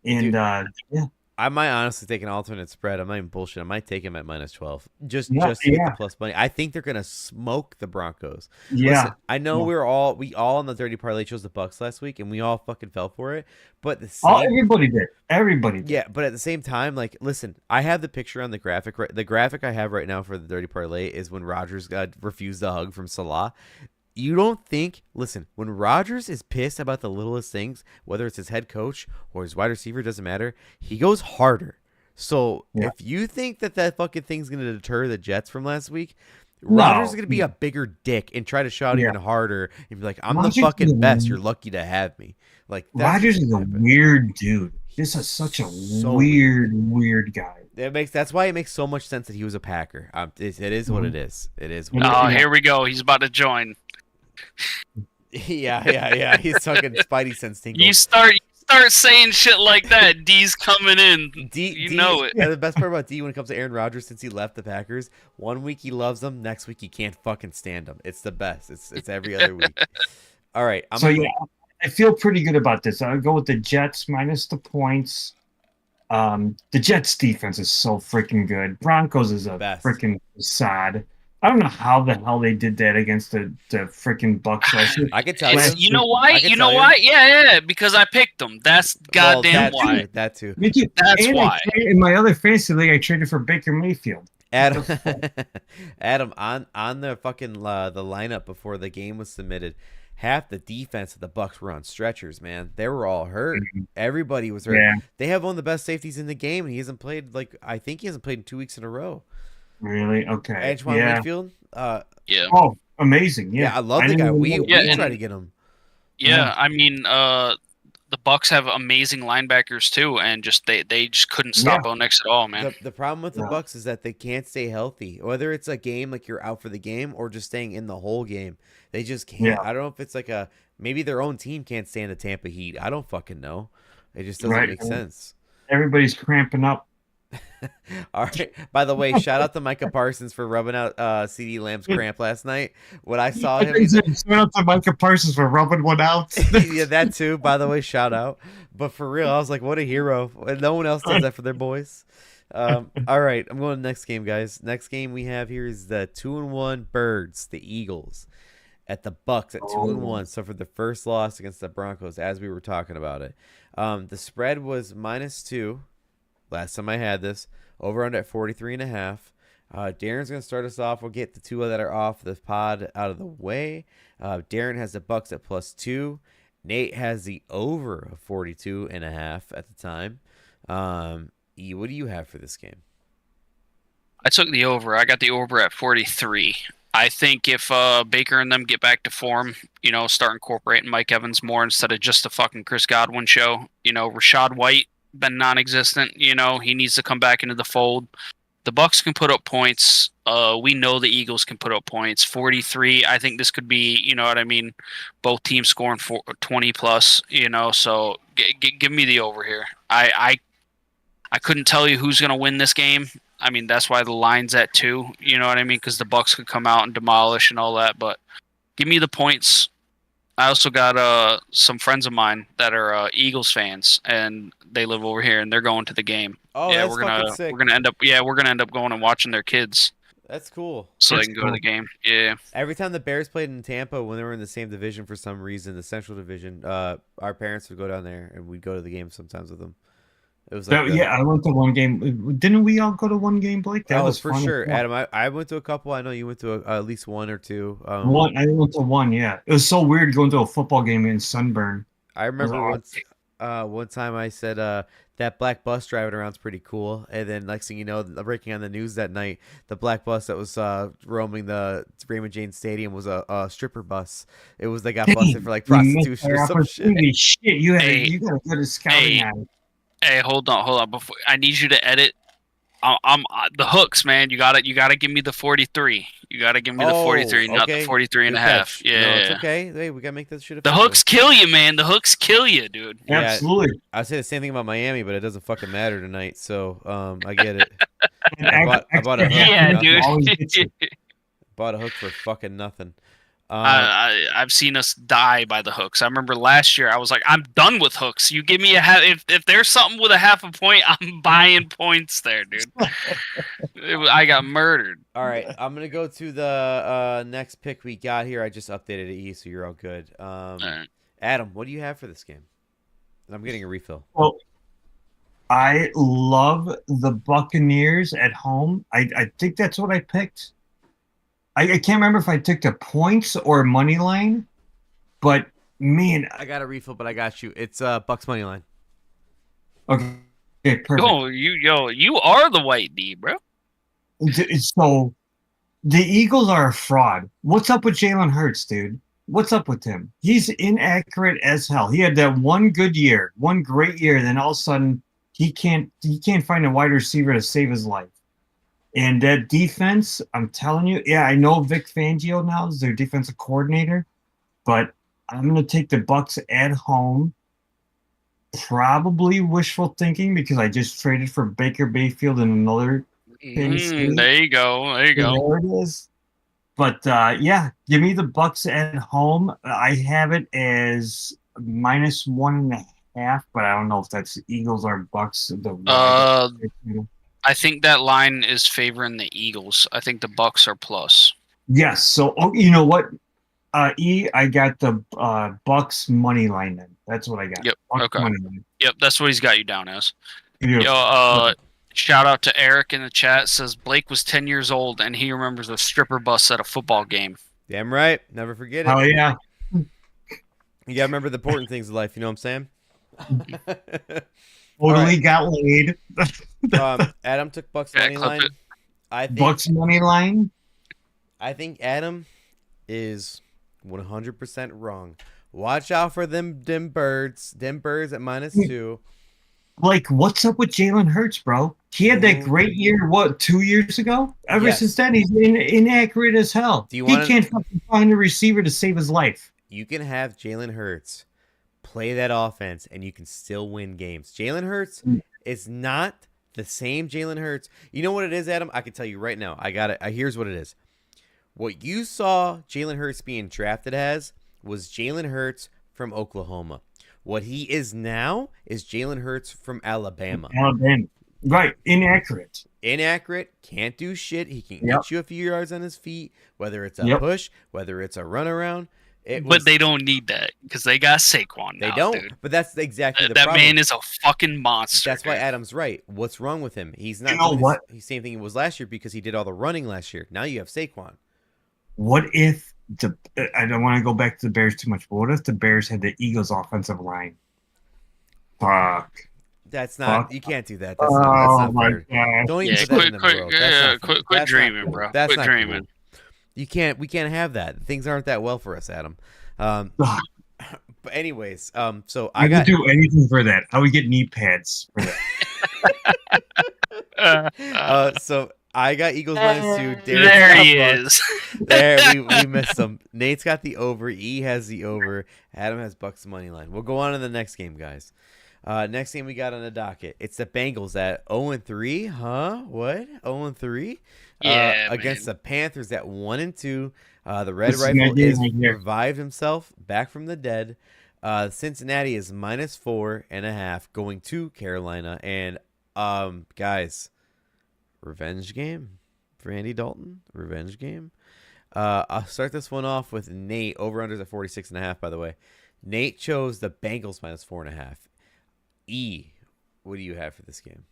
and Dude, yeah. I might honestly take an alternate spread. I'm not even bullshit. I might take him at -12. Just to get the plus money. I think they're gonna smoke the Broncos. Yeah. Listen, I know we all on the Dirty Parlay chose the Bucs last week, and we all fucking fell for it. But everybody did. Everybody did. Yeah, but at the same time, like, listen, I have the picture on the graphic. Right, the graphic I have right now for the Dirty Parlay is when Rodgers refused the hug from Salah. You don't think, listen, when Rodgers is pissed about the littlest things, whether it's his head coach or his wide receiver, doesn't matter, he goes harder. So if you think that fucking thing's going to deter the Jets from last week, Rodgers is going to be a bigger dick and try to shout even harder and be like, I'm the fucking best. You're lucky to have me. Like, Rodgers is a weird dude. This is such a weird guy. That's why it makes so much sense that he was a Packer. It is what it is. It is. Here we go. He's about to join. Yeah. He's talking Spidey sense tingle. You start saying shit like that, D's coming in. You know it. Yeah, the best part about D when it comes to Aaron Rodgers, since he left the Packers, one week he loves them, next week he can't fucking stand them. It's the best. It's every other week. All right. I feel pretty good about this. I'll go with the Jets minus the points. The Jets defense is so freaking good. Broncos is a freaking facade. I don't know how the hell they did that against the freaking Bucs last year. I can tell you. You know why? Yeah, because I picked them. That's goddamn why. That too. Me too. That's why. In my other fantasy league, I traded for Baker Mayfield. Adam, Adam, on the fucking the lineup before the game was submitted, half the defense of the Bucks were on stretchers. Man, they were all hurt. Everybody was hurt. Yeah. They have one of the best safeties in the game, and he hasn't played I think he hasn't played in 2 weeks in a row. Really? Okay. Antoine Winfield. Yeah. Oh, amazing. Yeah. I love the guy. We try to get him. Yeah, I mean, the Bucks have amazing linebackers too, and just they just couldn't stop Bo Nix at all, man. The problem with the Bucks is that they can't stay healthy. Whether it's a game like you're out for the game or just staying in the whole game, they just can't. Yeah. I don't know if it's maybe their own team can't stand the Tampa Heat. I don't fucking know. It just doesn't make sense. Everybody's cramping up. All right. By the way, shout out to Micah Parsons for rubbing out CeeDee Lamb's cramp last night. When I saw him, shout out to Micah Parsons for rubbing one out. Yeah, that too. By the way, shout out. But for real, I was like, what a hero. No one else does that for their boys. All right, I'm going to the next game, guys. Next game we have here is the 2-1 Birds, the Eagles, at the Bucks at 2-1. So for the first loss against the Broncos, as we were talking about it, the spread was -2. Last time I had this, over under at 43.5. Darren's going to start us off. We'll get the two that are off the pod out of the way. Darren has the Bucks at +2. Nate has the over of 42.5 at the time. E, what do you have for this game? I took the over. I got the over at 43. I think if Baker and them get back to form, start incorporating Mike Evans more instead of just a fucking Chris Godwin show. Rashad White been non-existent. He needs to come back into the fold. The Bucks can put up points. We know the Eagles can put up points. 43. I think this could be, both teams scoring 20 plus. So give me the over here. I couldn't tell you who's gonna win this game. I mean, that's why the line's at 2. You know what I mean? Because the Bucks could come out and demolish and all that. But give me the points. I also got some friends of mine that are Eagles fans, and they live over here, and they're going to the game. Oh, yeah, that's we're gonna sick. we're gonna end up going and watching their kids. That's cool. So they can go to the game. Yeah. Every time the Bears played in Tampa, when they were in the same division for some reason, the Central Division, our parents would go down there, and we'd go to the game sometimes with them. It was like I went to one game. Didn't we all go to one game, Blake? That was for fun. sure, Adam. I went to a couple. I know you went to at least one or two. I went to one. Yeah, it was so weird going to a football game in sunburn. I remember one time I said that black bus driving around's pretty cool, and then next thing you know, breaking on the news that night, the black bus that was roaming the Raymond James Stadium was a stripper bus. It was they got busted for like prostitution or some shit. Shit, you got a good scouting at it. Hey, hold on. Before I need you to edit. I'm the hooks, man. You gotta give me the 43. You gotta give me the 43, not the 43 and a half. Yeah, no, it's okay. Hey, we gotta make this shit. The hooks kill you, man. The hooks kill you, dude. Yeah, absolutely. I say the same thing about Miami, but it doesn't fucking matter tonight. So I get it. I bought a hook. Yeah, dude. Bought a hook for fucking nothing. I've seen us die by the hooks. I remember last year I was like, I'm done with hooks. You give me if there's something with a half a point, I'm buying points there, dude. I got murdered. All right, I'm gonna go to the next pick we got here. I just updated it, so you're all good. All right. Adam, what do you have for this game? I'm getting a refill. Well, I love the Buccaneers at home. I think that's what I picked. I can't remember if I took the points or money line, but man, I got a refill, but I got you. It's Bucks money line. Okay, perfect. Oh, you are the white D, bro. So the Eagles are a fraud. What's up with Jalen Hurts, dude? What's up with him? He's inaccurate as hell. He had that one good year, one great year, then all of a sudden he can't find a wide receiver to save his life. And that defense, I'm telling you, I know Vic Fangio now is their defensive coordinator, but I'm going to take the Bucks at home. Probably wishful thinking because I just traded for Baker Mayfield in another thing. There you go. There it is. But give me the Bucks at home. I have it as -1.5, but I don't know if that's Eagles or Bucks. I think that line is favoring the Eagles. I think the Bucks are plus. Yes. So, you know what? I got the Bucks money line then. That's what I got. Yep. Bucks okay. Money line. Yep. That's what he's got you down as. Yeah. Shout out to Eric in the chat. Says Blake was 10 years old and he remembers a stripper bus at a football game. Damn right. Never forget it. Oh yeah. You gotta remember the important things in life. You know what I'm saying? Totally got laid. Adam took Bucks money line. I think Bucks money line. I think Adam is 100% wrong. Watch out for them birds. Them birds at -2. Like, what's up with Jalen Hurts, bro? He had that great year, 2 years ago? Ever since then, he's been inaccurate as hell. He can't fucking find a receiver to save his life. You can have Jalen Hurts play that offense, and you can still win games. Jalen Hurts is not the same Jalen Hurts. You know what it is, Adam? I can tell you right now. I got it. Here's what it is. What you saw Jalen Hurts being drafted as was Jalen Hurts from Oklahoma. What he is now is Jalen Hurts from Alabama. Right. Inaccurate. Can't do shit. He can get you a few yards on his feet, whether it's a push, whether it's a runaround. But they don't need that because they got Saquon now, They don't. dude. But that's exactly the that problem. man is a fucking monster. That's why Adam's right. What's wrong with him? He's not the same thing he was last year because he did all the running last year. Now you have Saquon. What if I don't want to go back to the Bears too much, but what if the Bears had the Eagles' offensive line? Fuck. That's not. You can't do that. That's not fair. God. Don't even put that in the world. Quit dreaming, bro. Quit dreaming. Cool. You can't. We can't have that. Things aren't that well for us, Adam. But anyways, so I would do anything for that. I would get knee pads for that. So I got Eagles -2. There he is. There we missed him. Nate's got the over. E has the over. Adam has Bucks money line. We'll go on to the next game, guys. Next game we got on the docket. It's the Bengals at 0-3. Huh? What? 0-3? Yeah, against the Panthers at 1-2. The Red Rifle is revived himself back from the dead. Cincinnati is -4.5 going to Carolina. And guys, revenge game for Andy Dalton. Revenge game. I'll start this one off with Nate. Over-unders at 46.5, by the way. Nate chose the Bengals -4.5. E, what do you have for this game?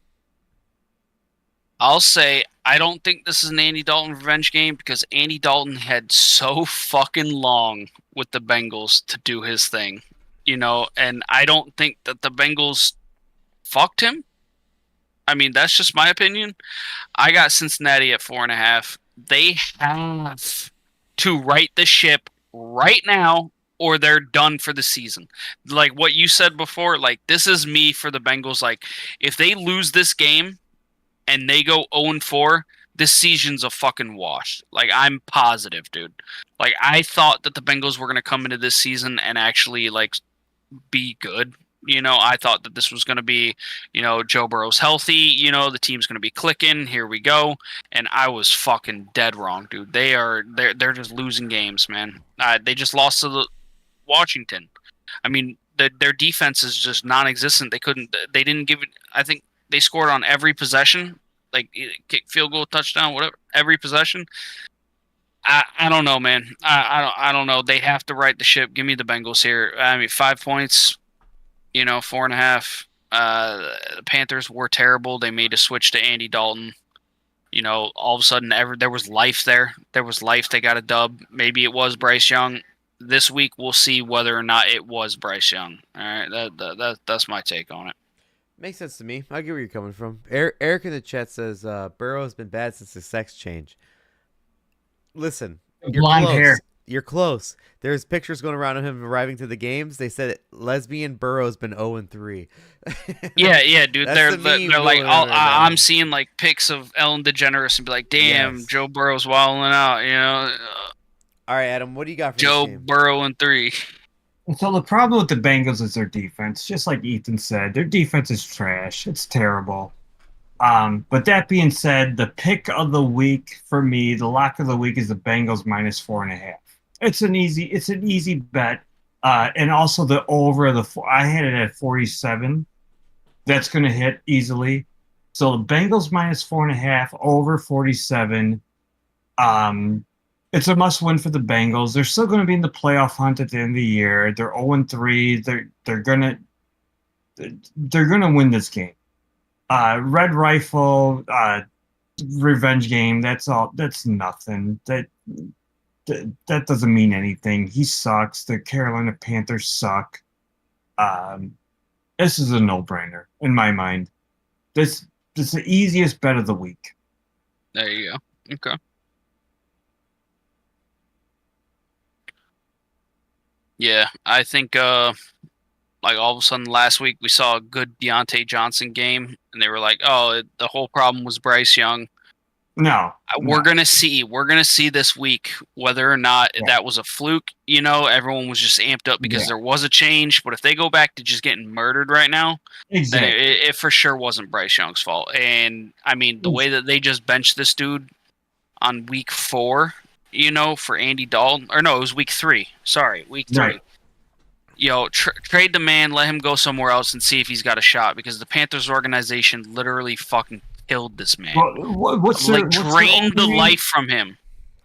I'll say I don't think this is an Andy Dalton revenge game because Andy Dalton had so fucking long with the Bengals to do his thing, and I don't think that the Bengals fucked him. I mean, that's just my opinion. I got Cincinnati at 4.5. They have to right the ship right now, or they're done for the season. Like what you said before, like this is me for the Bengals. Like if they lose this game and they go 0-4, this season's a fucking wash. Like I'm positive, dude. Like I thought that the Bengals were going to come into this season and actually like be good. I thought that this was going to be, Joe Burrow's healthy, the team's going to be clicking. Here we go. And I was fucking dead wrong, dude. They're just losing games, man. They just lost to Washington. I mean, their defense is just non-existent. They didn't give it. I think they scored on every possession, like kick, field goal, touchdown, whatever, every possession. I don't know, man. I don't know. They have to right the ship. Give me the Bengals here. I mean, 5 points. 4.5. The Panthers were terrible. They made a switch to Andy Dalton. All of a sudden, there was life there. There was life. They got a dub. Maybe it was Bryce Young. This week, we'll see whether or not it was Bryce Young. All right, that's my take on it. Makes sense to me. I get where you're coming from. Eric in the chat says Burrow has been bad since the sex change. Listen, blonde hair. You're close. There's pictures going around of him arriving to the games. They said lesbian Burrow's been 0-3. Yeah, dude. They're like, I'm seeing like pics of Ellen DeGeneres and be like, damn, yes. Joe Burrow's wilding out. All right, Adam, what do you got for Joe this game? Burrow in 3? So the problem with the Bengals is their defense. Just like Ethan said, their defense is trash. It's terrible. But that being said, the pick of the week for me, the lock of the week is the Bengals -4.5. It's an easy bet. And also the over I had it at 47. That's going to hit easily. So the Bengals -4.5 over 47. It's a must-win for the Bengals. They're still going to be in the playoff hunt at the end of the year. They're 0-3. They're gonna win this game. Red Rifle, revenge game. That's all. That's nothing. That doesn't mean anything. He sucks. The Carolina Panthers suck. This is a no-brainer in my mind. This is the easiest bet of the week. There you go. Okay. Yeah, I think like all of a sudden last week we saw a good Deontay Johnson game, and they were like, "Oh, the whole problem was Bryce Young." No, we're gonna see this week whether or not that was a fluke. Everyone was just amped up because there was a change. But if they go back to just getting murdered right now, then it for sure wasn't Bryce Young's fault. And I mean, the way that they just benched this dude on week 4, for Andy Dalton, or no, it was week 3. Sorry, week 3. Right. Trade the man, let him go somewhere else, and see if he's got a shot. Because the Panthers organization literally fucking killed this man. Drained the life from him.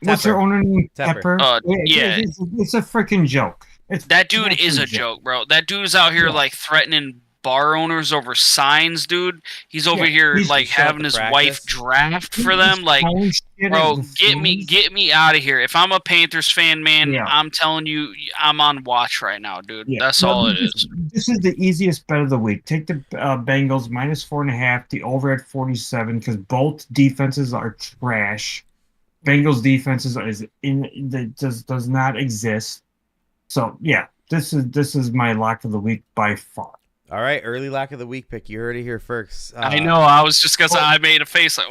What's their owner name? Pepper. Yeah, it's a freaking joke. That dude is a joke, bro. That dude's out here like threatening bar owners over signs, dude. He's over here like having his wife draft for them. Like, bro, get me out of here. If I'm a Panthers fan, man, I'm telling you, I'm on watch right now, dude. That's all it is. This is the easiest bet of the week. Take the Bengals -4.5, the over at 47, because both defenses are trash. Bengals defenses does not exist. So yeah, this is my lock of the week by far. All right, early lock of the week pick. You heard it here first. I know. I was just gonna say, I made a face like,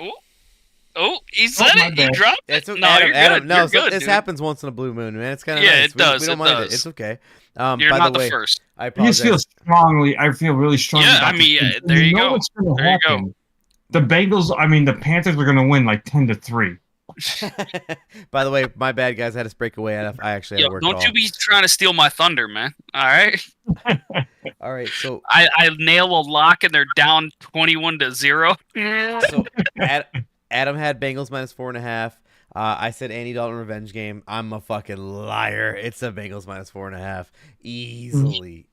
oh, he said it. He dropped it. No, Adam, no, this happens once in a blue moon, man. It's kind of nice. It does. We don't mind it. It's okay. You're by not the way, first. I apologize. I feel really strongly. Yeah, I mean, there you go. What's going to happen? The the Panthers are going to win like 10-3. By the way, my bad, guys. I had to break away. I actually had a work call. Don't you be trying to steal my thunder, man. All right. All right. So I nail a lock and they're down 21-0. So Adam had Bengals -4.5. I said Andy Dalton revenge game. I'm a fucking liar. It's a Bengals -4.5. Easily.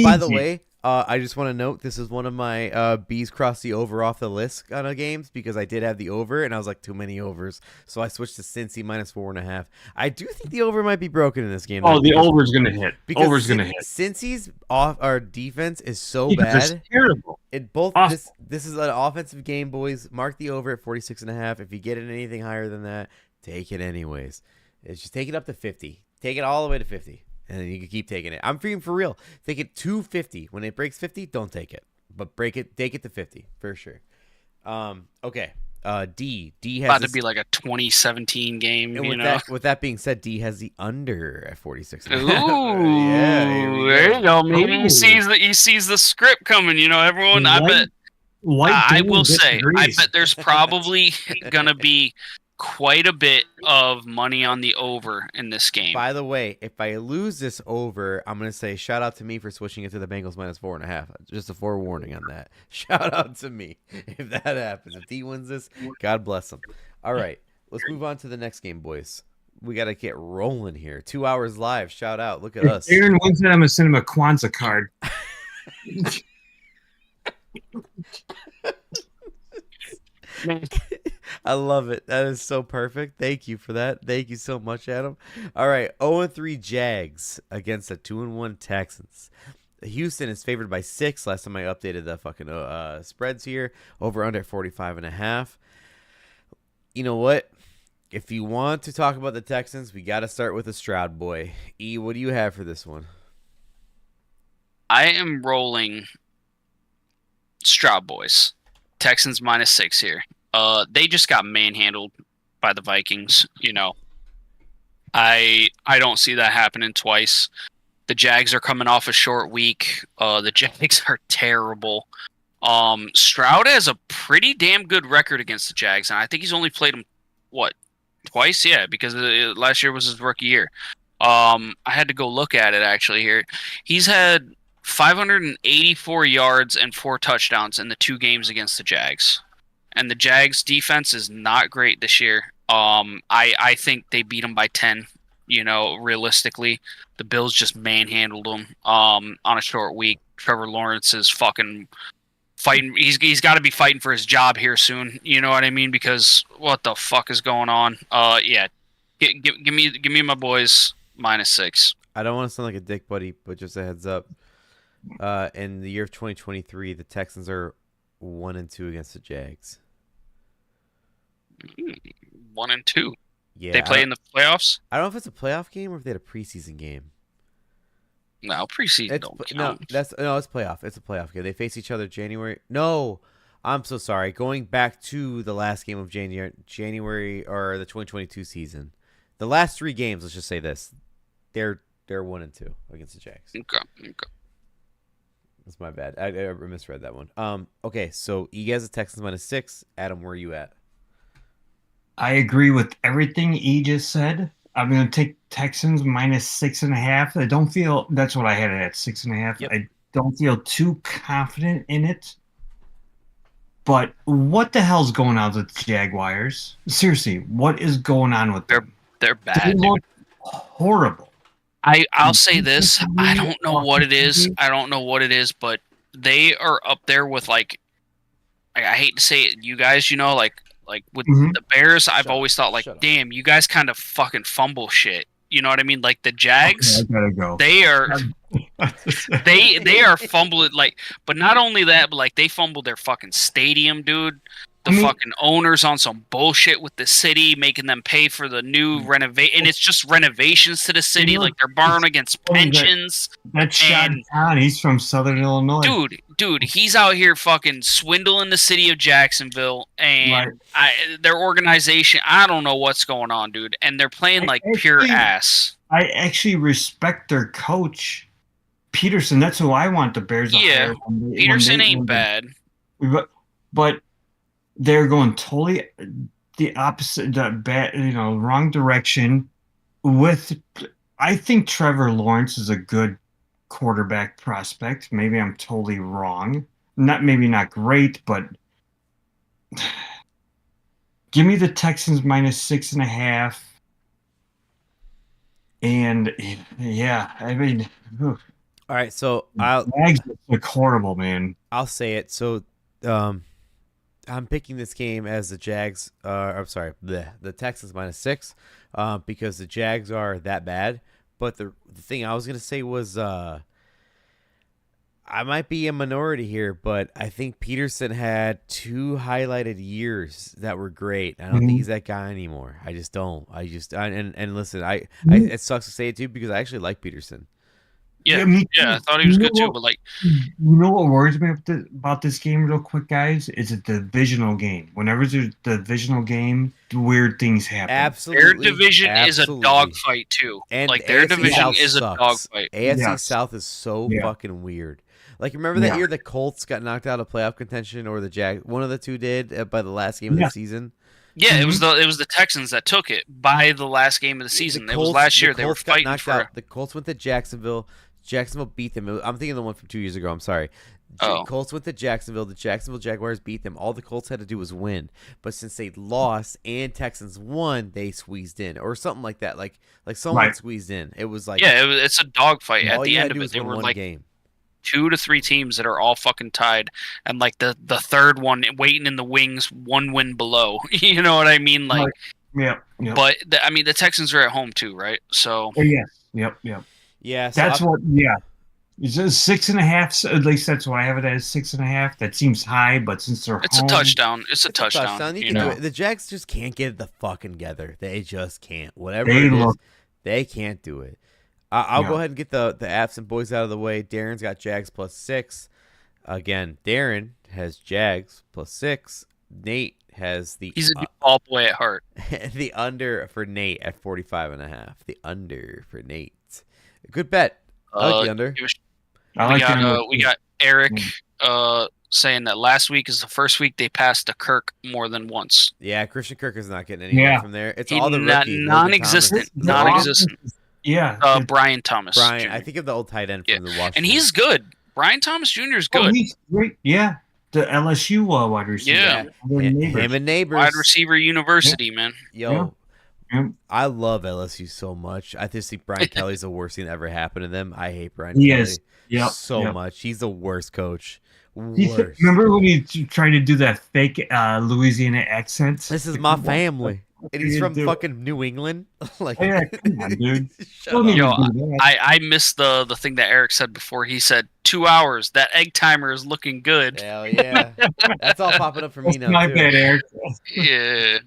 By the way, I just want to note this is one of my B's cross the over off the list kind of games because I did have the over and I was like too many overs, so I switched to Cincy -4.5. I do think the over might be broken in this game. Oh, the over's gonna hit. Over's gonna hit. Cincy's our defense is so bad. It's terrible. This is an offensive game, boys. Mark the over at 46.5. If you get it anything higher than that, take it anyways. It's just take it up to 50. Take it all the way to 50. And then you can keep taking it. I'm freaking for real. Take it to 50. When it breaks 50, don't take it. But take it to 50 for sure. Okay. D has about to be like a 2017 game. And with that being said, D has the under at 46. Ooh, yeah, there you go. Maybe he sees the script coming. Everyone. I bet. I will say, I bet there's probably gonna be quite a bit of money on the over in this game. By the way, if I lose this over, I'm going to say shout out to me for switching it to the Bengals -4.5. Just a forewarning on that. Shout out to me if that happens. If D wins this, God bless him. All right, let's move on to the next game, boys. We got to get rolling here. 2 hours live. Shout out. Look at us. Aaron wins it. I'm going to send him a Kwanzaa card. I love it. That is so perfect. Thank you for that. Thank you so much, Adam. All right, 0-3 Jags against the 2-1 Texans. Houston is favored by 6. Last time I updated the fucking spreads here. Over under 45.5. You know what? If you want to talk about the Texans, we got to start with the Stroud boy. E, what do you have for this one? I am rolling Stroud boys. Texans -6 here. They just got manhandled by the Vikings. I don't see that happening twice. The Jags are coming off a short week. The Jags are terrible. Stroud has a pretty damn good record against the Jags, and I think he's only played them twice. Yeah, because last year was his rookie year. I had to go look at it actually here. He's had 584 yards and 4 touchdowns in the 2 games against the Jags. And the Jags defense is not great this year. I think they beat them by 10, realistically. The Bills just manhandled them on a short week. Trevor Lawrence is fucking fighting. He's got to be fighting for his job here soon. You know what I mean? Because what the fuck is going on? Yeah, give me my boys -6. I don't want to sound like a dick, buddy, but just a heads up. In the year of 2023, the Texans are 1-2 against the Jags. 1-2. Yeah, They play in the playoffs. I don't know if it's a playoff game or if they had a preseason game. No, preseason don't count. It's playoff. It's a playoff game. They face each other January. No, I'm so sorry. Going back to the last game of January or the 2022 season, the last 3 games. Let's just say this: they're 1-2 against the Jags. Okay. That's my bad. I misread that one. Okay, so you guys are Texans -6. Adam, where are you at? I agree with everything E just said. I'm going to take Texans -6.5. I don't feel that's what I had it at 6.5. Yep. I don't feel too confident in it. But what the hell's going on with the Jaguars? Seriously, what is going on with them? They're bad. They look horrible. I'll say this. I don't know what it is, but they are up there with like I hate to say it, you guys, like with the Bears, I've always thought like, damn, you guys kind of fucking fumble shit. You know what I mean? Like the Jags, Okay, I gotta go. they are they are fumbling like, but not only that, but like they fumbled their fucking stadium, dude. The fucking owners on some bullshit with the city, making them pay for the new renovation, and it's just renovations to the city. Like they're borrowing against pensions. That's Sean Town. He's from Southern Illinois. Dude, he's out here fucking swindling the city of Jacksonville, and their organization. I don't know what's going on, dude. And they're playing like pure ass. I actually respect their coach, Peterson. That's who I want the Bears to hire. Peterson ain't bad, but they're going totally the opposite, wrong direction. I think Trevor Lawrence is a good quarterback prospect. Maybe I'm totally wrong. Maybe not great, but give me the Texans -6.5. And yeah, I mean, all right. So Jags look horrible, man. I'll say it. So, I'm picking this game as the Jags. I'm sorry, the Texans -6, because the Jags are that bad. But the thing I was gonna say was, I might be a minority here, but I think Peterson had 2 highlighted years that were great. I don't think he's that guy anymore. I just don't. And listen, it sucks to say it too because I actually like Peterson. Yeah, I thought he was good too, but like, you know what worries me about this game, real quick, guys? It's a divisional game. Whenever there's a divisional game, weird things happen. Absolutely, their division is a dogfight too. And like their AFC division South is sucks. a dogfight. AFC South is so fucking weird. Like, remember that year the Colts got knocked out of playoff contention, or the Jags? One of the two did by the last game of the season. Yeah, it was the Texans that took it by the last game of the season. It was last year. They were fighting for it. The Colts went to Jacksonville. Jacksonville beat them. I'm thinking of the one from 2 years ago. I'm sorry. Colts went to Jacksonville. The Jacksonville Jaguars beat them. All the Colts had to do was win. But since they lost and Texans won, they squeezed in or something like that. Like someone squeezed in. It was like it's a dogfight at all the you end had to of do it. was They win were one like game. 2 to 3 teams that are all fucking tied, and like the third one waiting in the wings, 1 win below. You know what I mean? Like, But the Texans are at home too, right? So Yep. Yeah, so that's what. Yeah, it's 6.5. At least that's what I have it as 6.5. That seems high, but since they're it's home, a touchdown. It's a touchdown. You can do it. The Jags just can't get the fucking together. They just can't. Whatever they can't do it. I'll go ahead and get the absent boys out of the way. Darren's got Jags +6. Again, Darren has Jags +6. Nate has he's a ball boy at heart. The under for Nate at 45.5. The under for Nate. Good bet. I like the under. We got Eric saying that last week is the first week they passed to Kirk more than once. Yeah, Christian Kirk is not getting anywhere from there. It's all the rookies. Non-existent. Yeah. Brian Thomas. Brian, Jr. I think of the old tight end from the Washington. And he's good. Brian Thomas Jr. is good. Oh, he's great. Yeah. The LSU wide receiver. Yeah. Him and Neighbors. Wide receiver university, man. Yo. Yeah. I love LSU so much. I just think Brian Kelly's the worst thing that ever happened to them. I hate Brian Kelly so much. He's the worst coach. Worst. Remember when he tried to do that fake Louisiana accent? This is my family. And he's from fucking New England. Like, yeah, come on, dude. Shut up. Yo, I missed the thing that Eric said before. He said 2 hours. That egg timer is looking good. Hell yeah. That's all popping up for me now, my too. bad, Eric. Yeah.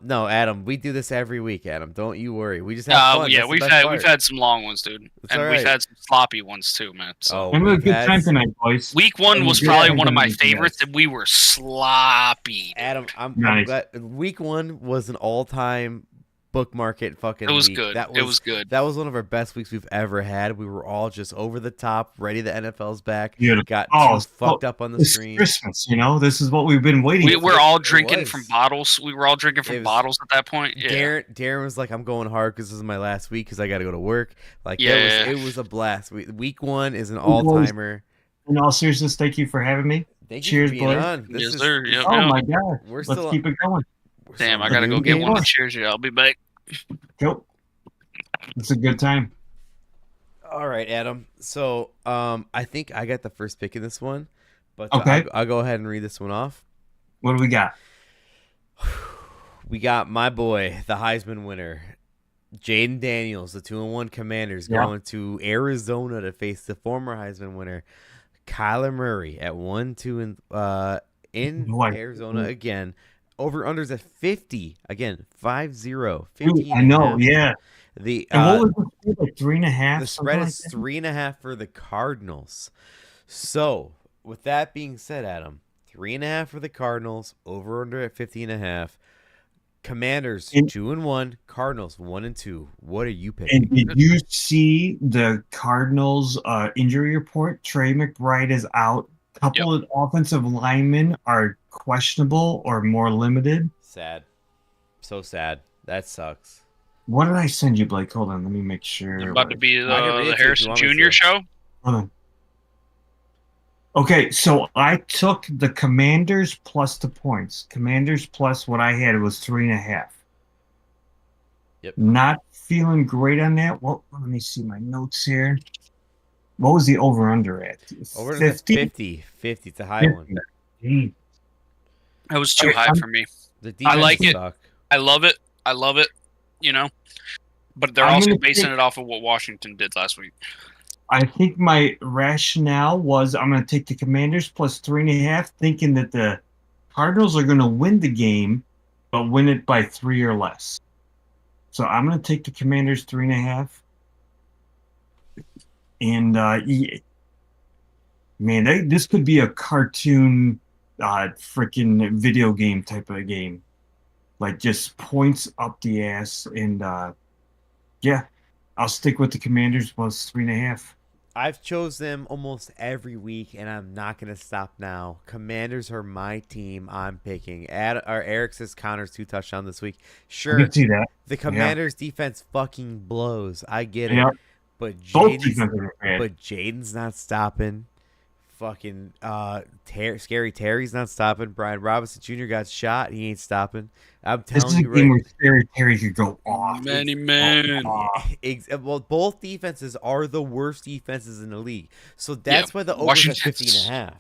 No, Adam, we do this every week, Adam. Don't you worry. We just have fun. Yeah, That's we've had some long ones, dude. It's and all we've right. had some sloppy ones too, man. So I'm having a good time tonight, boys. Week 1 was probably one of my favorites, and we were sloppy. Adam, I'm Nice. glad. Week 1 was an all-time book market fucking It was week. good. It was good. That was one of our best weeks we've ever had. We were all just over the top, ready. The NFL's back. Beautiful. Got fucked up on the It's stream. Christmas, you know. This is what we've been waiting. We were all drinking was. from bottles. We were all drinking from bottles at that point. Yeah. Darren was like, "I'm going hard because this is my last week because I got to go to work." Like, Yeah. it was a blast. Week 1 is an all-timer. In all seriousness, thank you for having me. Thank you Cheers, for being boys. on. Yes, sir. Yep, Oh yep. my god. We're Let's still keep it going. Damn, I gotta go get one. Cheers, yeah. I'll be back. Go. It's a good time. All right, Adam. So, I think I got the first pick in this one, but Okay. I'll go ahead and read this one off. What do we got? We got my boy, the Heisman winner, Jaden Daniels, the 2-1 Commanders, going to Arizona to face the former Heisman winner, Kyler Murray, at 1-2 in Arizona again. Over unders at 50 again, 5-0. 15 I know, yeah. The what was the spread, like 3.5? The spread is 3.5 for the Cardinals. So, with that being said, Adam, 3.5 for the Cardinals, over under at 50.5. Commanders 2-1, Cardinals 1-2. What are you picking? And did you see the Cardinals injury report? Trey McBride is out. A couple of offensive linemen are questionable or more limited. Sad. So sad. That sucks. What did I send you, Blake? Hold on, let me make sure. It's about to be the Harrison Jr. show. Hold on. Okay, so I took the Commanders plus the points. Commanders plus what I had was 3.5. Yep. Not feeling great on that. Well, let me see my notes here. What was the over/under at? Over 50? 50. 50. It's a high one. That was too high for me. I like it. Suck. I love it. I love it. You know, but they're also basing it off of what Washington did last week. I think my rationale was I'm going to take the Commanders plus 3.5, thinking that the Cardinals are going to win the game, but win it by 3 or less. So I'm going to take the Commanders 3.5. And man, this could be a cartoon, freaking video game type of game, like just points up the ass. And yeah, I'll stick with the Commanders plus 3.5. I've chose them almost every week, and I'm not going to stop now. Commanders are my team. I'm picking. Eric says Connors 2 touchdowns this week. Sure, I can see that. The Commanders' defense fucking blows. I get Yep. it, but Jaden's not stopping. Fucking Scary Terry's not stopping. Brian Robinson Jr. got shot. He ain't stopping. I'm telling you, this is a game where Scary Terry could go off. Well, both defenses are the worst defenses in the league, so that's why the over is at 50.5.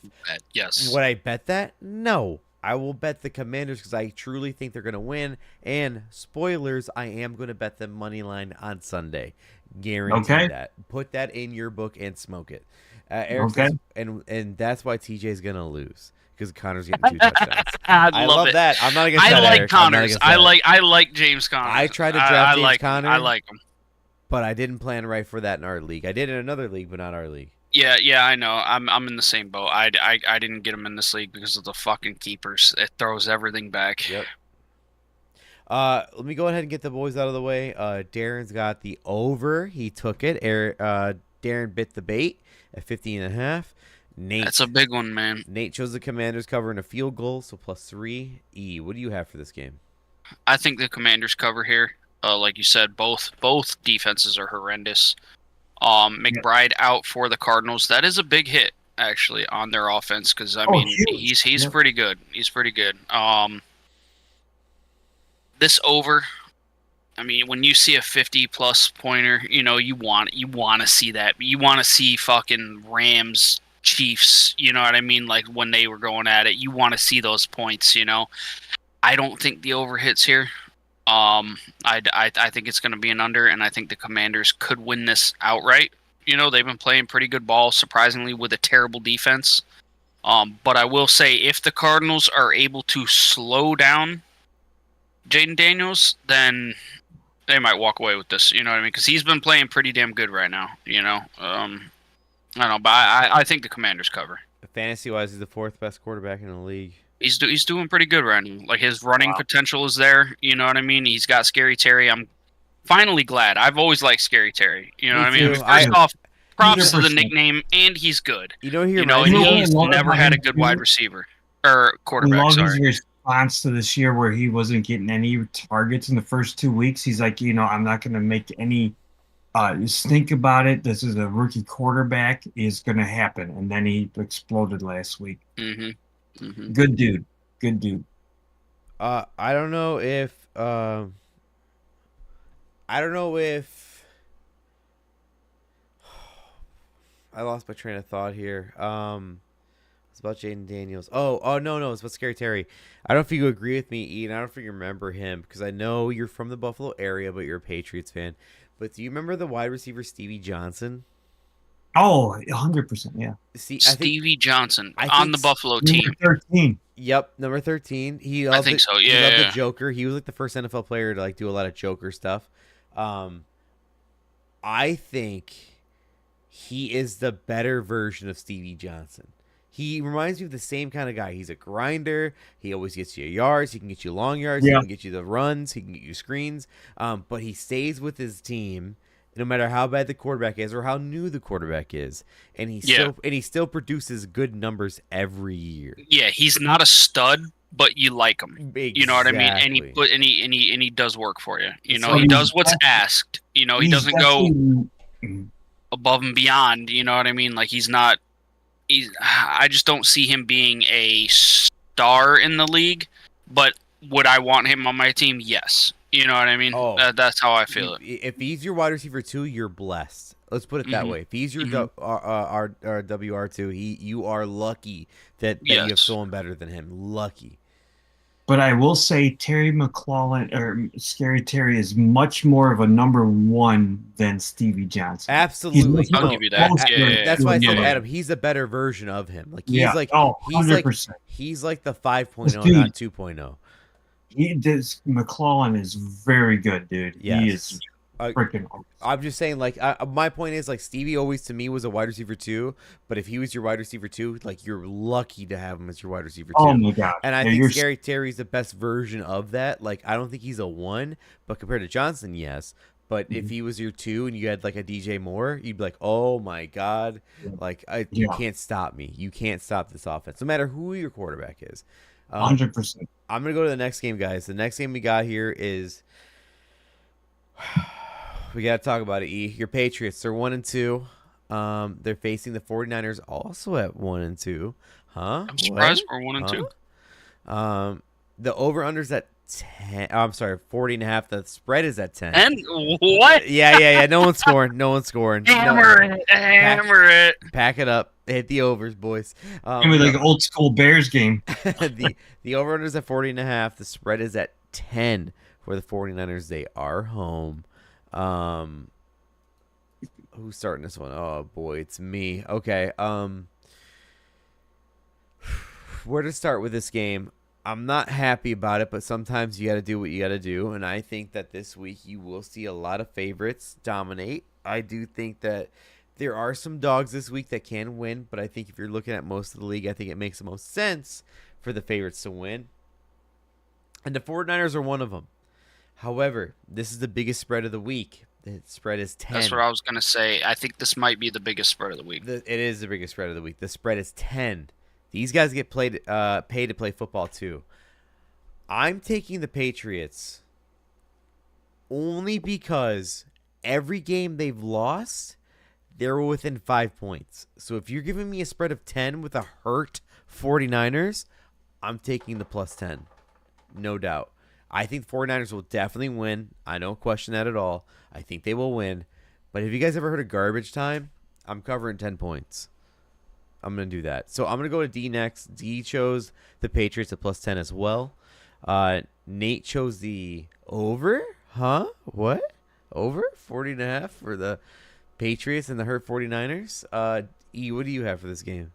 Yes. Would I bet that? No. I will bet the Commanders because I truly think they're going to win. And spoilers, I am going to bet them money line on Sunday. Guarantee that. Put that in your book and smoke it. Eric says, and that's why TJ's going to lose. Because Connor's getting 2 touchdowns. I love that. I'm not against that. I like Eric. Connors. I like James Connors. I tried to draft James Connors. I like him. But I didn't plan right for that in our league. I did in another league, but not our league. Yeah, I know. I'm in the same boat. I didn't get him in this league because of the fucking keepers. It throws everything back. Yep. Let me go ahead and get the boys out of the way. Darren's got the over. He took it. Darren bit the bait at 50.5. Nate. That's a big one, man. Nate chose the Commanders covering a field goal, so +3. What do you have for this game? I think the Commanders cover here. Like you said, both defenses are horrendous. McBride out for the Cardinals. That is a big hit, actually, on their offense because he's pretty good. He's pretty good. This over. I mean, when you see a 50+ pointer, you know you want to see that. You want to see fucking Rams Chiefs, you know what I mean? Like when they were going at it, you want to see those points, you know. I don't think the over hits here. I think it's going to be an under, and I think the Commanders could win this outright. You know, they've been playing pretty good ball, surprisingly, with a terrible defense. But I will say, if the Cardinals are able to slow down Jaden Daniels, then they might walk away with this. You know what I mean? Because he's been playing pretty damn good right now. You know, I don't know, but I think the Commanders cover. Fantasy-wise, he's the 4th best quarterback in the league. He's doing pretty good right now. Like his running potential is there. You know what I mean? He's got Scary Terry. I'm finally glad. I've always liked Scary Terry. You know what I mean? First off, props to the nickname, and he's good. You know, he's never had a good wide receiver or quarterback. I love his response to this year where he wasn't getting any targets in the first 2 weeks. He's like, you know, I'm not going to make any. Just think about it. This is a rookie quarterback. Is going to happen, and then he exploded last week. Mm-hmm. Mm-hmm. Good dude. Good dude. I don't know if I lost my train of thought here. It's about Jaden Daniels. Oh no, it's about Scary Terry. I don't know if you agree with me, Ian. I don't know if you remember him because I know you're from the Buffalo area, but you're a Patriots fan. But do you remember the wide receiver Stevie Johnson? Oh, 100%, yeah. See, Stevie Johnson on the Buffalo team. Number 13. Yep, number 13. I think so. Yeah, he loved the Joker. He was like the first NFL player to like do a lot of Joker stuff. I think he is the better version of Stevie Johnson. He reminds me of the same kind of guy. He's a grinder. He always gets you yards. He can get you long yards. Yeah. He can get you the runs. He can get you screens. But he stays with his team no matter how bad the quarterback is or how new the quarterback is, and he still produces good numbers every year. Yeah, he's not a stud, but you like him. Exactly. You know what I mean? And he does work for you. You know, he does what's asked. You know, he doesn't go above and beyond. You know what I mean? Like I just don't see him being a star in the league. But would I want him on my team? Yes. You know what I mean? That's how I feel it. If he's your wide receiver 2, you're blessed. Let's put it that way. If he's your WR2, you are lucky that you have someone better than him. Lucky. But I will say Terry McLaurin or Scary Terry is much more of a number 1 than Stevie Johnson. Absolutely. I'll give you that. That's why I said Adam, he's a better version of him. Like he's 100%. He's like the 5.0, not 2.0. McClellan is very good, dude. Yes. He is freaking awesome. I'm just saying, like, my point is, like, Stevie always to me was a wide receiver 2, but if he was your wide receiver 2, like, you're lucky to have him as your wide receiver 2. Oh my god! And I think Scary Terry's the best version of that. Like, I don't think he's a 1, but compared to Johnson, yes. But if he was your 2 and you had like a DJ Moore, you'd be like, oh my god, like you can't stop me. You can't stop this offense, no matter who your quarterback is. 100%. I'm going to go to the next game, guys. The next game we got here is we got to talk about it, E. Your Patriots, they're 1-2. They're facing the 49ers also at 1-2. Huh? I'm surprised we're 1-2. The over-under's at 10. Oh, I'm sorry, 40.5. The spread is at 10. And what? Yeah. No one's scoring. Hammer it. Pack it up. Hit the overs, boys. Like an old school Bears game. the over-under is at 40.5. The spread is at 10 for the 49ers. They are home. Who's starting this one? Oh boy, it's me. Okay. Where to start with this game? I'm not happy about it, but sometimes you got to do what you got to do, and I think that this week you will see a lot of favorites dominate. I do think that there are some dogs this week that can win, but I think if you're looking at most of the league, I think it makes the most sense for the favorites to win. And the 49ers are one of them. However, this is the biggest spread of the week. The spread is 10. That's what I was going to say. I think this might be the biggest spread of the week. It is the biggest spread of the week. The spread is 10. These guys get paid to play football too. I'm taking the Patriots only because every game they've lost, they're within 5 points. So if you're giving me a spread of 10 with a hurt 49ers, I'm taking the plus 10. No doubt. I think the 49ers will definitely win. I don't question that at all. I think they will win. But have you guys ever heard of garbage time? I'm covering 10 points. I'm gonna do that. So I'm gonna go to D next. D chose the Patriots at +10 as well. Nate chose the over. Huh? What? Over 40.5 for the Patriots and the hurt 49ers. E, what do you have for this game?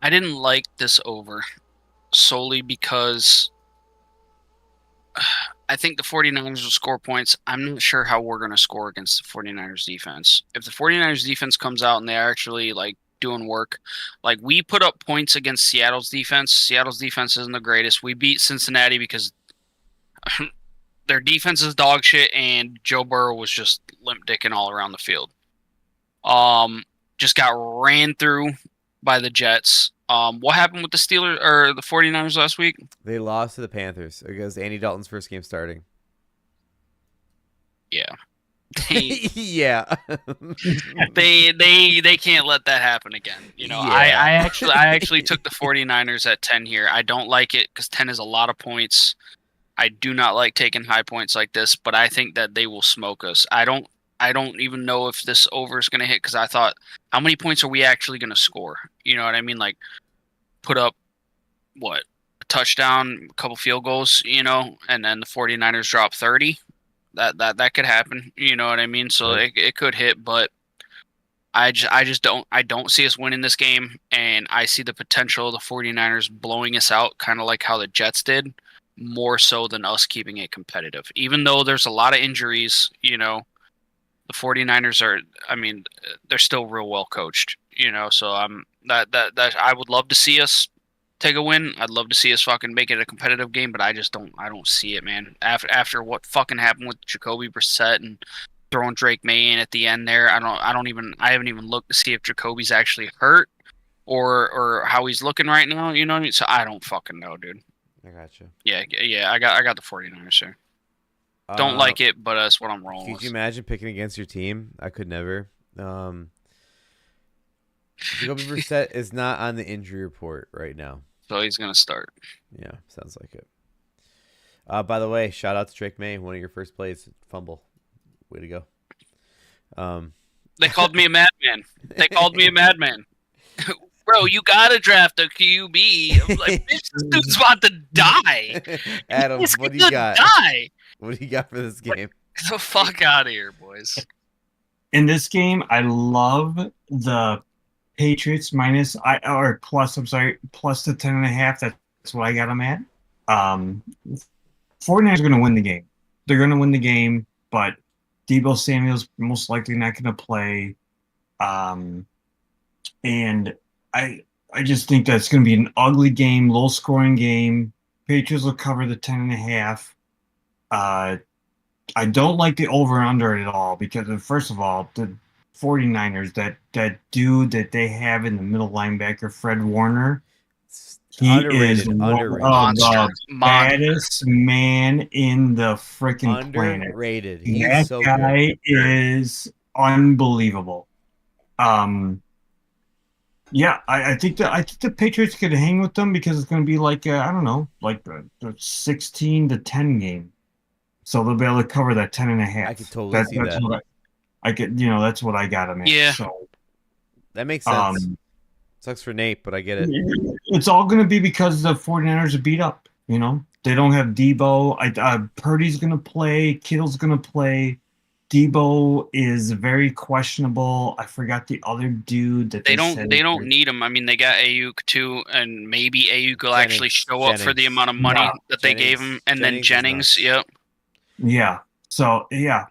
I didn't like this over solely because I think the 49ers will score points. I'm not sure how we're going to score against the 49ers defense. If the 49ers defense comes out and they're actually like doing work, like we put up points against Seattle's defense. Seattle's defense isn't the greatest. We beat Cincinnati because their defense is dog shit and Joe Burrow was just limp dicking all around the field. Just got ran through by the Jets. What happened with the Steelers or the 49ers last week? They lost to the Panthers because Andy Dalton's first game starting. Yeah. Yeah. they can't let that happen again. You know, Yeah. I actually took the 49ers at 10 here. I don't like it because 10 is a lot of points. I do not like taking high points like this, but I think that they will smoke us. I don't even know if this over is going to hit because I thought, how many points are we actually going to score? You know what I mean? Like, put up, what, a touchdown, a couple field goals, you know, and then the 49ers drop 30. That could happen. You know what I mean? So it could hit, but I just don't see us winning this game, and I see the potential of the 49ers blowing us out, kind of like how the Jets did, more so than us keeping it competitive. Even though there's a lot of injuries, you know, the 49ers are, I mean, they're still real well coached, you know, so that I would love to see us take a win. I'd love to see us fucking make it a competitive game, but I don't see it, man. After what fucking happened with Jacoby Brissett and throwing Drake May in at the end there, I haven't even looked to see if Jacoby's actually hurt or how he's looking right now, you know what I mean? So I don't fucking know, dude. I gotcha. Yeah, I got the 49ers here. Don't like it, but that's what I'm rolling with. Could you imagine picking against your team? I could never. Jacoby Brissett is not on the injury report right now. So he's going to start. Yeah, sounds like it. By the way, shout out to Drake May, one of your first plays, fumble. Way to go. They called me a madman. Bro, you got to draft a QB. I'm like, bitch, this dude's about to die. Adam, what do you got? Die. What do you got for this game? Get the fuck out of here, boys. In this game, I love the Patriots plus the 10.5. That's what I got them at. 49ers are going to win the game. They're going to win the game, but Deebo Samuel's most likely not going to play. And I just think that's going to be an ugly game, low-scoring game. Patriots will cover the 10.5. I don't like the over-under at all because, first of all, the 49ers, that dude that they have in the middle linebacker, Fred Warner, he is underrated. the baddest man in the freaking planet. Underrated. That so guy is unbelievable. Yeah, I think the Patriots could hang with them because it's going to be like I don't know, like the 16-10 game. So they'll be able to cover that 10.5. I could totally see that. I could, that's what I got him at. Yeah. So that makes sense. Sucks for Nate, but I get it. It's all going to be because the 49ers are beat up. You know, they don't have Deebo. Purdy's going to play. Kittle's going to play. Deebo is very questionable. I forgot the other dude that they don't need him. I mean, they got Ayuk too, and maybe Ayuk will actually show up for the amount of money that they gave him, and then Jennings. Yep. Yeah. So yeah,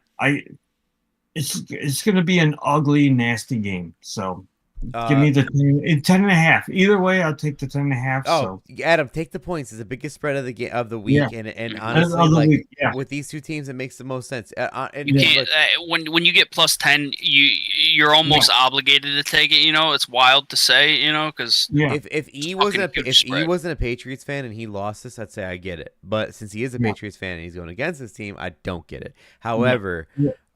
it's going to be an ugly, nasty game. So give me the 10.5. Either way, I'll take the 10.5. Oh, so. Adam, take the points. It's the biggest spread of the week, and honestly, with these two teams, it makes the most sense. You can't when you get plus 10, you're almost obligated to take it. You know, it's wild to say. You know, because if E wasn't a Patriots fan and he lost this, I'd say I get it. But since he is a Patriots fan and he's going against his team, I don't get it. However.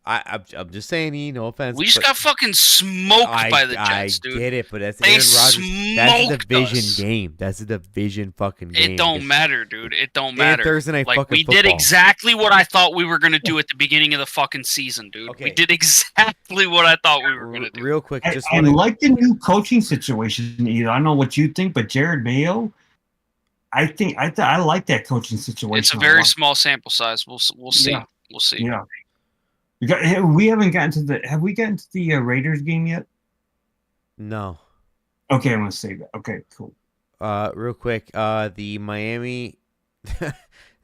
I'm just saying, no offense. We just got fucking smoked by the Jets, dude. I get it, but that's They Aaron Rodgers. That's a smoked division us. game. That's a division fucking game. It don't matter, dude. It don't And matter. Thursday night Like fucking we football. did exactly what I thought we were gonna do at the beginning of the fucking season, dude. Okay. We did exactly what I thought we were gonna do. Real quick, just I like the new coaching situation. Either I don't know what you think, but Jared Mayo, I think I like that coaching situation. It's a very small sample size. We'll see. Yeah. We'll see. Yeah. We haven't gotten to the. Have we gotten to the Raiders game yet? No. Okay, I'm gonna say that. Okay, cool. Real quick, the Miami, the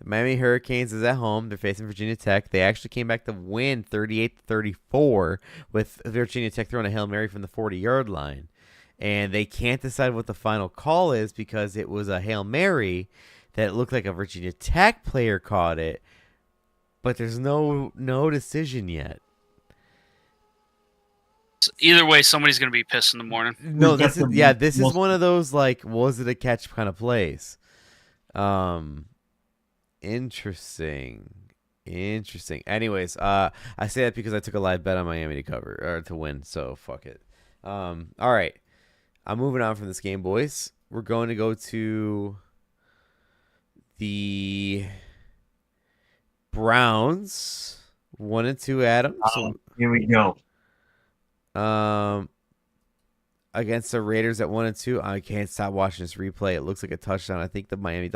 Miami Hurricanes is at home. They're facing Virginia Tech. They actually came back to win 38-34 with Virginia Tech throwing a Hail Mary from the 40-yard line, and they can't decide what the final call is because it was a Hail Mary that looked like a Virginia Tech player caught it. But there's no decision yet. Either way, somebody's gonna be pissed in the morning. No, this is one of those like was it a catch kind of plays. Interesting. Anyways, I say that because I took a live bet on Miami to cover or to win, so fuck it. All right. I'm moving on from this game, boys. We're going to go to the Browns 1-2, Adam. So here we go. Against the Raiders at 1-2. I can't stop watching this replay. It looks like a touchdown. I think the Miami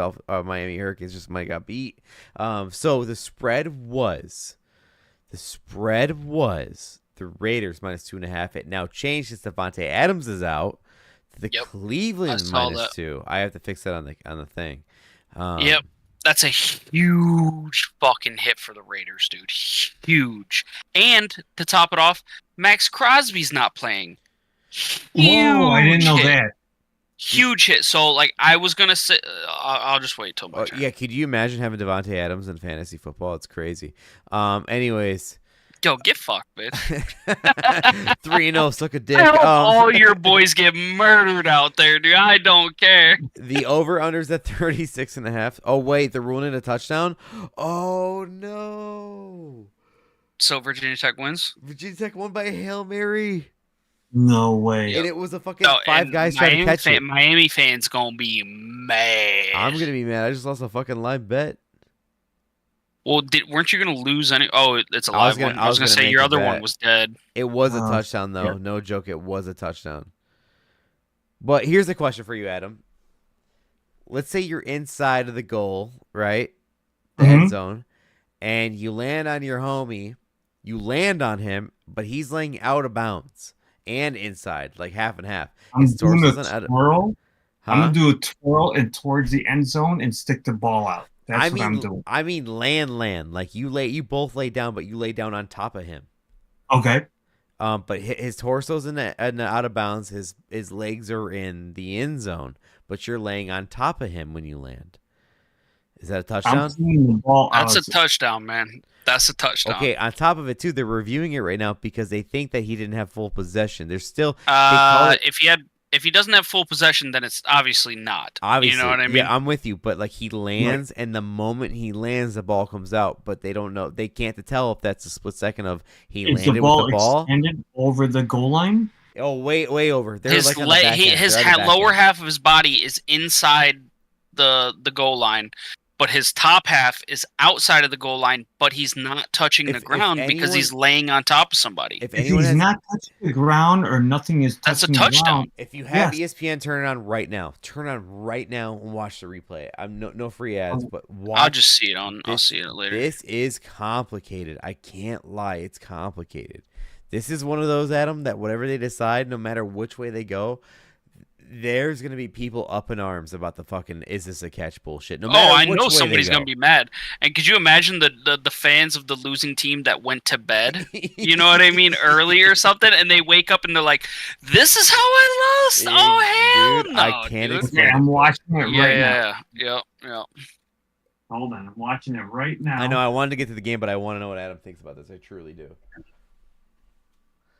Hurricanes just might got beat. So the spread was the Raiders -2.5. It now changed since Devontae Adams is out to the Cleveland -2. I have to fix that on the thing. Yep. That's a huge fucking hit for the Raiders, dude. Huge. And to top it off, Max Crosby's not playing. Whoa, I didn't know that. Huge hit. So, like, I was going to say, I'll just wait till my turn. Yeah, could you imagine having Devontae Adams in fantasy football? It's crazy. Anyways. Yo, get fucked, bitch. 3-0, suck a dick. I hope all your boys get murdered out there, dude. I don't care. The over-under's at 36.5. Oh, wait, they're ruling it a touchdown? Oh, no. So Virginia Tech wins? Virginia Tech won by a Hail Mary. No way. And it was a fucking five guys trying to catch it. Miami fans going to be mad. I'm going to be mad. I just lost a fucking live bet. Well, weren't you going to lose any? Oh, it's a live one. I was going to say your other one was dead. It was a touchdown, though. Yeah. No joke. It was a touchdown. But here's the question for you, Adam. Let's say you're inside of the goal, right? The end zone. And you land on your homie. You land on him, but he's laying out of bounds and inside, like half and half. I'm doing a twirl. Huh? I'm going to do a twirl and towards the end zone and stick the ball out. That's what I'm doing. I mean land. Like you both lay down, but you lay down on top of him. Okay. But his torso's in the out of bounds. His legs are in the end zone, but you're laying on top of him when you land. Is that a touchdown? I'm seeing the ball That's a touchdown, man. That's a touchdown. Okay, on top of it too, they're reviewing it right now because they think that he didn't have full possession. There's still if he doesn't have full possession, then it's obviously not. Obviously, you know what I mean? Yeah, I'm with you. But like he lands, and the moment he lands, the ball comes out. But they don't know. They can't tell if that's a split second of he landed with the ball extended over the goal line. Oh, way over. His lower half of his body is inside the goal line. But his top half is outside of the goal line, but he's not touching the ground because he's laying on top of somebody. If he's not touching the ground or nothing is touching the ground. That's a touchdown. If you have ESPN, turn it on right now. Turn it on right now and watch the replay. I'm no free ads, but watch. I'll just see it I'll see it later. This is complicated. I can't lie. It's complicated. This is one of those, Adam, that whatever they decide, no matter which way they go, there's going to be people up in arms about the fucking is this a catch bullshit. No matter I know somebody's going to be mad. And could you imagine the fans of the losing team that went to bed, you know what I mean, early or something, and they wake up and they're like, this is how I lost? Oh, hell dude, no, I can't explain. I'm watching it right now. Yeah. Hold on, I'm watching it right now. I know, I wanted to get to the game, but I want to know what Adam thinks about this. I truly do.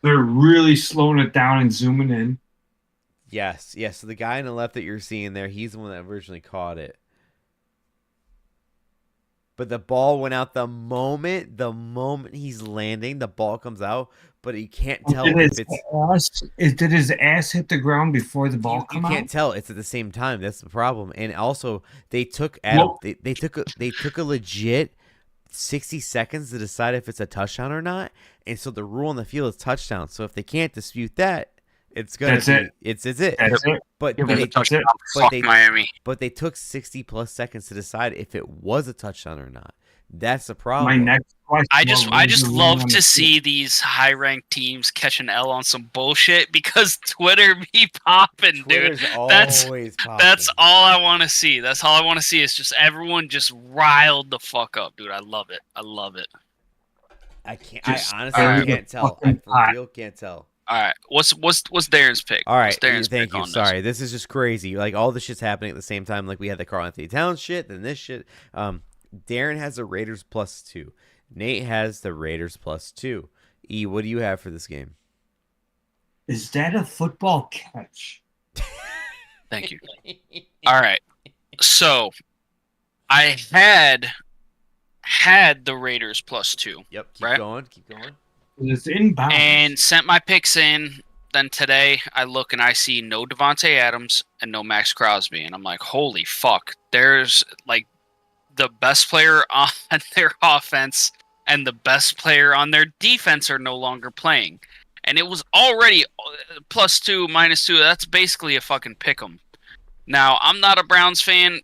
They're really slowing it down and zooming in. Yes. So the guy on the left that you're seeing there, he's the one that originally caught it. But the ball went out the moment he's landing, the ball comes out, but you can't tell if it's did his ass hit the ground before the ball you come can't out? tell. It's at the same time. That's the problem. And also they took Adam. Well, They took a legit 60 seconds to decide if it's a touchdown or not. And so the rule on the field is touchdown. So if they can't dispute that, it's gonna That's be it. it's it. That's it. But Give but us they a touchdown. but Fuck they Miami. but they took 60 plus seconds to decide if it was a touchdown or not. That's the My problem. next question. I just was love on to the see these high ranked teams catch an L on some bullshit because Twitter be popping, dude. Twitter's That's always popping. That's all I want to see. That's all I want to see is just everyone just riled the fuck up, dude. I love it. I love it. I can't. Just I honestly alright. can't tell. I Fucking for hot. real can't tell. All right, what's Darren's pick? All right, What's Darren's thank pick you. on this? Sorry, this is just crazy. Like all this shit's happening at the same time. Like we had the Karl Anthony Towns shit, then this shit. Darren has the Raiders +2. Nate has the Raiders +2. E, what do you have for this game? Is that a football catch? Thank you. All right, so I had the Raiders +2 Yep. Keep Right. going. Keep going. It's inbound. and sent my picks in. Then today I look and I see no Devontae Adams and no Max Crosby, and I'm like, holy fuck! There's like the best player on their offense and the best player on their defense are no longer playing. And it was already +2, -2. That's basically a fucking pick'em. Now, I'm not a Browns fan,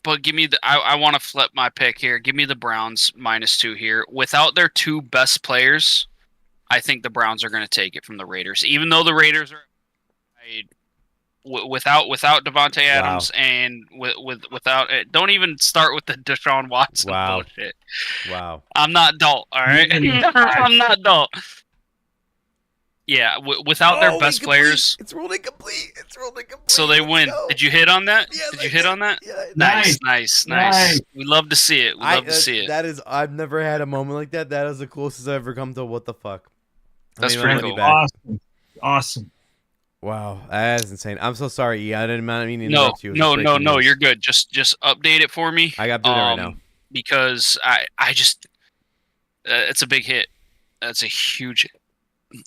but give me I want to flip my pick here. Give me the Browns -2 here. Without their two best players, I think the Browns are going to take it from the Raiders. Even though the Raiders are without Devontae Adams and without it, don't even start with the Deshaun Watson bullshit. Wow. I'm not dull, all right? I'm not dull. Yeah, without their best players. It's ruled incomplete. So they win. Did you hit on that? Yeah, Did you hit on that? Yeah. Nice. We love to see it. We love to see it. That is, I've never had a moment like that. That is the closest I've ever come to what the fuck. That's I mean, pretty my money cool. back. Awesome. Wow, that is insane. I'm so sorry. Yeah, I didn't mean to No, interrupt you. It was just breaking news. You're good. Just update it for me. I got doing it right now. Because I just it's a big hit. That's a huge hit.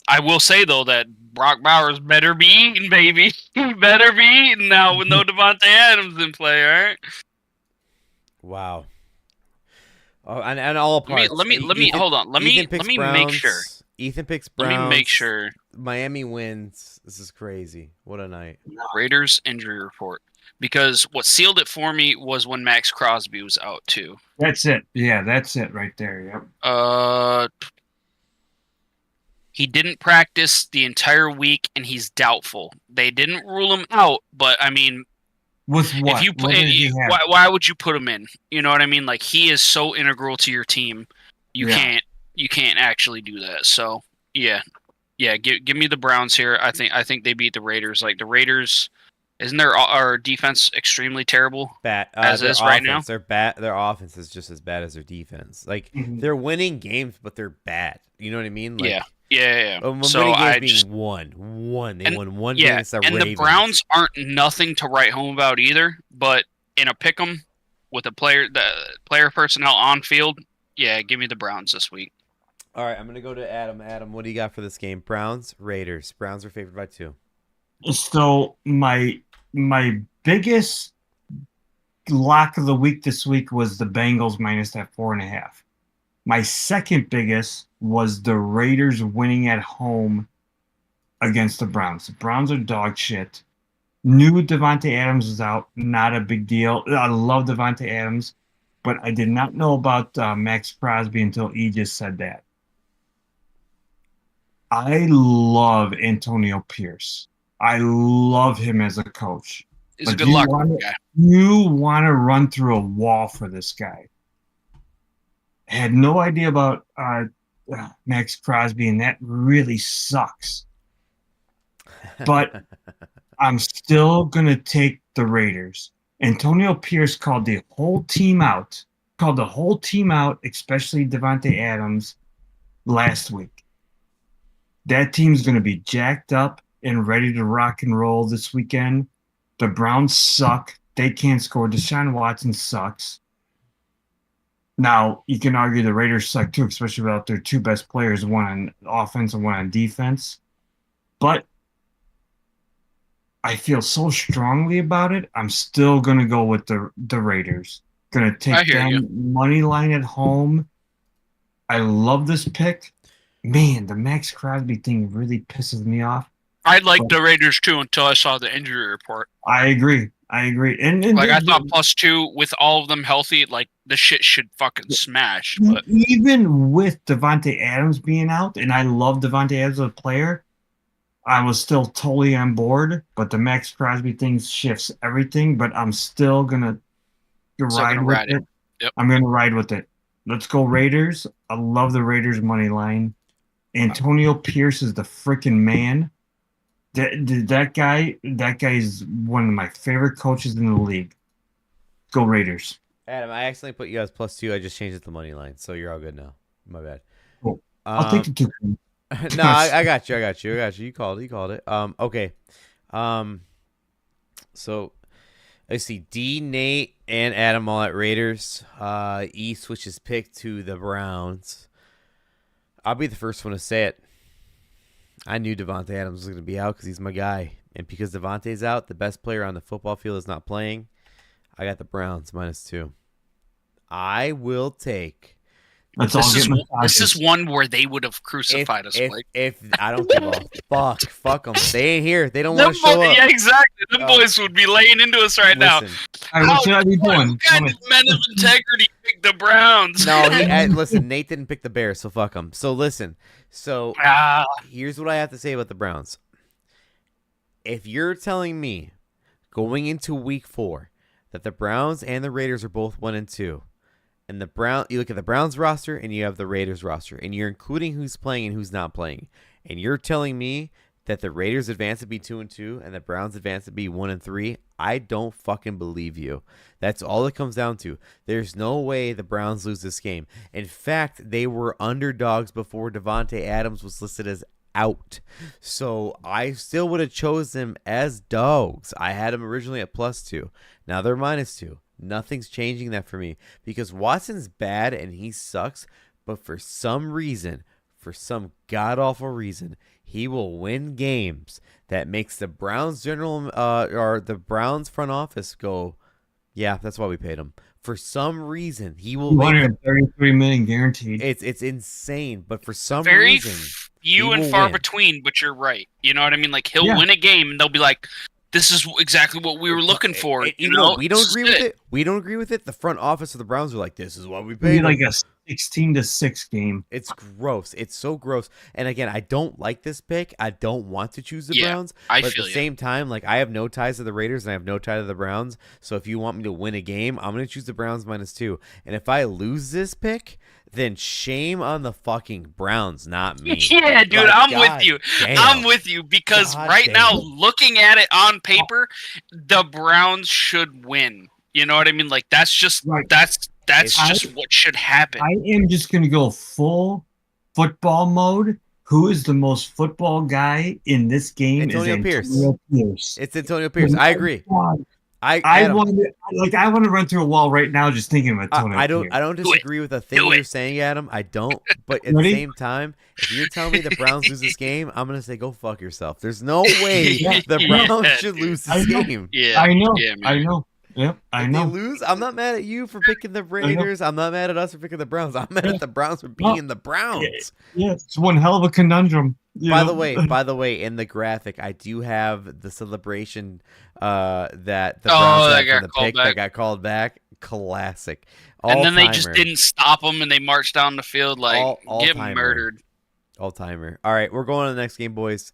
I will say though that Brock Bowers better be eating, baby. He better be eating now with no Devontae Adams in play. All right. Wow. Oh, and all parts. Let me hold on. Let me make sure. Ethan picks Browns. Let me make sure. Miami wins. This is crazy. What a night. Raiders injury report. Because what sealed it for me was when Max Crosby was out too. That's it. Yeah, that's it right there. Yep. He didn't practice the entire week, and he's doubtful. They didn't rule him out, but I mean, with what? If you put, why would you put him in? You know what I mean? Like he is so integral to your team, you can't actually do that. So yeah. Give me the Browns here. I think they beat the Raiders. Like the Raiders, isn't our defense extremely terrible? Bad as is right now. They're bad. Their offense is just as bad as their defense. Like they're winning games, but they're bad. You know what I mean? Like, yeah. So I just won. They won one game against the Ravens. And the Browns aren't nothing to write home about either. But in a pick'em with the player personnel on field, yeah, give me the Browns this week. All right, I'm gonna go to Adam. Adam, what do you got for this game? Browns, Raiders. Browns are favored by 2. So my biggest lock of the week this week was the Bengals minus that 4.5. My second biggest was the Raiders winning at home against the Browns. The Browns are dog shit. Knew Devontae Adams was out. Not a big deal. I love Devontae Adams, but I did not know about Max Crosby until E just said that. I love Antonio Pierce. I love him as a coach. He's a good luck guy. You want to run through a wall for this guy. Had no idea about Max Crosby, and that really sucks. But I'm still going to take the Raiders. Antonio Pierce called the whole team out, especially Devontae Adams, last week. That team's going to be jacked up and ready to rock and roll this weekend. The Browns suck. They can't score. Deshaun Watson sucks. Now, you can argue the Raiders suck too, especially without their two best players, one on offense and one on defense. But I feel so strongly about it. I'm still going to go with the Raiders. Going to take them money line at home. I love this pick. Man, the Max Crosby thing really pisses me off. I liked the Raiders too until I saw the injury report. I agree. And like I thought +2 with all of them healthy, like the shit should fucking smash. But even with Davante Adams being out, and I love Davante Adams as a player, I was still totally on board. But the Max Crosby thing shifts everything. But I'm still gonna ride with it. Yep. I'm gonna ride with it. Let's go Raiders. I love the Raiders money line. Antonio Pierce is the freaking man. That guy is one of my favorite coaches in the league. Go Raiders. Adam, I accidentally put you guys +2. I just changed it to money line, so you're all good now. My bad. Cool. I'll take the 2. No, I got you. You called it. Okay. So I see D, Nate, and Adam all at Raiders. E switches pick to the Browns. I'll be the first one to say it. I knew Davante Adams was going to be out because he's my guy. And because Davante's out, the best player on the football field is not playing. I got the Browns -2. I will take. This is one where they would have crucified us. If I don't give a fuck them. They ain't here. They don't want to show up. Yeah, exactly. Them boys would be laying into us right now. What should I be doing? What kind of men of integrity pick the Browns? No, listen. Nate didn't pick the Bears, so fuck him. So listen. So here's what I have to say about the Browns. If you're telling me going into week 4 that the Browns and the Raiders are both 1-2, and you look at the Browns roster and you have the Raiders roster, and you're including who's playing and who's not playing, and you're telling me that the Raiders advance to be 2-2 and the Browns advance to be 1-3, I don't fucking believe you. That's all it comes down to. There's no way the Browns lose this game. In fact, they were underdogs before Davante Adams was listed as out. So I still would have chosen them as dogs. I had them originally at +2. Now they're -2. Nothing's changing that for me because Watson's bad and he sucks, but for some reason, for some god-awful reason, he will win games that makes the Browns or the Browns front office go, yeah, that's why we paid him. For some reason, he will win. $33 million guaranteed. It's insane, but for some reason, few and far between. But you're right. You know what I mean? Like he'll win a game, and they'll be like, "This is exactly what we were looking for." We don't agree with it. We don't agree with it. The front office of the Browns are like, "This is what we paid." Like a 16-6 game. It's gross. It's so gross. And again, I don't like this pick. I don't want to choose the Browns. But at the same time, like I have no ties to the Raiders and I have no tie to the Browns. So if you want me to win a game, I'm going to choose the Browns -2. And if I lose this pick, then shame on the fucking Browns, not me. Yeah, dude, like, I'm with you. Damn. I'm with you because now, looking at it on paper, the Browns should win. You know what I mean? Like that's just that's just what should happen. I am just going to go full football mode. Who is the most football guy in this game? Antonio Pierce. It's Antonio Pierce. I agree. I want to run through a wall right now just thinking of Antonio Pierce. I don't disagree with a thing you're saying, Adam. I don't. But at the same time, if you're telling me the Browns lose this game, I'm going to say go fuck yourself. There's no way the Browns should lose this game. Yeah, I know. Yeah, I know. Yep, I know. They lose. I'm not mad at you for picking the Raiders. I'm not mad at us for picking the Browns. I'm mad at the Browns for being the Browns. Yeah, it's one hell of a conundrum. By the way, in the graphic, I do have the celebration that the Browns had from the pick that got called back. Classic. And then they just didn't stop them, and they marched down the field like get murdered. All timer. All right, we're going to the next game, boys.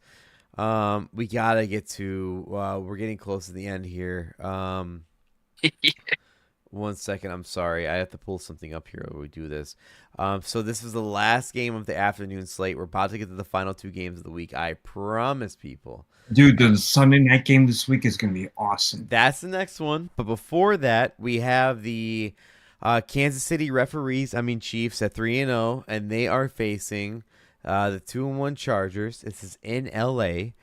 We gotta get to. We're getting close to the end here. 1 second. I'm sorry. I have to pull something up here while we do this. So this was the last game of the afternoon slate. We're about to get to the final 2 games of the week. I promise, people. Dude, the Sunday night game this week is going to be awesome. That's the next one. But before that, we have the Kansas City Chiefs at 3-0, and they are facing the 2-1 Chargers. This is in LA.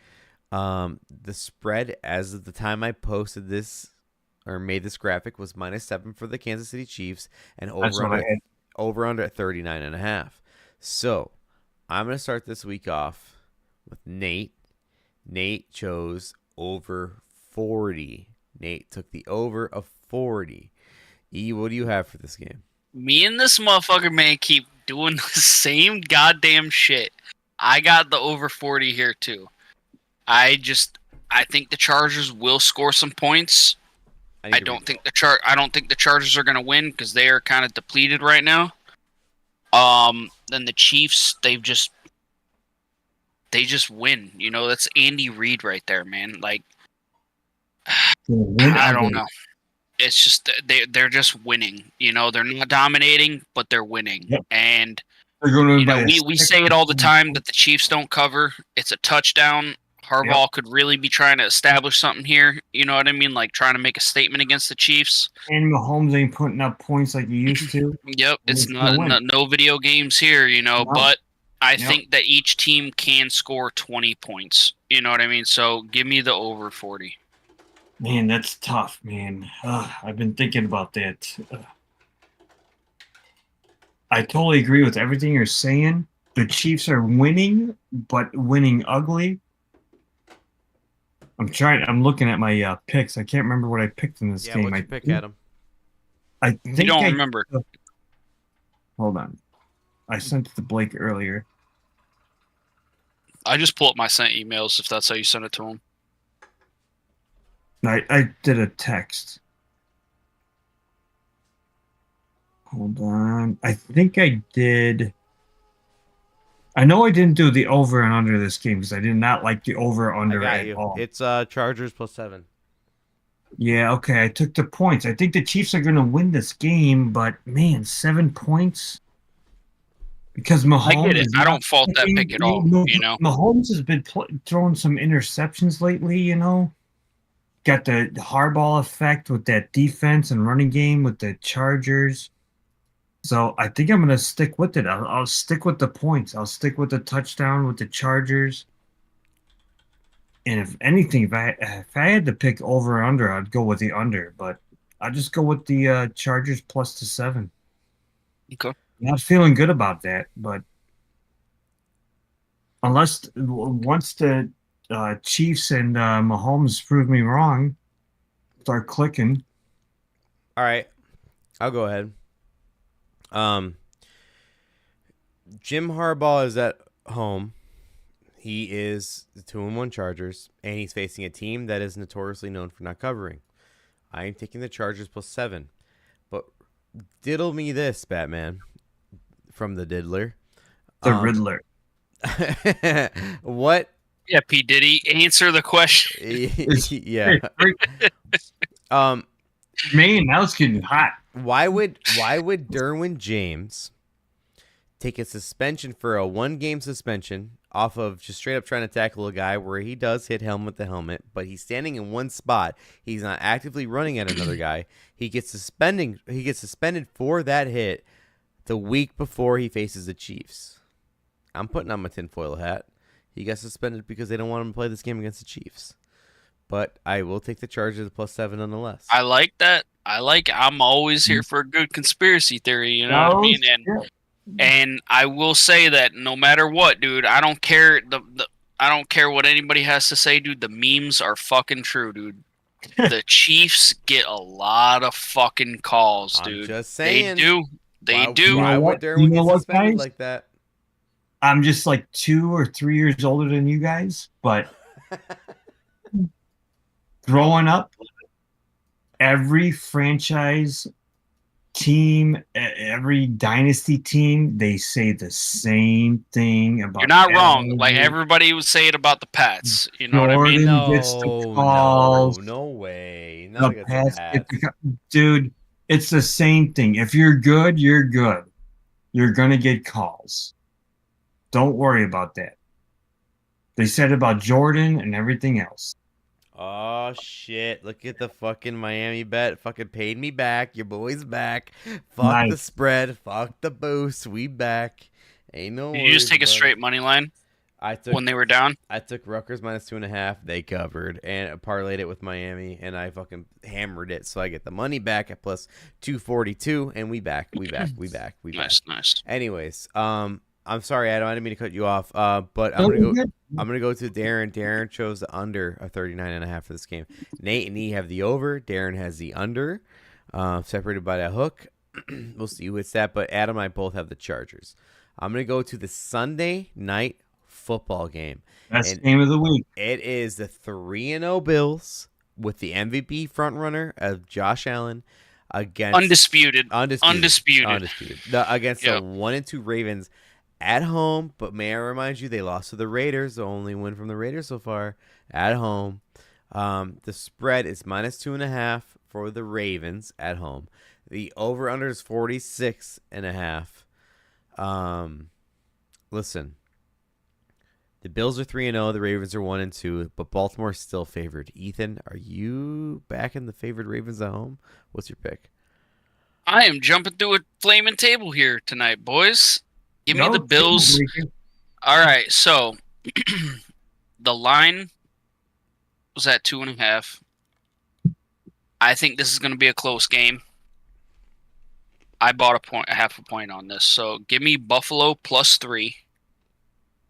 The spread as of the time I posted this or made this graphic was -7 for the Kansas City Chiefs and over over under at 39.5. So I'm going to start this week off with Nate. Nate chose over 40. Nate took the over of 40. E, what do you have for this game? Me and this motherfucker, man, keep doing the same goddamn shit. I got the over 40 here, too. I think the Chargers will score some points. I don't think the Chargers are going to win because they are kind of depleted right now. Then the Chiefs, they just win. You know, that's Andy Reid right there, man. Like, I don't know. It's just they're just winning. You know, they're not dominating, but they're winning. Yep. And we say it all the time that the Chiefs don't cover. It's a touchdown. Harbaugh could really be trying to establish something here. You know what I mean? Like trying to make a statement against the Chiefs. And Mahomes ain't putting up points like he used to. Yep, it's no video games here. You know, but I think that each team can score 20 points. You know what I mean? So give me the over 40. Man, that's tough, man. I've been thinking about that. I totally agree with everything you're saying. The Chiefs are winning, but winning ugly. I'm looking at my picks. I can't remember what I picked in this game. What'd you pick, Adam? I think you don't remember. Hold on. I sent it to Blake earlier. I just pull up my sent emails if that's how you send it to him. I did a text. Hold on. I think I did. I know I didn't do the over and under this game because I did not like the over under at all. It's Chargers +7. Yeah, okay. I took the points. I think the Chiefs are going to win this game, but man, 7 points. Because Mahomes, I get it. I don't fault that pick at all. You know, Mahomes has been throwing some interceptions lately. You know, got the Harbaugh effect with that defense and running game with the Chargers. So I think I'm going to stick with it. I'll stick with the points. I'll stick with the touchdown with the Chargers. And if anything, if I had to pick over or under, I'd go with the under. But I'll just go with the Chargers +7. Okay. Not feeling good about that, but once the Chiefs and Mahomes prove me wrong, start clicking. All right, I'll go ahead. Jim Harbaugh is at home. He is the 2-1 Chargers, and he's facing a team that is notoriously known for not covering. I am taking the Chargers +7, but diddle me this, Batman, from the Diddler. The Riddler. What? Yeah, P. Diddy, answer the question. Yeah. Man, that was getting hot. Why would Derwin James take a suspension for a 1-game suspension off of just straight up trying to tackle a guy where he does hit helmet to helmet, but he's standing in one spot. He's not actively running at another guy. He gets suspended for that hit the week before he faces the Chiefs. I'm putting on my tinfoil hat. He got suspended because they don't want him to play this game against the Chiefs. But I will take the Chargers +7 nonetheless. I like that. I'm always here for a good conspiracy theory, you know what I mean? And I will say that no matter what, dude, I don't care I don't care what anybody has to say, dude. The memes are fucking true, dude. The Chiefs get a lot of fucking calls, dude. I'm just saying. They do. Why would Derwin get suspended like that? I'm just like 2 or 3 years older than you guys, but growing up, every franchise team, every dynasty team, they say the same thing about. You're not wrong. Like everybody would say it about the Pats. You know what I mean? No way. Dude, it's the same thing. If you're good, you're good. You're gonna get calls. Don't worry about that. They said about Jordan and everything else. Oh, shit. Look at the fucking Miami bet. Fucking paid me back. Your boy's back. Fuck the spread. Fuck the boost. We back. Ain't no Did you just take a straight money line? when they were down. I took Rutgers -2.5. They covered and parlayed it with Miami, and I fucking hammered it. So I get the money back at +242, and we back. Nice. Anyways, I'm sorry, Adam. I didn't mean to cut you off. But I'm gonna go to Darren. Darren chose the under of 39.5 for this game. Nate and E have the over. Darren has the under, separated by that hook. We'll see who hits that. But Adam and I both have the Chargers. I'm gonna go to the Sunday night football game. Best game of the week. It is the 3-0 Bills with the MVP frontrunner of Josh Allen against undisputed. against the 1-2 Ravens at home. But may I remind you, they lost to the Raiders. The only win from the Raiders so far at home. The spread is -2.5 for the Ravens at home. The over/under is 46.5. Listen, the Bills are 3-0, the Ravens are 1-2, but Baltimore's still favored. Ethan, are you backing the favored Ravens at home? What's your pick? I am jumping through a flaming table here tonight, boys. Give me the Bills. All right, so the line was at 2.5. I think this is going to be a close game. I bought a half a point on this, so give me Buffalo +3.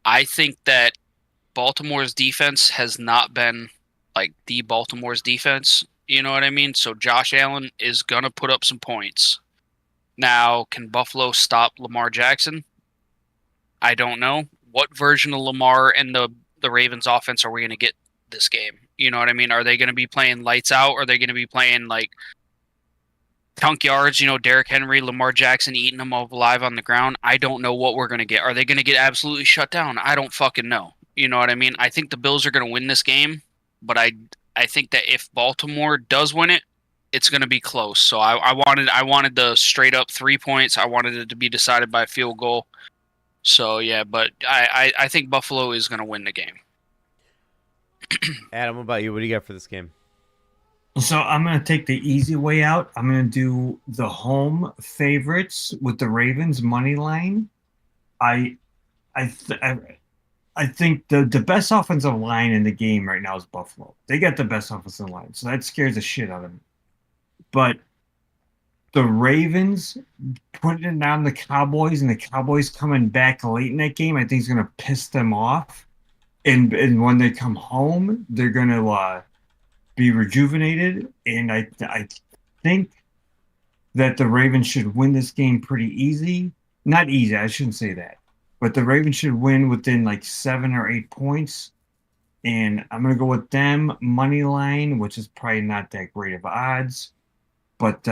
I think that Baltimore's defense has not been like the Baltimore's defense. You know what I mean? So Josh Allen is going to put up some points. Now, can Buffalo stop Lamar Jackson? I don't know. What version of Lamar and the Ravens offense are we going to get this game? You know what I mean? Are they going to be playing lights out? Or are they going to be playing like chunk yards, Derrick Henry, Lamar Jackson eating them alive on the ground? I don't know what we're going to get. Are they going to get absolutely shut down? I don't fucking know. You know what I mean? I think the Bills are going to win this game, but I think that if Baltimore does win it, it's going to be close. So I wanted the straight up 3 points. I wanted it to be decided by a field goal. So yeah, but I think Buffalo is going to win the game. Adam, what about you? What do you got for this game? So I'm going to take the easy way out. I'm going to do the home favorites with the Ravens money line. I think the best offensive line in the game right now is Buffalo. They got the best offensive line, so that scares the shit out of me. But the Ravens putting it down the Cowboys, and the Cowboys coming back late in that game, I think is going to piss them off. And when they come home, they're going to be rejuvenated, and I think that the Ravens should win this game pretty easy. Not easy, I shouldn't say that. But the Ravens should win within like 7 or 8 points. And I'm going to go with them money line, which is probably not that great of odds. But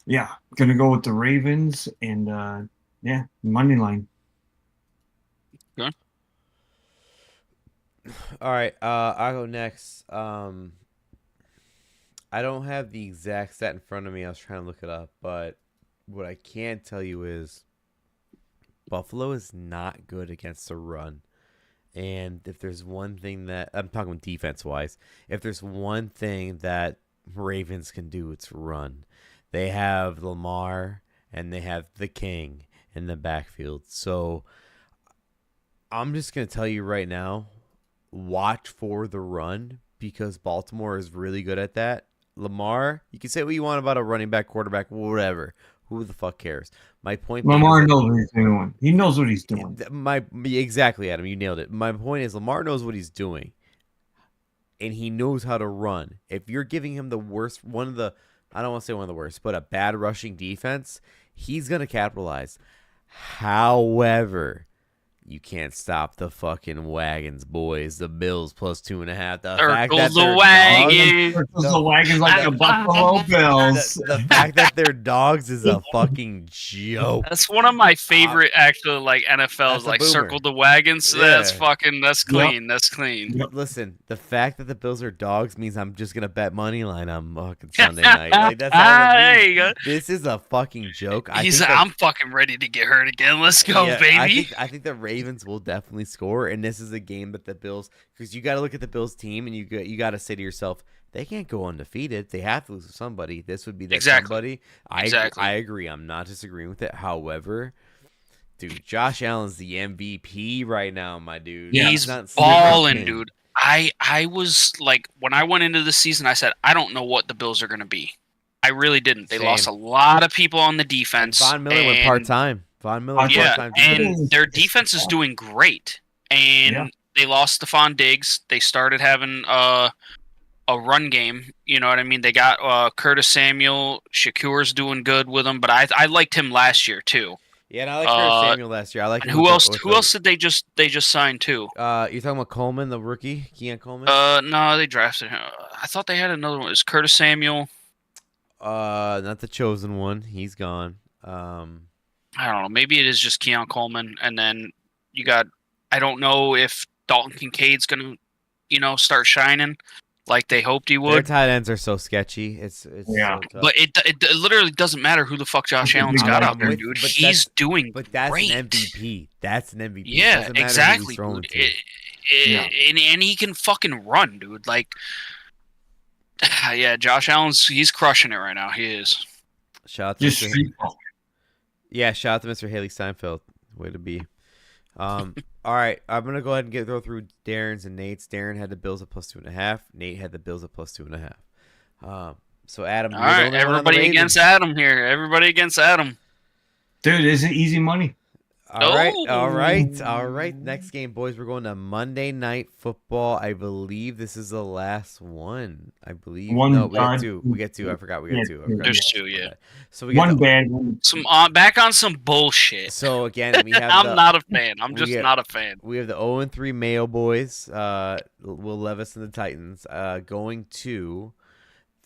yeah, going to go with the Ravens and yeah, money line. Good. All right, I'll go next. I don't have the exact stat in front of me. I was trying to look it up, but what I can tell you is Buffalo is not good against the run. And if there's one thing that I'm talking defense-wise, if there's one thing that Ravens can do, it's run. They have Lamar and they have the King in the backfield. So I'm just going to tell you right now, watch for the run because Baltimore is really good at that. Lamar, you can say what you want about a running back, quarterback, whatever. Who the fuck cares? My point. Lamar knows what he's doing. He knows what he's doing. Exactly, Adam. You nailed it. My point is Lamar knows what he's doing, and he knows how to run. If you're giving him the worst, I don't want to say one of the worst, but a bad rushing defense, he's gonna capitalize. However, you can't stop the fucking wagons, boys. The Bills +2.5. Circles the wagons. Circles the wagons like the Buffalo Bills. The fact that they're dogs is a fucking joke. That's one of my favorite actual like NFLs, like circle the wagons. Yeah. That's clean. Yep. That's clean. Yep. Listen, the fact that the Bills are dogs means I'm just gonna bet money line on fucking Sunday night. Like that's all there you go. This is a fucking joke. I'm fucking ready to get hurt again. Let's go, baby. I think the Ravens will definitely score, and this is a game that the Bills, because you got to look at the Bills team and you got to say to yourself, they can't go undefeated. They have to lose to somebody. This would be that somebody. I agree. I'm not disagreeing with it. However, Dude, Josh Allen's the MVP right now, my dude. Yeah. He's not balling, sleeping. dude. I was like, when I went into the season, I said, I don't know what the Bills are going to be. I really didn't. They lost a lot of people on the And defense. Von Miller went part-time. Von Miller went Yeah, part-time. and their defense is doing great. And they lost Stephon Diggs. They started having a run game. You know what I mean? They got Curtis Samuel. Shakur's doing good with them, but I liked him last year too. Yeah, and I like Curtis Samuel last year. I like him. Who else? Who else did they just sign too? You talking about Coleman, the rookie, Keon Coleman? No, they drafted him. I thought they had another one. It's Curtis Samuel. Not the chosen one. He's gone. I don't know. Maybe it is just Keon Coleman, and then you got. I don't know if Dalton Kincaid's gonna, start shining like they hoped he would. Their tight ends are so sketchy. It's so tough. But it literally doesn't matter who the fuck Josh Allen's got out there, dude. He's doing But that's great. an MVP. That's an MVP. Yeah, Doesn't matter who he's exactly, throwing dude. to. And he can fucking run, dude. Like, yeah, Josh he's crushing it right now. He is. Shout out to Just Mr. street ball. Yeah, shout out to Mr. Haley Steinfeld. Way to be. All right, I'm gonna go ahead and go through Darren's and Nate's. Darren had the Bills at +2.5. Nate had the Bills at +2.5. So Adam, All right, everybody against Adam here. Everybody against Adam. Dude, it's easy money. All right. Next game, boys. We're going to Monday Night Football. I believe this is the last one. I believe. No, we got two. We got two. I forgot. We got two. There's two. Yeah. So we got one bad one. Some back on some bullshit. So again, we have. I'm not a fan. I'm just not a fan. We have the 0-3 Mayo boys. Will Levis and the Titans going to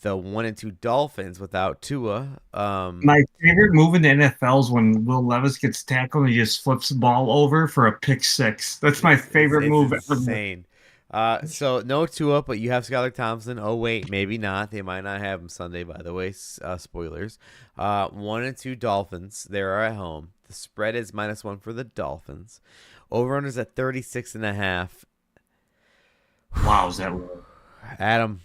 the 1-2 Dolphins without Tua. My favorite move in the NFL is when Will Levis gets tackled and he just flips the ball over for a pick six. That's my favorite move ever. Insane. So no Tua, but you have Skylar Thompson. Oh wait, maybe not. They might not have him Sunday, by the way. Spoilers. 1-2 Dolphins. They are at home. The spread is -1 for the Dolphins. Over-under's at 36.5. Wow, is that low? Adam,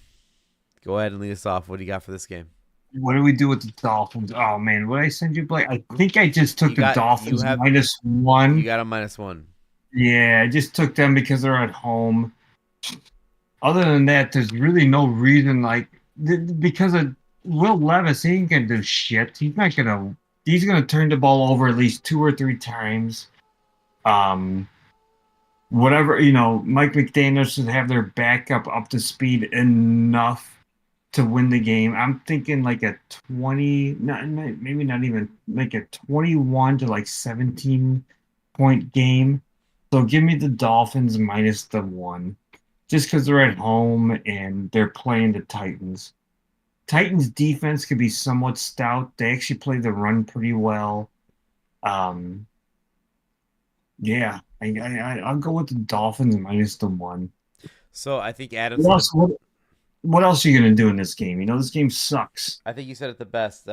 go ahead and lead us off. What do you got for this game? What do we do with the Dolphins? Oh man, what did I send you, Blake? I think I just took the Dolphins -1. You got a -1. Yeah, I just took them because they're at home. Other than that, there's really no reason. Because of Will Levis, he ain't gonna do shit. He's gonna turn the ball over at least 2 or 3 times. Whatever, Mike McDaniel should have their backup up to speed enough to win the game. I'm thinking like a 20, maybe not even like a 21 to 17 point game. So give me the Dolphins -1, just because they're at home and they're playing the Titans. Titans defense could be somewhat stout. They actually play the run pretty well. Yeah, I'll go with the Dolphins -1. So I think Adam. What else are you gonna do in this game? This game sucks. I think you said it the best.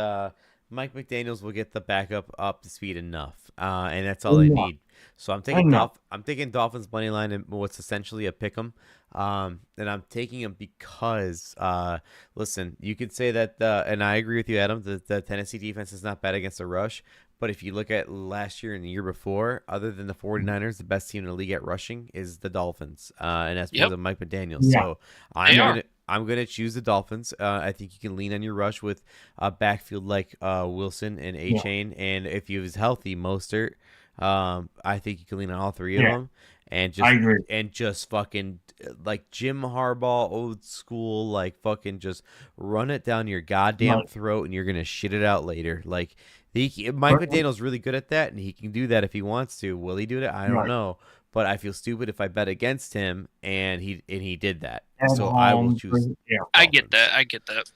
Mike McDaniels will get the backup up to speed enough, and that's all they need. So I'm taking Dolphins money line and what's essentially a pick 'em, and I'm taking them because listen, you could say that, and I agree with you, Adam. The Tennessee defense is not bad against the rush. But if you look at last year and the year before, other than the 49ers, the best team in the league at rushing is the Dolphins, and that's because of Mike McDaniels. Yeah. So I'm going to choose the Dolphins. I think you can lean on your rush with a backfield like Wilson and A-Chain, and if he was healthy, Mostert, I think you can lean on all three of them. And just fucking like Jim Harbaugh, old school, like fucking just run it down your goddamn throat, and you're gonna shit it out later. Like Mike McDaniel's really good at that, and he can do that if he wants to. Will he do that? I don't know, but I feel stupid if I bet against him, and he did that. So I will choose. I get that.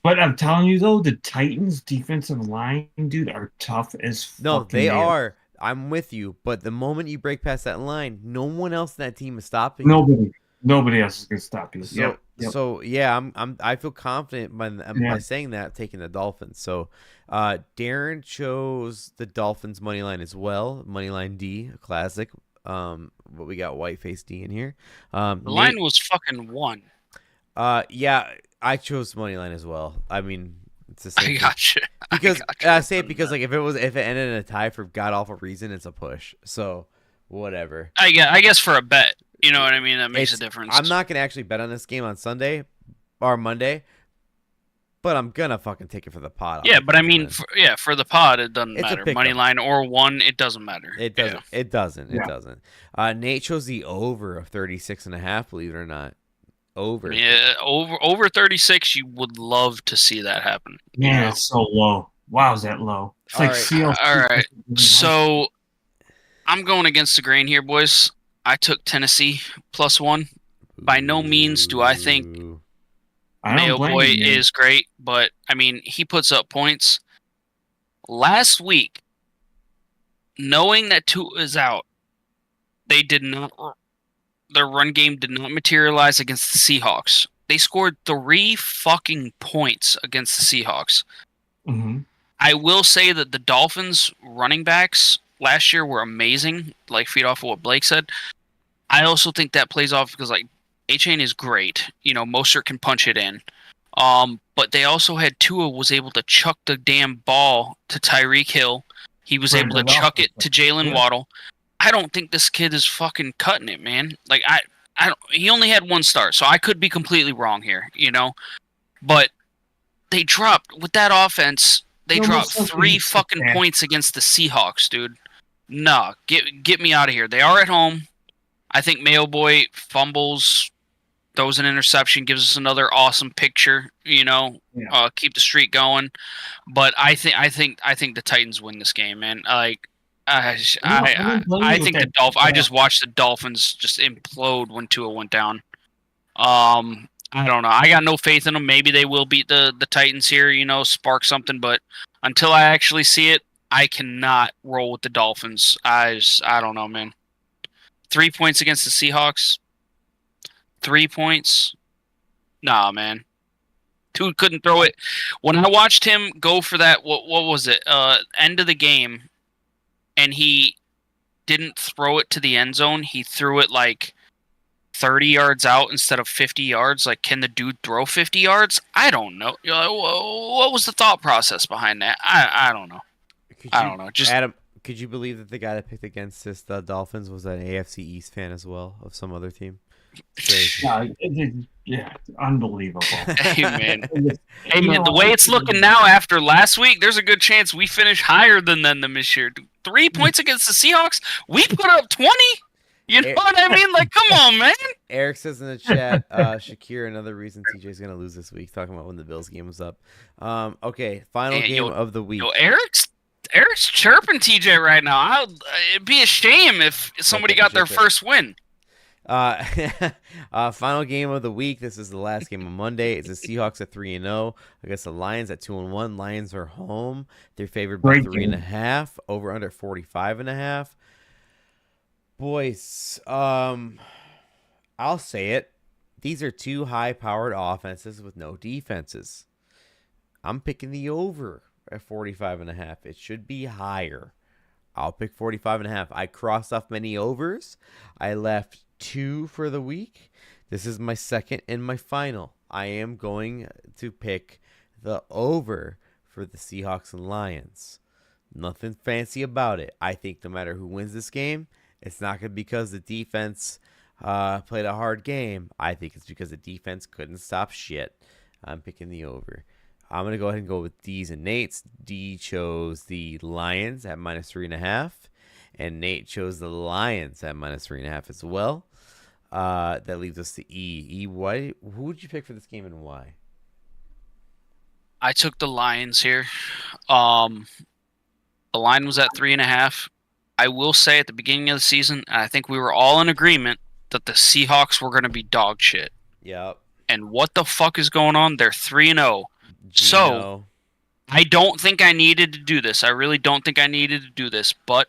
But I'm telling you though, the Titans' defensive line, dude, are tough as fuck. No, they are. I'm with you, but the moment you break past that line, no one else in that team is stopping you. Nobody else is gonna stop you. So yeah, I feel confident by saying that, taking the Dolphins. So Darren chose the Dolphins money line as well, money line D, a classic. But we got white face D in here. The line was fucking 1. Yeah, I chose money line as well. I mean, It's the same I thing. gotcha. Because I I say it because like if it ended in a tie for god awful reason, it's a push. So whatever. I guess for a bet, you know what I mean. That makes a difference. I'm not gonna actually bet on this game on Sunday or Monday, but I'm gonna fucking take it for the pot. Yeah, but I mean, for the pod, it doesn't matter. Money line or one, it doesn't matter. It doesn't. Yeah. It doesn't. Yeah. It doesn't. Nate chose the over of 36.5. Believe it or not, over. Yeah, over 36. You would love to see that happen. Man, it's so low. Wow, is that low? It's like CLC. All right. So I'm going against the grain here, boys. I took Tennessee +1. By no means do I think Mayo Boy is great, but I mean, he puts up points. Last week, knowing that Tua is out, they did not. Their run game did not materialize against the Seahawks. They scored 3 fucking points against the Seahawks. Mm-hmm. I will say that the Dolphins running backs last year were amazing, like feed off of what Blake said. I also think that plays off because like A-Chain is great. You know, Mostert can punch it in. But they also had Tua was able to chuck the damn ball to Tyreek Hill. He was able to chuck it to Jalen Waddle. I don't think this kid is fucking cutting it, man. Like I don't. He only had 1 start, so I could be completely wrong here, you know. But they dropped with that offense. They dropped 3 fucking points against the Seahawks, dude. Nah, get me out of here. They are at home. I think Mayo Boy fumbles, throws an interception, gives us another awesome picture. You know, keep the streak going. But I think the Titans win this game, man. Like. I think the Dolphins. I just watched the Dolphins just implode when Tua went down. I don't know. I got no faith in them. Maybe they will beat the Titans here. You know, spark something. But until I actually see it, I cannot roll with the Dolphins. I don't know, man. 3 points against the Seahawks. 3 points. Nah, man. Tua couldn't throw it. When I watched him go for that, what was it? End of the game. And he didn't throw it to the end zone. He threw it like 30 yards out instead of 50 yards. Like, can the dude throw 50 yards? I don't know. What was the thought process behind that? I don't know. I don't know. Just Adam, could you believe that the guy that picked against this the Dolphins was an AFC East fan as well of some other team? Yeah, unbelievable. Hey man, the way it's looking now after last week, there's a good chance we finish higher than them this year. 3 points against the Seahawks. We put up 20. You know what I mean? Like, come on, man. Eric says in the chat, Shakir, another reason TJ's going to lose this week, talking about when the Bills game was up. Okay, final game of the week. Eric's chirping TJ right now. It'd be a shame if somebody got their first win. Final game of the week. This is the last game on Monday. It's the Seahawks at 3-0 against the Lions at 2-1. Lions are home. They're favored by 3.5. Over under 45.5. Boys, I'll say it. These are 2 high-powered offenses with no defenses. I'm picking the over at 45.5. It should be higher. I'll pick 45.5. I crossed off many overs. I left 2 for the week. This is my second and my final. I am going to pick the over for the Seahawks and Lions. Nothing fancy about it. I think no matter who wins this game, it's not going to be because the defense played a hard game. I think it's because the defense couldn't stop shit. I'm picking the over. I'm going to go ahead and go with D's and Nate's. D chose the Lions at -3.5. And Nate chose the Lions at -3.5 as well. That leaves us to E. Who would you pick for this game and why? I took the Lions here. The line was at 3.5. I will say at the beginning of the season, I think we were all in agreement that the Seahawks were going to be dog shit. Yep. And what the fuck is going on? They're 3-0. So I don't think I needed to do this. I really don't think I needed to do this, but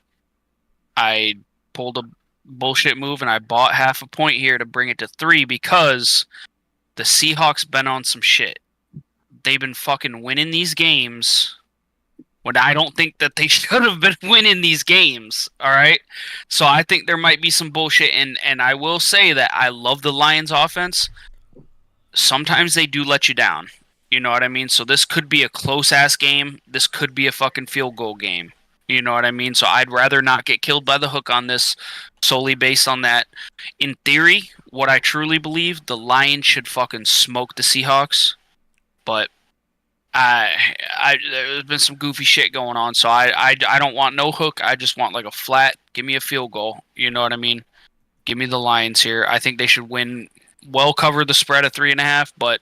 I pulled a bullshit move and I bought half a point here to bring it to 3 because the Seahawks been on some shit. They've been fucking winning these games when I don't think that they should have been winning these games. All right. So I think there might be some bullshit. And I will say that I love the Lions offense. Sometimes they do let you down. You know what I mean? So this could be a close-ass game. This could be a fucking field goal game. You know what I mean? So I'd rather not get killed by the hook on this solely based on that. In theory, what I truly believe, the Lions should fucking smoke the Seahawks. But there's been some goofy shit going on, so I don't want no hook. I just want like a flat. Give me a field goal. You know what I mean? Give me the Lions here. I think they should win. Well, cover the spread of 3.5, but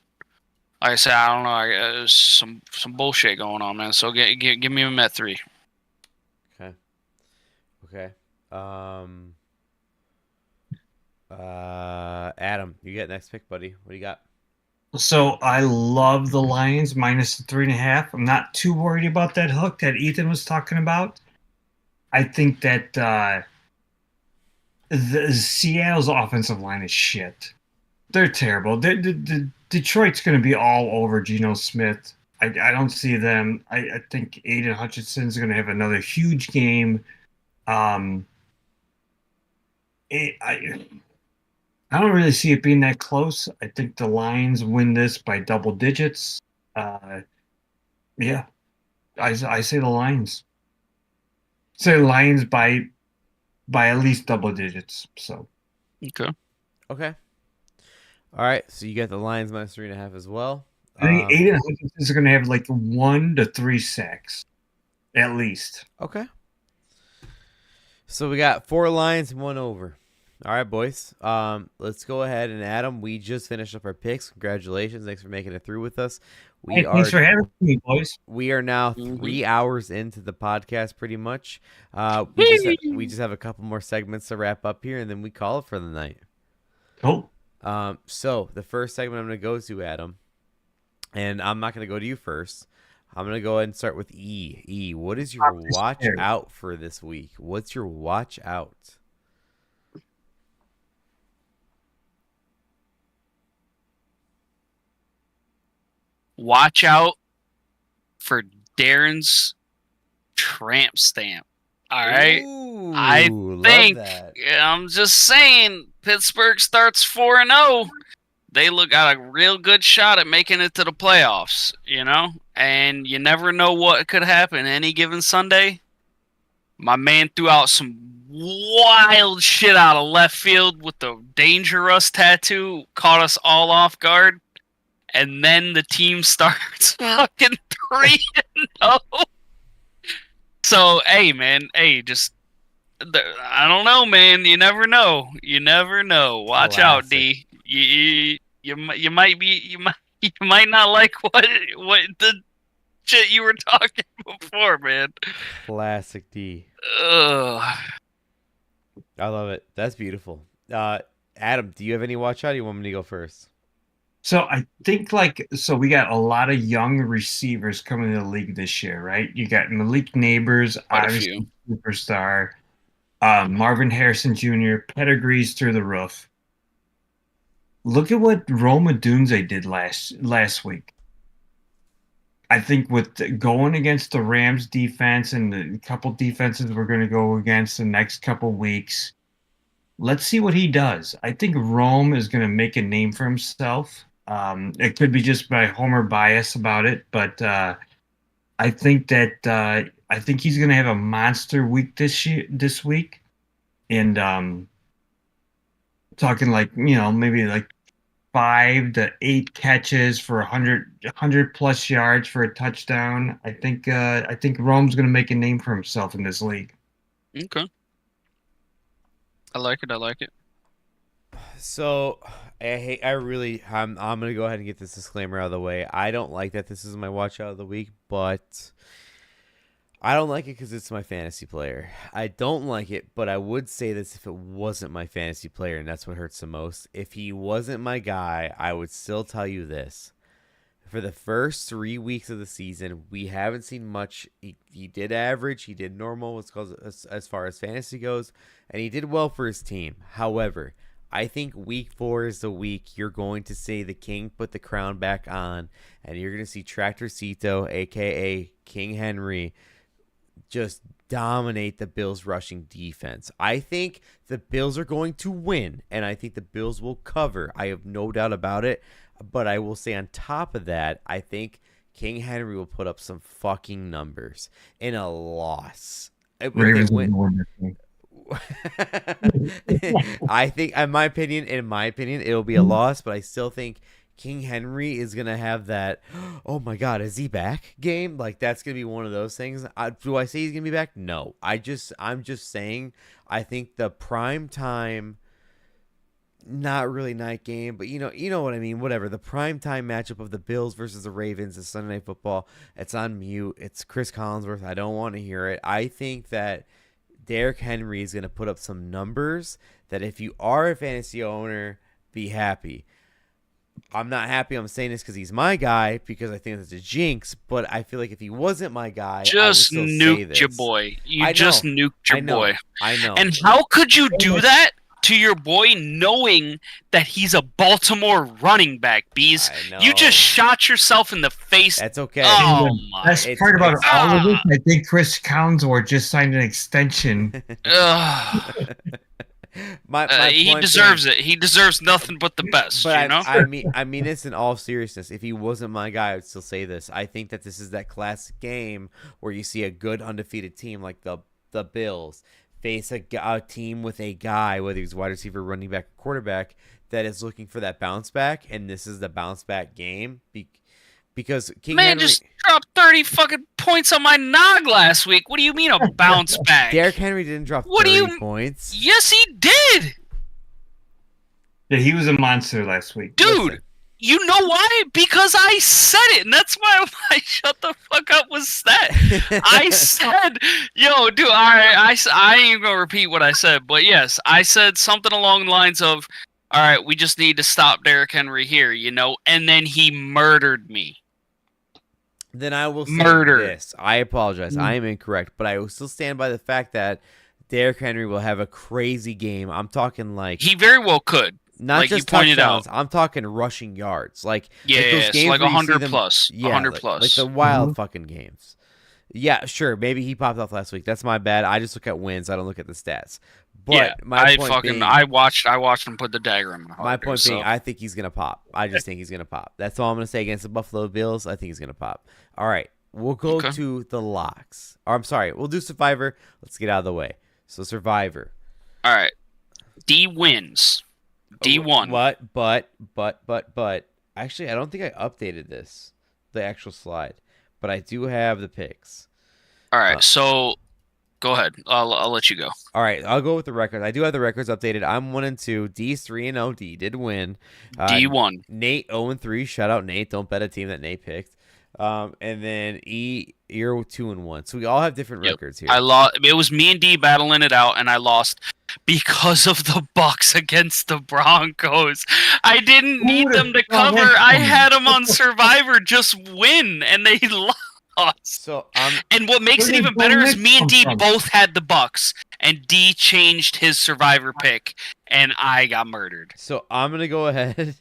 like I said, I don't know. There's some bullshit going on, man. So give me them at 3. Okay. Adam, you get next pick, buddy. What do you got? So I love the Lions minus the 3.5. I'm not too worried about that hook that Ethan was talking about. I think that the Seattle's offensive line is shit. They're terrible. Detroit's going to be all over Geno Smith. I don't see them. I think Aiden Hutchinson's going to have another huge game. I don't really see it being that close. I think the Lions win this by double digits. Yeah, I say the Lions. Say Lions by at least double digits. So okay. All right, so you got the Lions minus 3.5 as well. I think Aiden Hutchinson's going to have like 1 to 3 sacks, at least. Okay. So we got 4 Lions and 1 over. All right, boys. Let's go ahead and Adam, we just finished up our picks. Congratulations! Thanks for making it through with us. Thanks for having me, boys. We are now 3 hours into the podcast, pretty much. We just have a couple more segments to wrap up here, and then we call it for the night. Cool. So the first segment I'm going to go to, Adam, and I'm not going to go to you first. I'm going to go ahead and start with E. E, what is your watch out for this week? What's your watch out? Watch out for Darren's tramp stamp. All right. Ooh, I think I'm just saying Pittsburgh starts 4-0. They got a real good shot at making it to the playoffs, you know? And you never know what could happen any given Sunday. My man threw out some wild shit out of left field with the Dangerous tattoo, caught us all off guard. And then the team starts fucking 3-0. So, hey, man, just I don't know, man. You never know. You never know. Watch out, D. You might not like what the shit you were talking before, man. Classic D. Ugh. I love it. That's beautiful. Adam, do you have any watch out? Or you want me to go first? So I think we got a lot of young receivers coming to the league this year, right? You got Malik Neighbors, obviously superstar, Marvin Harrison Jr., pedigrees through the roof. Look at what Rome Odunze did last week. I think with going against the Rams defense and the couple defenses we're going to go against the next couple weeks, let's see what he does. I think Rome is going to make a name for himself. It could be just by Homer bias about it, but I think he's going to have a monster week this week, and talking maybe 5 to 8 catches for 100 plus yards for a touchdown. I think Rome's going to make a name for himself in this league. Okay, I like it. So I'm gonna go ahead and get this disclaimer out of the way. I don't like that this is my watch out of the week, but I don't like it because it's my fantasy player. I don't like it, but I would say this if it wasn't my fantasy player, and that's what hurts the most. If he wasn't my guy, I would still tell you this. For the first 3 weeks of the season, we haven't seen much. He did average, he did normal as far as fantasy goes, and he did well for his team. However, I think week 4 is the week you're going to see the king put the crown back on, and you're going to see Tractorcito, a.k.a. King Henry, just dominate the Bills' rushing defense. I think the Bills are going to win, and I think the Bills will cover. I have no doubt about it. But I will say on top of that, I think King Henry will put up some fucking numbers in a loss. If they Ravens will win, win this I think, in my opinion, it'll be a loss. But I still think King Henry is gonna have that. Oh my God, is he back? Game like that's gonna be one of those things. Do I say he's gonna be back? No. I'm just saying. I think the prime time. Not really night game, but you know what I mean. Whatever, the prime time matchup of the Bills versus the Ravens is Sunday Night Football. It's on mute. It's Chris Collinsworth. I don't want to hear it. I think that Derrick Henry is going to put up some numbers that if you are a fantasy owner, be happy. I'm not happy. I'm saying this because he's my guy because I think that's a jinx. But I feel like if he wasn't my guy, just I would still nuked say this. your boy. You just nuked your boy. I know. And how could you do that to your boy knowing that he's a Baltimore running back, Bees? You just shot yourself in the face. That's okay. Oh my! Best part about all of this, I think Chris Collinsworth just signed an extension. He deserves it. He deserves nothing but the best. But you know? I mean this in all seriousness. If he wasn't my guy, I would still say this. I think that this is that classic game where you see a good undefeated team like the Bills face a team with a guy, whether he's wide receiver, running back, or quarterback, that is looking for that bounce back, and this is the bounce back game. Because King Henry just dropped 30 fucking points on my nog last week. What do you mean a bounce back? Derrick Henry didn't drop 30 points. Yes, he did. Yeah, he was a monster last week. Dude, Listen. You know why? Because I said it, and that's why I shut the fuck up was that. I said, yo, dude, all right, I ain't going to repeat what I said, but yes, I said something along the lines of, all right, we just need to stop Derrick Henry here, and then he murdered me. Then I will say this. I apologize. I am incorrect, but I will still stand by the fact that Derrick Henry will have a crazy game. I'm talking like... He very well could. Not like just you pointed touchdowns. out. I'm talking rushing yards. Like those games like 100 plus. Yeah, 100 like, plus. Like the wild fucking games. Yeah, sure. Maybe he popped off last week. That's my bad. I just look at wins. I don't look at the stats. But I watched him put the dagger in my heart. My point being, I think he's gonna pop. I just think he's gonna pop. That's all I'm gonna say against the Buffalo Bills. I think he's gonna pop. All right, we'll go to the locks. Or I'm sorry, we'll do Survivor. Let's get out of the way. So Survivor. All right, D wins. D1. But actually, I don't think I updated the actual slide, but I do have the picks. All right, so go ahead. I'll let you go. All right, I'll go with the records. I do have the records updated. I'm 1-2. D's 3-0. D did win. D1. Nate 0-3. Shout out Nate. Don't bet a team that Nate picked. And then E, you're 2-1. So we all have different records here. I lost. It was me and D battling it out, and I lost because of the Bucks against the Broncos. I didn't need them to cover. I had them on Survivor just win, and they lost. So and what makes it even better is me and D both had the Bucks, and D changed his Survivor pick, and I got murdered. So I'm gonna go ahead.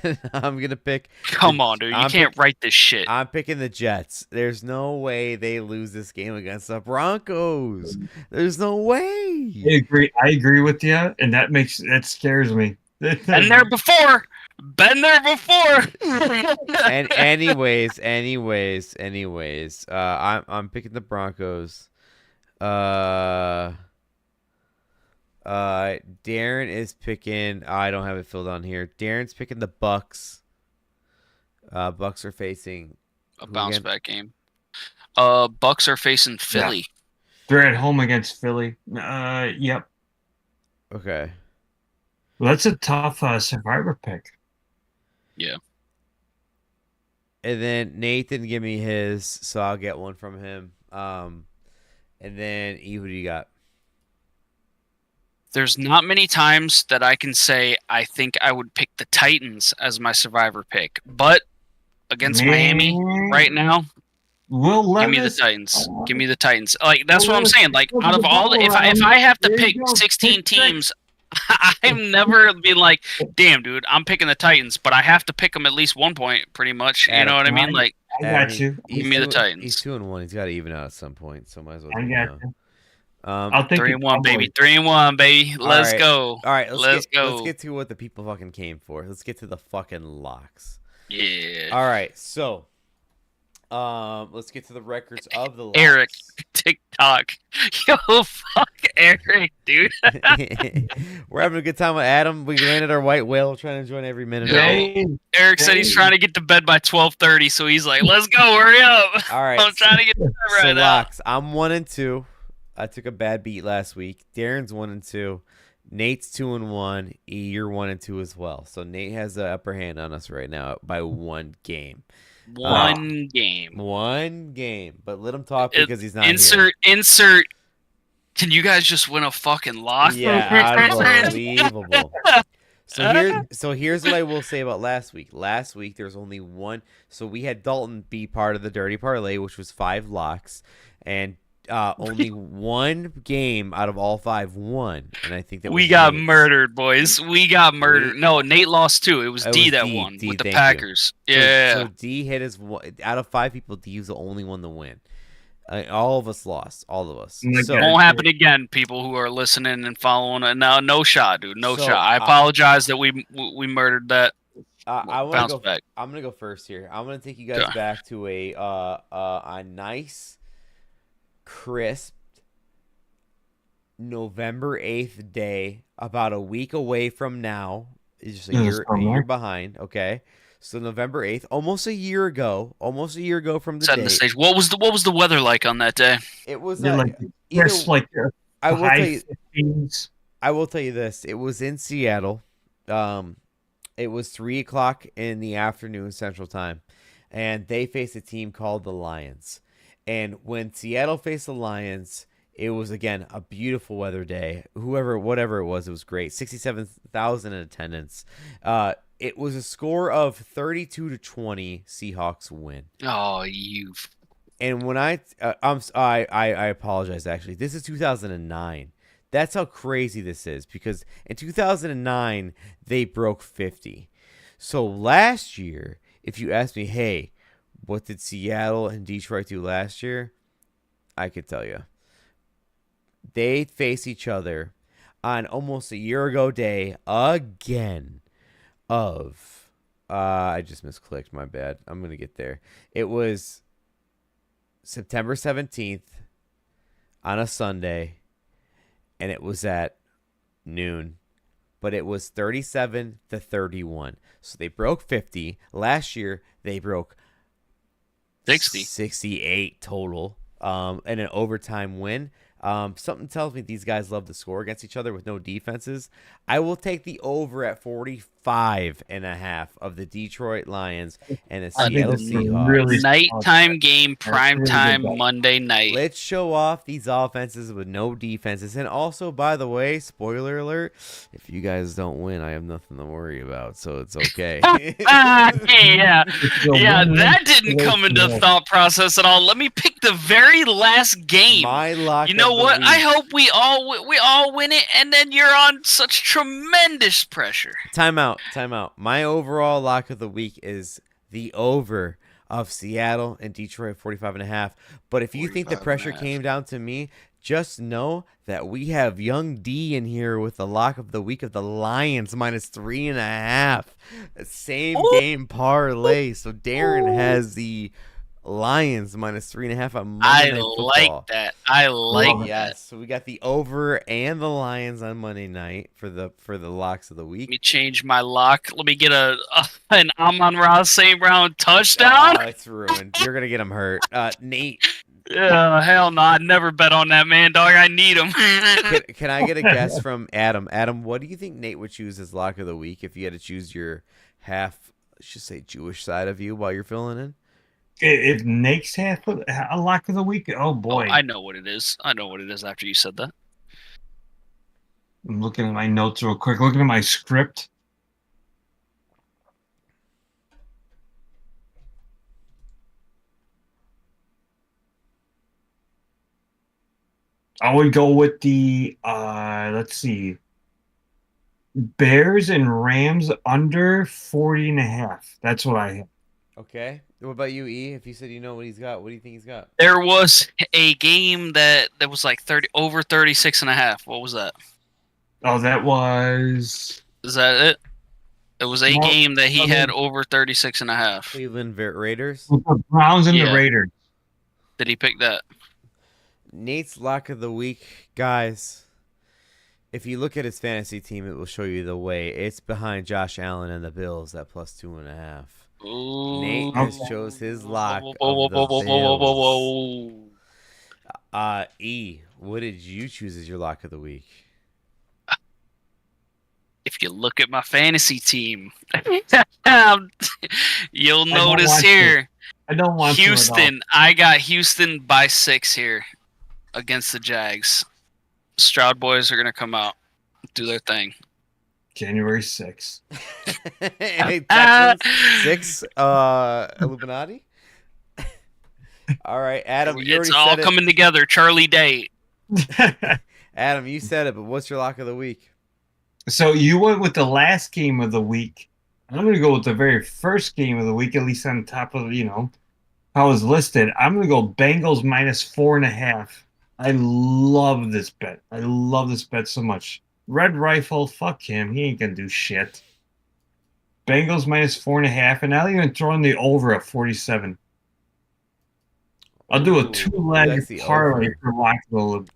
And I'm going to pick... Come on, dude. You can't write this shit. I'm picking the Jets. There's no way they lose this game against the Broncos. There's no way. I agree with you, and that scares me. Been there before. And anyways, I'm picking the Broncos. Darren is picking. I don't have it filled on here. Darren's picking the Bucks. Bucks are facing a bounce back game. Bucks are facing Philly. Yeah. They're at home against Philly. Yep. Okay. Well, that's a tough Survivor pick. Yeah. And then Nathan give me his, so I'll get one from him. And then E, who do you got? There's not many times that I can say I think I would pick the Titans as my Survivor pick, but against Miami right now, give me the Titans. Give me the Titans. Like that's what I'm saying. Like out of all, if I have to pick 16 teams, I'm never being like, damn, dude, I'm picking the Titans, but I have to pick them at least 1 point, pretty much. You know what I mean? Like, I got you. Give me the Titans. He's 2-1. He's got to even out at some point, so might as well. I got you. I'll take 3-1, baby. 3-1, baby. Let's right. go. All right, Let's go. Let's get to what the people fucking came for. Let's get to the fucking locks. Yeah. All right, so let's get to the records of the locks. Eric, TikTok. Yo, fuck Eric, dude. We're having a good time with Adam. We landed our white whale, trying to join every minute. Eric said he's trying to get to bed by 12:30, so he's like, "Let's go, hurry up!" All right, I'm trying to get to bed right now. Locks. I'm 1-2. I took a bad beat last week. Darren's 1-2. Nate's 2-1. You're 1-2 as well. So Nate has the upper hand on us right now by one game. One game. But let him talk because he's not Insert. Can you guys just win a fucking lock? Yeah, unbelievable. So here's what I will say about last week. Last week there's only one. So we had Dalton be part of the Dirty Parlay, which was 5 locks, and only one game out of all 5 won. And I think that we got murdered, boys. We got murdered. No, Nate lost too. It was D that won with the Packers. Yeah. So D hit his out of 5 people. D was the only one to win. All of us lost. All of us. So, won't happen again, people who are listening and following. Now, no shot, dude. No shot. I apologize that we murdered that. I'm gonna go first here. I'm gonna take you guys back to a nice, crisp November 8th day, about a week away from now. It's just a year behind. Okay. So November 8th, almost a year ago from the date. Stage. What was the weather like on that day? It was I will tell you this. It was in Seattle. It was 3:00 in the afternoon Central Time, and they faced a team called the Lions. And when Seattle faced the Lions, it was again a beautiful weather day. Whatever it was great. 67,000 in attendance. It was a score of 32-20. Seahawks win. Oh, you! And when I apologize. Actually, this is 2009. That's how crazy this is, because in 2009 they broke 50. So last year, if you ask me, hey, what did Seattle and Detroit do last year? I could tell you. They face each other on almost a year ago day again. I just misclicked, my bad. I'm gonna get there. It was September 17th on a Sunday, and it was at noon, but it was 37-31. So they broke 50. Last year they broke 68 total, and an overtime win. Something tells me these guys love to score against each other with no defenses. I will take the over at 45.5 of the Detroit Lions and the Seattle Seahawks. Really nighttime game, primetime Monday night. Let's show off these offenses with no defenses. And also, by the way, spoiler alert, if you guys don't win, I have nothing to worry about, so it's okay. Yeah, that didn't come into thought process at all. Let me pick the very last game. My lock. You know what? I hope we all win it, and then you're on such tremendous pressure. Time out. My overall lock of the week is the over of Seattle and Detroit 45.5. But if you think the pressure came down to me, just know that we have young D in here with the lock of the week of the Lions -3.5. Same game parlay. So Darren has the Lions -3.5 on Monday Night Football. I like that. Yes, so we got the over and the Lions on Monday night for the locks of the week. Let me change my lock. Let me get an Amon-Ra St. Brown touchdown. Oh, it's ruined. You're gonna get him hurt. Nate. Yeah, hell no. I'd never bet on that man, dog. I need him. Can I get a guess from Adam? Adam, what do you think Nate would choose as lock of the week if you had to choose your half, let's just say, Jewish side of you while you're filling in? If Nate's half a lock of the week, oh boy. Oh, I know what it is. After you said that. I'm looking at my notes real quick. Looking at my script. I would go with the let's see, Bears and Rams under 40.5. That's what I have. Okay. What about you, E? If you said you know what he's got, what do you think he's got? There was a game that was like 30 over 36.5. What was that? Oh, that was. Is that it? It was a No, game that he I had mean, over 36.5. Cleveland Raiders. with the Browns and the Yeah. Raiders. Did he pick that? Nate's lock of the week, guys. If you look at his fantasy team, it will show you the way. It's behind Josh Allen and the Bills at plus 2.5. Ooh. Nate has chose his lock Whoa, of the Bills. whoa. E, what did you choose as your lock of the week? If you look at my fantasy team, you'll I don't notice want to. here I don't want to at all. Houston. I got Houston by 6 here against the Jags. Stroud boys are gonna come out, do their thing. January 6th. Texans 6, Illuminati. All right, Adam, you It's already all said it. coming together. Charlie Day. Adam, you said it, but what's your lock of the week? So you went with the last game of the week. I'm going to go with the very first game of the week, at least on top of, how it's listed. I'm going to go Bengals minus 4.5. I love this bet. I love this bet so much. Red Rifle, fuck him. He ain't going to do shit. Bengals minus 4.5, and I'll even throw in the over at 47. I'll do a Ooh, two-leg that's the parlay over.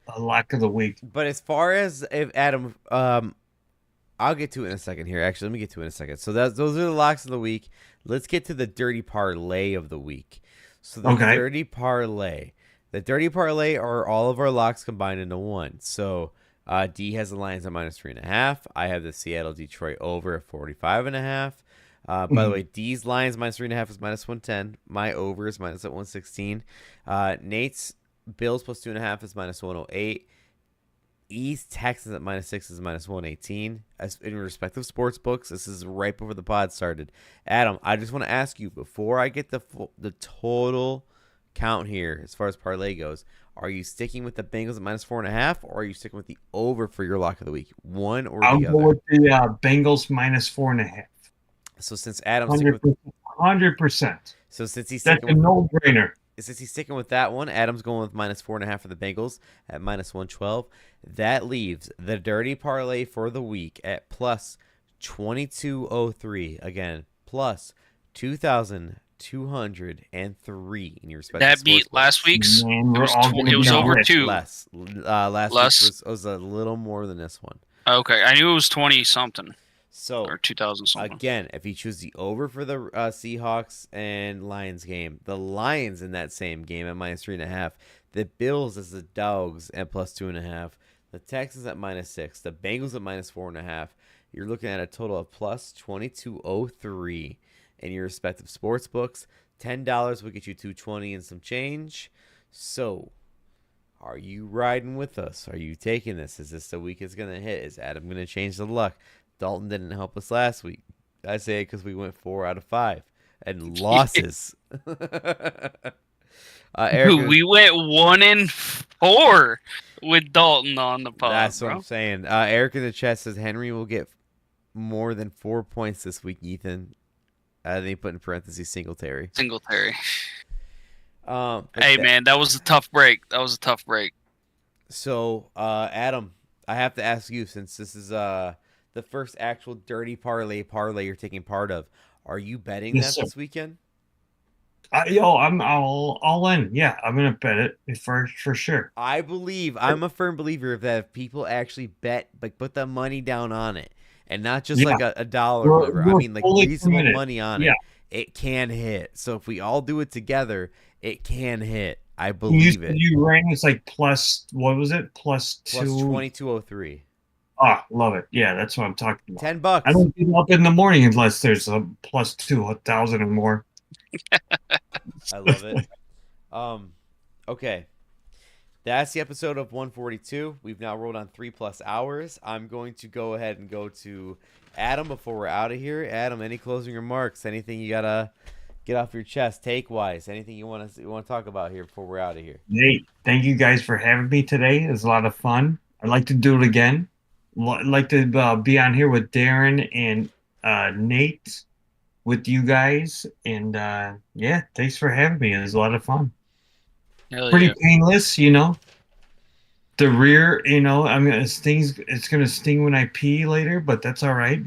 for lock of the week. But as far as if Adam, I'll get to it in a second here. Actually, let me get to it in a second. So those are the locks of the week. Let's get to the dirty parlay of the week. So the Okay. dirty parlay. The dirty parlay are all of our locks combined into one. So D has the Lions at minus 3.5. I have the Seattle Detroit over at 45.5. By the way, D's Lions minus 3.5 is minus 110. My over is minus at 116. Nate's Bills plus 2.5 is minus 108. East Texans at minus 6 is minus 118. As in respective sports books, this is right before the pod started. Adam, I just want to ask you before I get the total count here as far as parlay goes. Are you sticking with the Bengals at minus 4.5, or are you sticking with the over for your lock of the week? One or I'll the go other? with the Bengals minus 4.5. So since Adam's sticking with 100%. So since he's That's sticking a with, no-brainer. since he's sticking with that one, Adam's going with minus 4.5 for the Bengals at minus 112. That leaves the dirty parlay for the week at plus 2203. Again, plus 2,203 in your respective That beat sportsbook. last week's. Man, we're was all tw- gonna it was be over rich. 2. Less. Last Less? week was a little more than this one. Okay, I knew it was 20 something So or 2000 something. again, if you choose the over for the Seahawks and Lions game, the Lions in that same game at minus 3.5, the Bills as the dogs at plus 2.5, the Texans at minus 6, the Bengals at minus 4.5. You're looking at a total of plus 2203 in your respective sports books. $10 will get you 220 and some change. So, are you riding with us? Are you taking this? Is this the week it's going to hit? Is Adam going to change the luck? Dalton didn't help us last week. I say it because we went 4 out of 5 and losses. Eric, We went 1-4 with Dalton on the pod. that's what bro. I'm saying. Eric in the chat says Henry will get more than 4 points this week, Ethan. Then he put in parentheses Singletary. Singletary. But Hey, man, that was a tough break. So, Adam, I have to ask you, since this is the first actual dirty parlay you're taking part of, are you betting Yes, that sir. this weekend? I'm all in. Yeah, I'm gonna bet it for sure. I'm a firm believer that if people actually bet, like put the money down on it, and not just Yeah. like a dollar or We're- whatever. I we're mean, like fully reasonable committed. money on Yeah. it, it can hit. So if we all do it together, it can hit. I You believe it. you ran it's like plus what was it? Plus Plus 2. 2203. Ah, love it. Yeah, that's what I'm talking about. $10. I don't get up in the morning unless there's a plus 2,000 or more. I love it. Okay. That's the episode of 142. We've now rolled on 3+ hours. I'm going to go ahead and go to Adam before we're out of here. Adam, any closing remarks? Anything you gotta get off your chest, take wise? Anything you want to talk about here before we're out of here? Nate, thank you guys for having me today. It was a lot of fun. I'd like to do it again. I'd like to be on here with Darren and Nate with you guys. And yeah, thanks for having me. It was a lot of fun. Hell Pretty yeah. painless, The rear, it's gonna sting when I pee later, but that's all right.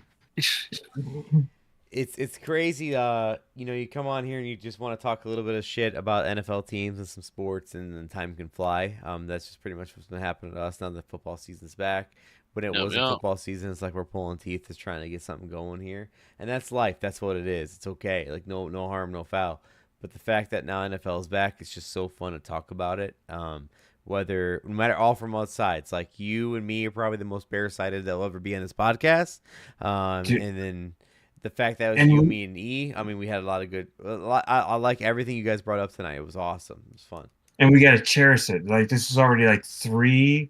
It's crazy. You come on here and you just want to talk a little bit of shit about NFL teams and some sports, and then time can fly. That's just pretty much what's been happening to us now that football season's back. When it wasn't football season, it's like we're pulling teeth, just trying to get something going here, and that's life. That's what it is. It's okay. Like no harm, no foul. But the fact that now NFL is back, it's just so fun to talk about it. No matter all from both sides, like you and me are probably the most bear sided that'll ever be on this podcast. And then the fact that it was you, me, and E. I mean, we had a lot of good. I like everything you guys brought up tonight. It was awesome. It was fun. And we got to cherish it. Like, this is already like 3-4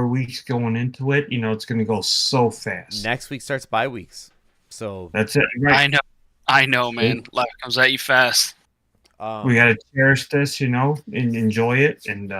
weeks going into it. It's going to go so fast. Next week starts bye weeks. So that's it. Right. I know, man. Life comes at you fast. We got to cherish this, and enjoy it. And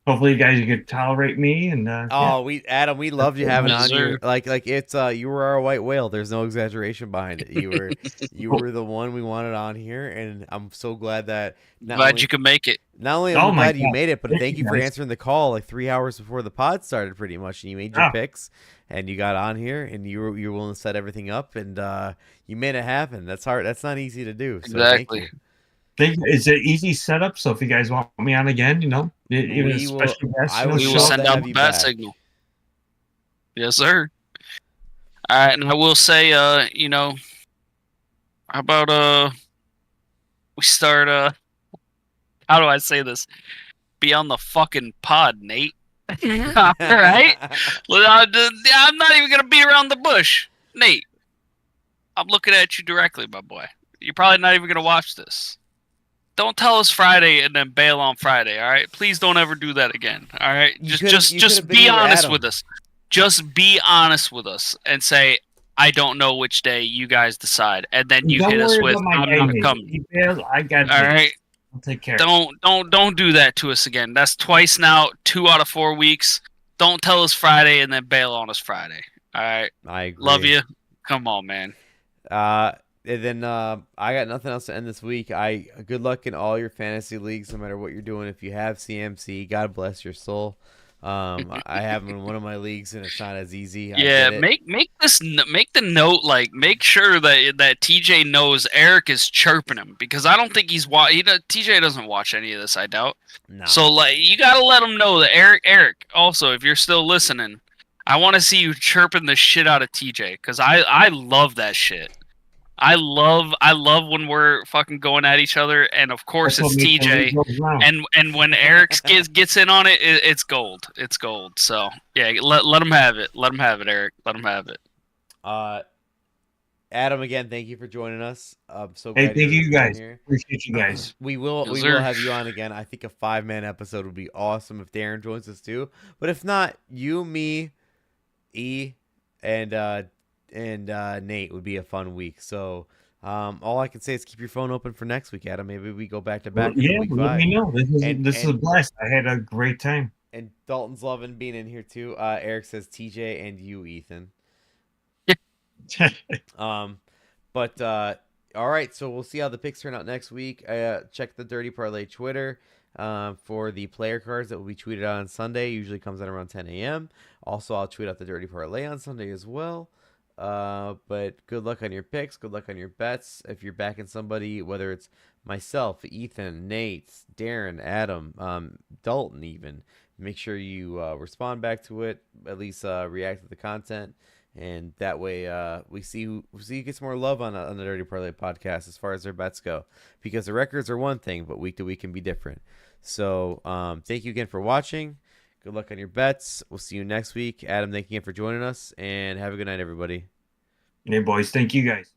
hopefully you guys can tolerate me. And Adam, we loved you having on here. Like it's you were our white whale. There's no exaggeration behind it. You were the one we wanted on here, and I'm so glad that you could make it. Not only am I glad you made it, but thank you for answering the call like 3 hours before the pod started, pretty much. And you made your picks, and you got on here, and you were willing to set everything up, and you made it happen. That's hard. That's not easy to do. So exactly. Thank you. It's an easy setup, so if you guys want me on again, even a special guest, we will send out the bat signal. Yes, sir. All right, and I will say, how about we start how do I say this? Be on the fucking pod, Nate. All right? I'm not even gonna be around the bush, Nate. I'm looking at you directly, my boy. You're probably not even gonna watch this. Don't tell us Friday and then bail on Friday, all right? Please don't ever do that again, all right? Just be honest with us. Just be honest with us and say, I don't know which day you guys decide, and then you hit us with, I'm not coming. I got all right? I'll take care. Don't do that to us again. That's twice now, 2 out of 4 weeks. Don't tell us Friday and then bail on us Friday, all right? I agree. Love you. Come on, man. And then I got nothing else to end this week. Good luck in all your fantasy leagues, no matter what you're doing. If you have CMC, God bless your soul. I have him in one of my leagues, and it's not as easy. Yeah, make the note, like, make sure that TJ knows Eric is chirping him, because I don't think TJ doesn't watch any of this. I doubt. No. So like, you gotta let him know that Eric. Also, if you're still listening, I want to see you chirping the shit out of TJ, because I love that shit. I love when we're fucking going at each other, and of course it's TJ. And when Eric gets in on it, it's gold. It's gold. So yeah, let him have it. Let him have it, Eric. Let him have it. Adam, again, thank you for joining us. So glad thank you guys. Here. Appreciate you guys. We will have you on again. I think a 5-man episode would be awesome if Darren joins us too. But if not, you, me, E, and Nate would be a fun week. So all I can say is keep your phone open for next week, Adam. Maybe we go back to back. Yeah, let me know. This is a blast. I had a great time. And Dalton's loving being in here too. Eric says TJ and you, Ethan. But all right, so we'll see how the picks turn out next week. Check the Dirty Parlay Twitter for the player cards that will be tweeted out on Sunday. Usually comes out around 10 a.m. Also, I'll tweet out the Dirty Parlay on Sunday as well. But good luck on your picks. Good luck on your bets. If you're backing somebody, whether it's myself, Ethan, Nate, Darren, Adam, Dalton, even, make sure you respond back to it. At least react to the content, and that way we see who gets more love on the Dirty Parlay podcast as far as their bets go. Because the records are one thing, but week to week can be different. So thank you again for watching. Good luck on your bets. We'll see you next week. Adam, thank you again for joining us, and have a good night, everybody. Hey, boys. Thank you, guys.